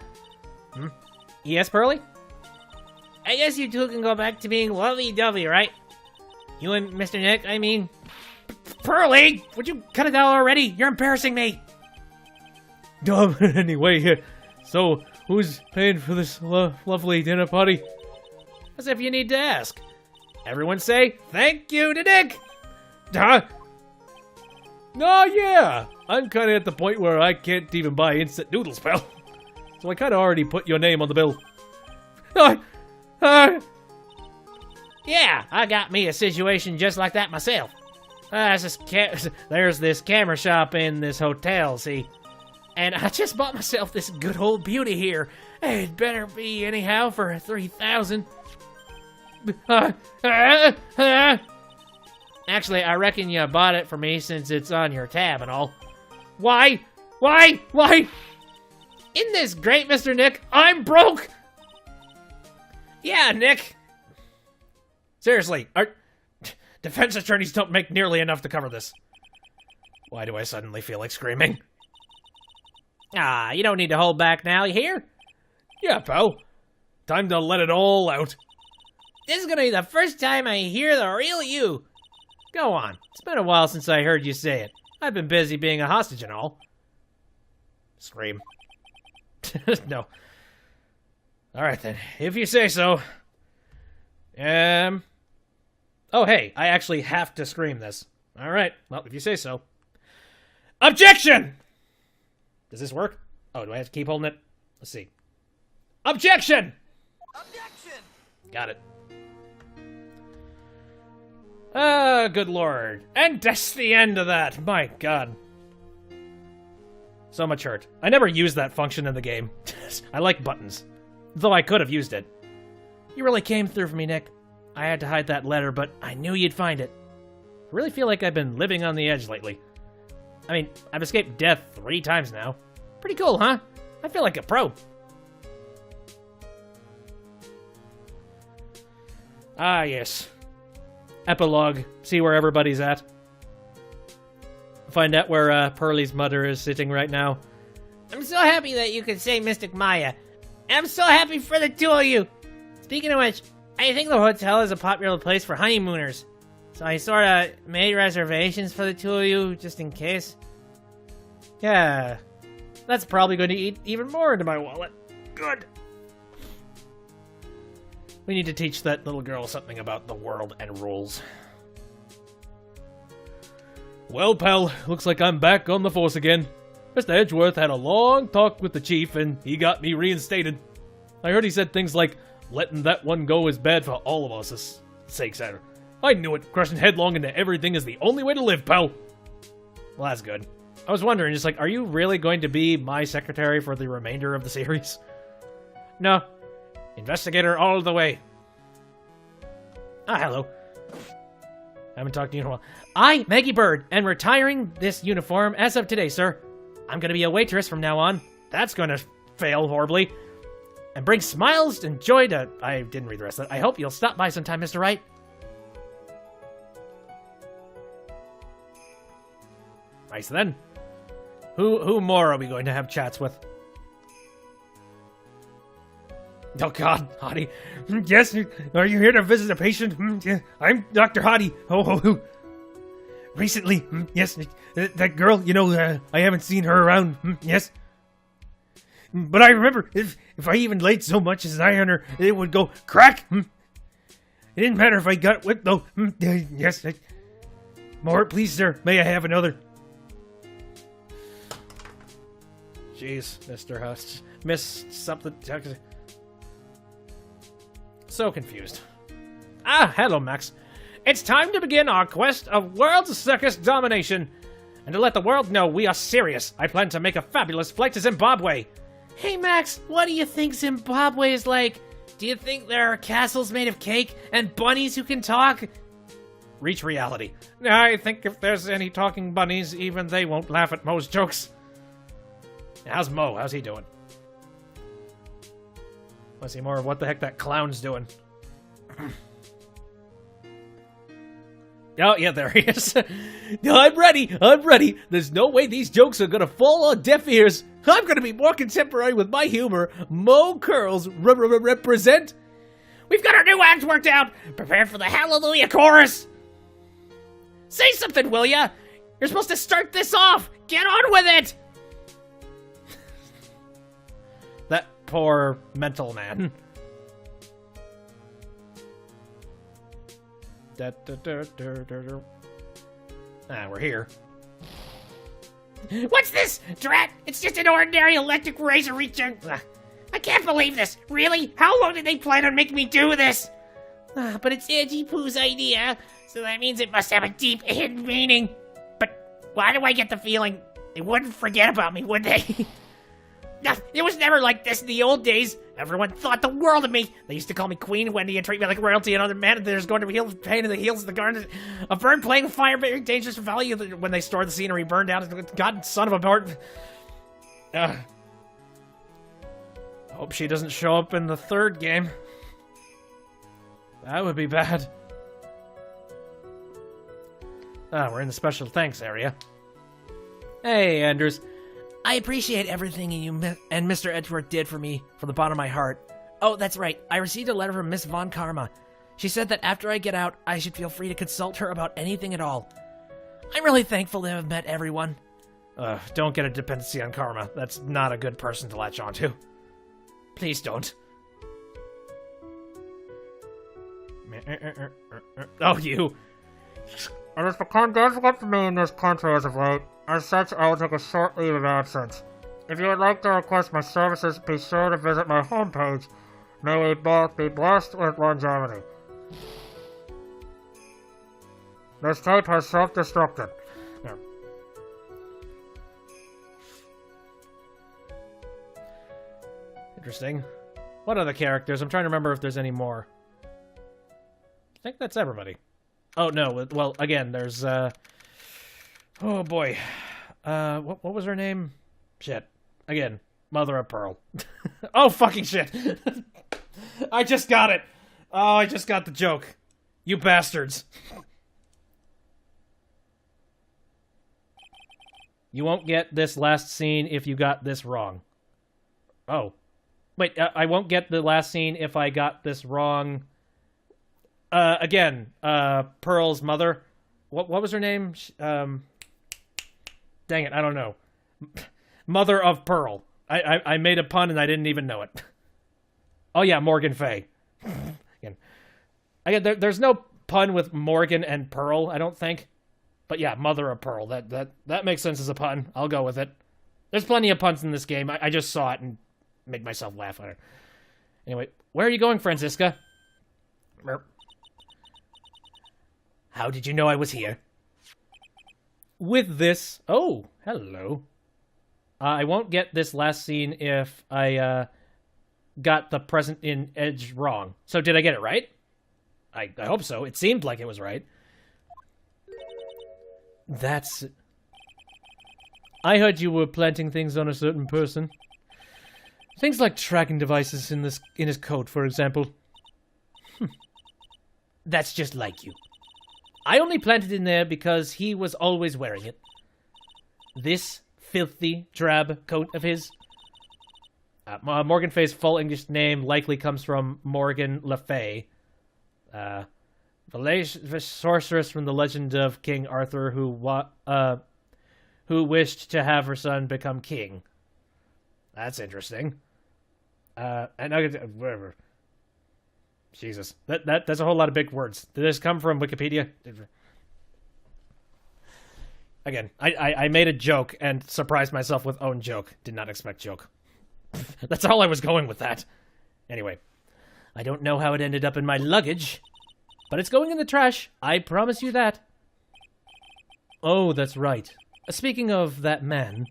Yes, Pearly? I guess you two can go back to being lovey-dovey, right? You and Mr. Nick, I mean... Pearly! Would you cut it out already? You're embarrassing me! Anyway, so who's paying for this lovely dinner party? As if you need to ask. Everyone say, thank you to Nick! Huh? Oh, yeah. I'm kind of at the point where I can't even buy instant noodles, pal. So I kind of already put your name on the bill. Yeah, I got me a situation just like that myself. There's this camera shop in this hotel, see? And I just bought myself this good old beauty here. It better be anyhow for 3,000. Actually, I reckon you bought it for me since it's on your tab and all. Why? Isn't this great, Mr. Nick? I'm broke! Yeah, Nick. Seriously, our defense attorneys don't make nearly enough to cover this. Why do I suddenly feel like screaming? You don't need to hold back now, you hear? Yeah, pal. Time to let it all out. This is gonna be the first time I hear the real you. Go on. It's been a while since I heard you say it. I've been busy being a hostage and all. Scream. No. Alright then, if you say so. Oh hey, I actually have to scream this. Alright, well, if you say so. Objection! Does this work? Oh, do I have to keep holding it? Let's see. Objection! Objection! Got it. Good lord. And that's the end of that. My god. So much hurt. I never used that function in the game. I like buttons. Though I could have used it. You really came through for me, Nick. I had to hide that letter, but I knew you'd find it. I really feel like I've been living on the edge lately. I mean, I've escaped death 3 times now. Pretty cool, huh? I feel like a pro. Ah, yes. Epilogue. See where everybody's at. Find out where Pearlie's mother is sitting right now. I'm so happy that you could say Mystic Maya. I'm so happy for the 2 of you. Speaking of which, I think the hotel is a popular place for honeymooners. So I sorta made reservations for the 2 of you, just in case. Yeah. That's probably going to eat even more into my wallet. Good. We need to teach that little girl something about the world and rules. Well, pal, looks like I'm back on the force again. Mr. Edgeworth had a long talk with the chief, and he got me reinstated. I heard he said things like, letting that one go is bad for all of us' sakes. I knew it. Crushing headlong into everything is the only way to live, pal. Well, that's good. I was wondering, just like, are you really going to be my secretary for the remainder of the series? No. Investigator all the way. Ah, hello. I haven't talked to you in a while. I, Maggie Bird, am retiring this uniform as of today, sir. I'm gonna be a waitress from now on. That's gonna fail horribly. And bring smiles and joy to... I didn't read the rest of that. I hope you'll stop by sometime, Mr. Wright. Nice then. Who more are we going to have chats with? Oh god, Hottie. Yes, are you here to visit a patient? I'm Dr. Hottie. Oh. Recently, yes, that girl, I haven't seen her around, yes. But I remember, if I even laid so much as an eye on her, it would go crack. It didn't matter if I got whipped, though. Yes. More, please, sir. May I have another? Jeez, Mr. Host. Miss something. So confused. Ah, hello, Max. It's time to begin our quest of world circus domination. And to let the world know we are serious, I plan to make a fabulous flight to Zimbabwe. Hey, Max, what do you think Zimbabwe is like? Do you think there are castles made of cake and bunnies who can talk? Reach reality. I think if there's any talking bunnies, even they won't laugh at Mo's jokes. How's Mo? How's he doing? Let's see more of what the heck that clown's doing. Oh, yeah, there he is. I'm ready. There's no way these jokes are gonna fall on deaf ears. I'm gonna be more contemporary with my humor. Mo Curls represent. We've got our new act worked out. Prepare for the Hallelujah chorus. Say something, will ya? You're supposed to start this off. Get on with it. poor mental man. We're here. What's this? Drat! It's just an ordinary electric razor reacher. I can't believe this. Really? How long did they plan on making me do this? But it's Edgy Poo's idea, so that means it must have a deep hidden meaning. But why do I get the feeling they wouldn't forget about me, would they? It was never like this in the old days. Everyone thought the world of me. They used to call me Queen Wendy and treat me like royalty, and other managers going to heal the pain in the heels of the garden. A bird playing with fire, very dangerous for value when they store the scenery burned down. God, son of a bird. Hope she doesn't show up in the third game. That would be bad. We're in the special thanks area. Hey, Anders. I appreciate everything you and Mr. Edgeworth did for me from the bottom of my heart. Oh, that's right. I received a letter from Miss Von Karma. She said that after I get out, I should feel free to consult her about anything at all. I'm really thankful to have met everyone. Don't get a dependency on Karma. That's not a good person to latch onto. Please don't. Oh, you. It has become difficult for me in this country as of late. As such, I will take a short leave of absence. If you would like to request my services, be sure to visit my homepage. May we both be blessed with longevity. This tape has self-destructed. Yeah. Interesting. What other characters? I'm trying to remember if there's any more. I think that's everybody. Oh, no. Well, again, there's, oh, boy. What was her name? Shit. Again, Mother of Pearl. Oh, fucking shit. I just got it. Oh, I just got the joke. You bastards. You won't get this last scene if you got this wrong. Oh. Wait, I won't get the last scene if I got this wrong. Again, Pearl's mother. What was her name? Dang it, I don't know. Mother of Pearl. I made a pun and I didn't even know it. Oh yeah, Morgan Fay. Again, there's no pun with Morgan and Pearl, I don't think. But yeah, Mother of Pearl. That makes sense as a pun. I'll go with it. There's plenty of puns in this game. I just saw it and made myself laugh at it. Anyway, where are you going, Franziska? How did you know I was here? With this... Oh, hello. I won't get this last scene if I got the present in Edge wrong. So did I get it right? I hope so. It seemed like it was right. That's... I heard you were planting things on a certain person. Things like tracking devices in his coat, for example. That's just like you. I only planted in there because he was always wearing it. This filthy, drab coat of his. Morgan Fay's full English name likely comes from Morgan Le Fay. The sorceress from the legend of King Arthur who wished to have her son become king. That's interesting. And whatever. Jesus, that's a whole lot of big words. Did this come from Wikipedia? Again, I made a joke and surprised myself with own joke. Did not expect joke. That's all I was going with that. Anyway, I don't know how it ended up in my luggage, but it's going in the trash. I promise you that. Oh, that's right. Speaking of that man,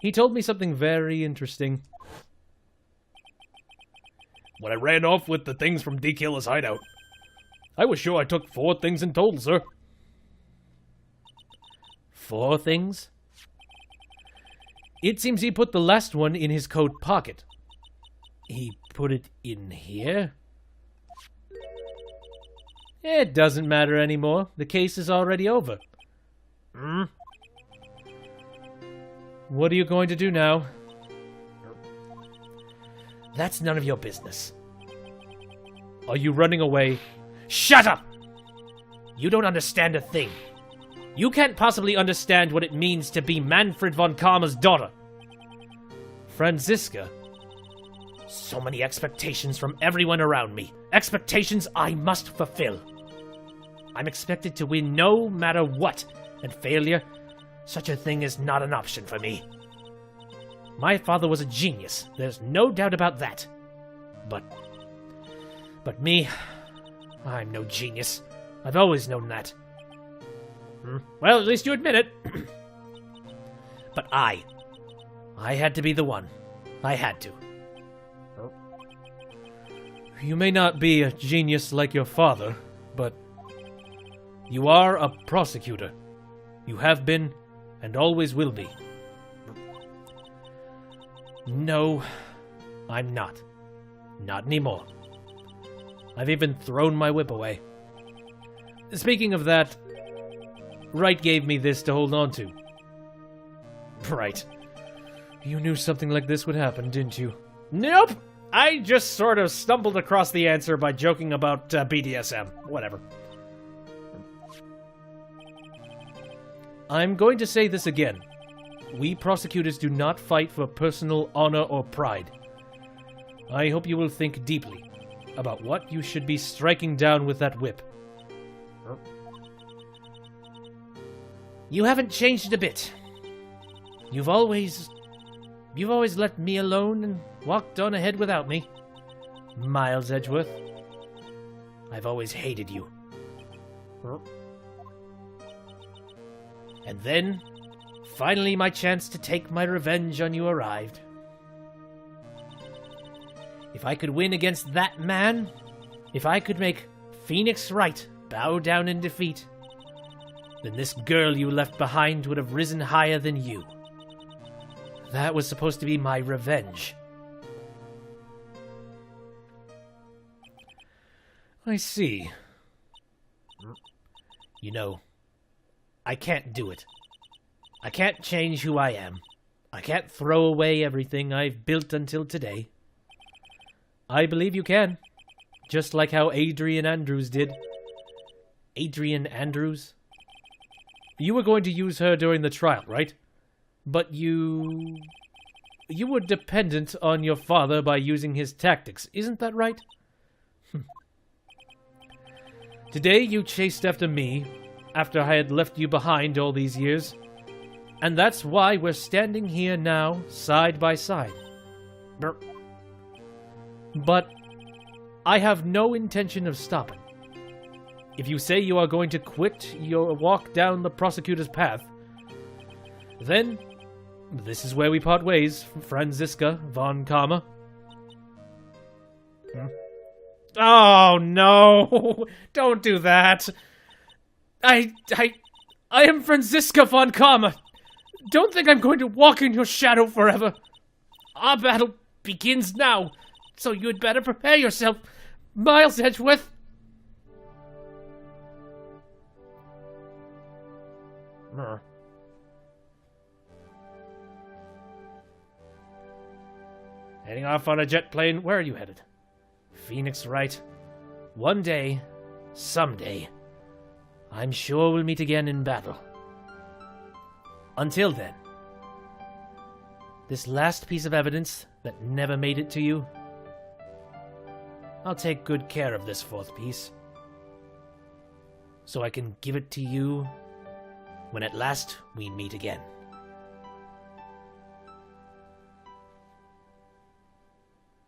he told me something very interesting. When I ran off with the things from D-Killer's hideout, I was sure I took 4 things in total, sir. 4 things? It seems he put the last one in his coat pocket. He put it in here? It doesn't matter anymore. The case is already over. What are you going to do now? That's none of your business. Are you running away? Shut up! You don't understand a thing. You can't possibly understand what it means to be Manfred von Karma's daughter. Franziska. So many expectations from everyone around me. Expectations I must fulfill. I'm expected to win no matter what, and failure, such a thing is not an option for me. My father was a genius, there's no doubt about that. But me, I'm no genius. I've always known that. Well, at least you admit it. But I had to be the one. I had to. You may not be a genius like your father, but you are a prosecutor. You have been, and always will be. No, I'm not. Not anymore. I've even thrown my whip away. Speaking of that, Wright gave me this to hold on to. Right. You knew something like this would happen, didn't you? Nope! I just sort of stumbled across the answer by joking about BDSM. Whatever. I'm going to say this again. We prosecutors do not fight for personal honor or pride. I hope you will think deeply about what you should be striking down with that whip. You haven't changed a bit. You've always let me alone and walked on ahead without me. Miles Edgeworth. I've always hated you. And then, finally my chance to take my revenge on you arrived. If I could win against that man, if I could make Phoenix Wright bow down in defeat, then this girl you left behind would have risen higher than you. That was supposed to be my revenge. I see. You know, I can't do it. I can't change who I am. I can't throw away everything I've built until today. I believe you can. Just like how Adrian Andrews did. Adrian Andrews? You were going to use her during the trial, right? But you were dependent on your father by using his tactics, isn't that right? Today you chased after me, after I had left you behind all these years. And that's why we're standing here now, side by side. But I have no intention of stopping. If you say you are going to quit your walk down the prosecutor's path, then this is where we part ways, Franziska von Karma. Oh, no! Don't do that! I am Franziska von Karma! Don't think I'm going to walk in your shadow forever! Our battle begins now, so you'd better prepare yourself, Miles Edgeworth! Heading off on a jet plane, where are you headed? Phoenix Wright. One day, someday, I'm sure we'll meet again in battle. Until then, this last piece of evidence that never made it to you, I'll take good care of this fourth piece, so I can give it to you when at last we meet again.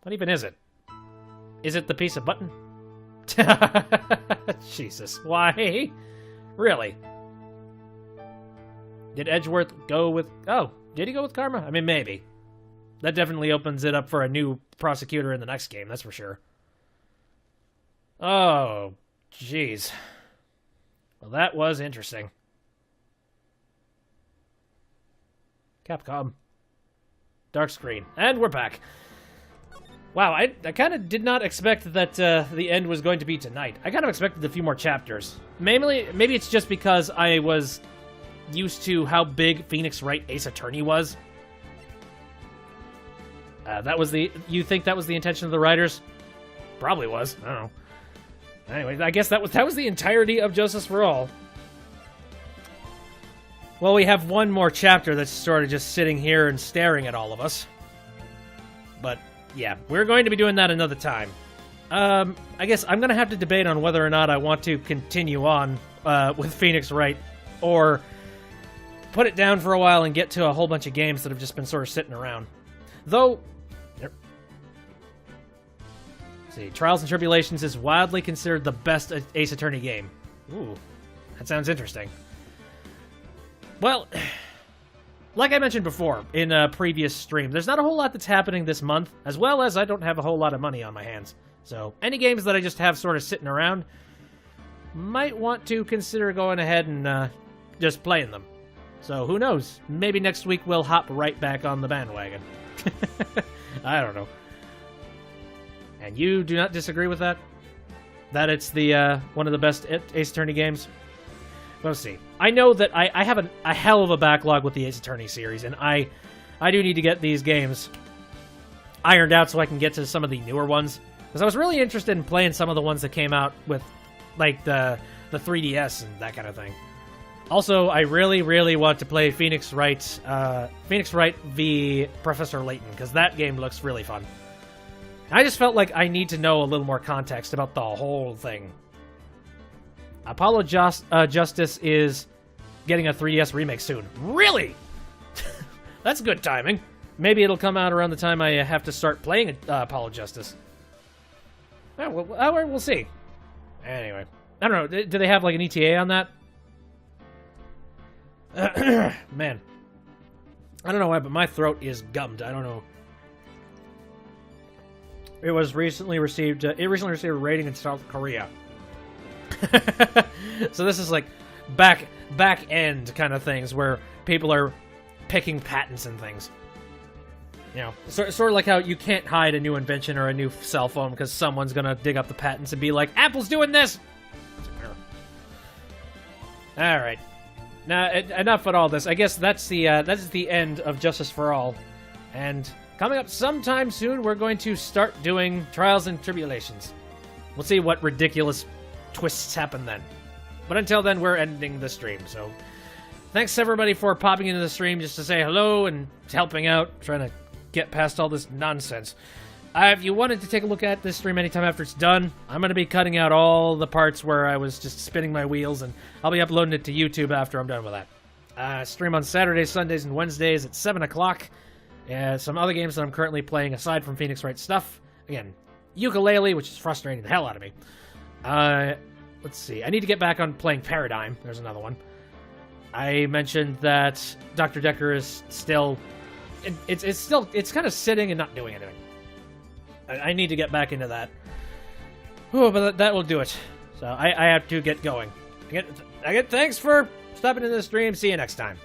What even is it? Is it the piece of button? Jesus, why? Really? Did Edgeworth go with... Oh, did he go with Karma? I mean, maybe. That definitely opens it up for a new prosecutor in the next game, that's for sure. Oh, jeez. Well, that was interesting. Capcom. Dark screen. And we're back. Wow, I kind of did not expect that the end was going to be tonight. I kind of expected a few more chapters. Maybe it's just because I was used to how big Phoenix Wright Ace Attorney was. You think that was the intention of the writers? Probably was. I don't know. Anyway, I guess that was the entirety of Justice for All. Well, we have one more chapter that's sort of just sitting here and staring at all of us. But yeah, we're going to be doing that another time. I guess I'm going to have to debate on whether or not I want to continue on with Phoenix Wright, or put it down for a while and get to a whole bunch of games that have just been sort of sitting around. Though, see, Trials and Tribulations is widely considered the best Ace Attorney game. Ooh, that sounds interesting. Well, like I mentioned before in a previous stream, there's not a whole lot that's happening this month, as well as I don't have a whole lot of money on my hands. So, any games that I just have sort of sitting around, might want to consider going ahead and just playing them. So, who knows? Maybe next week we'll hop right back on the bandwagon. I don't know. And you do not disagree with that? That it's the one of the best Ace Attorney games? We'll see. I know that I have a hell of a backlog with the Ace Attorney series, and I do need to get these games ironed out so I can get to some of the newer ones. Because I was really interested in playing some of the ones that came out with, like, the 3DS and that kind of thing. Also, I really, really want to play Phoenix Wright v. Professor Layton, because that game looks really fun. I just felt like I need to know a little more context about the whole thing. Apollo Justice is getting a 3DS remake soon. Really? That's good timing. Maybe it'll come out around the time I have to start playing Apollo Justice. Yeah, we'll see. Anyway, I don't know. Do they have like an ETA on that? Man, I don't know why, but my throat is gummed. I don't know. It recently received a rating in South Korea. So this is like back end kind of things where people are picking patents and things. You know, sort of like how you can't hide a new invention or a new cell phone because someone's gonna dig up the patents and be like, Apple's doing this! Alright. Now, enough with all this. I guess that's the end of Justice for All. And coming up sometime soon, we're going to start doing Trials and Tribulations. We'll see what ridiculous twists happen then. But until then, we're ending the stream, so thanks everybody for popping into the stream just to say hello and helping out, trying to get past all this nonsense. If you wanted to take a look at this stream anytime after it's done, I'm going to be cutting out all the parts where I was just spinning my wheels, and I'll be uploading it to YouTube after I'm done with that. Stream on Saturdays, Sundays, and Wednesdays at 7 o'clock. Some other games that I'm currently playing aside from Phoenix Wright stuff. Again, Ukulele, which is frustrating the hell out of me. Let's see. I need to get back on playing Paradigm. There's another one. I mentioned that Dr. Decker is still... It's kind of sitting and not doing anything. I need to get back into that. Oh, but that will do it. So I have to get going. Again, thanks for stopping into the stream. See you next time.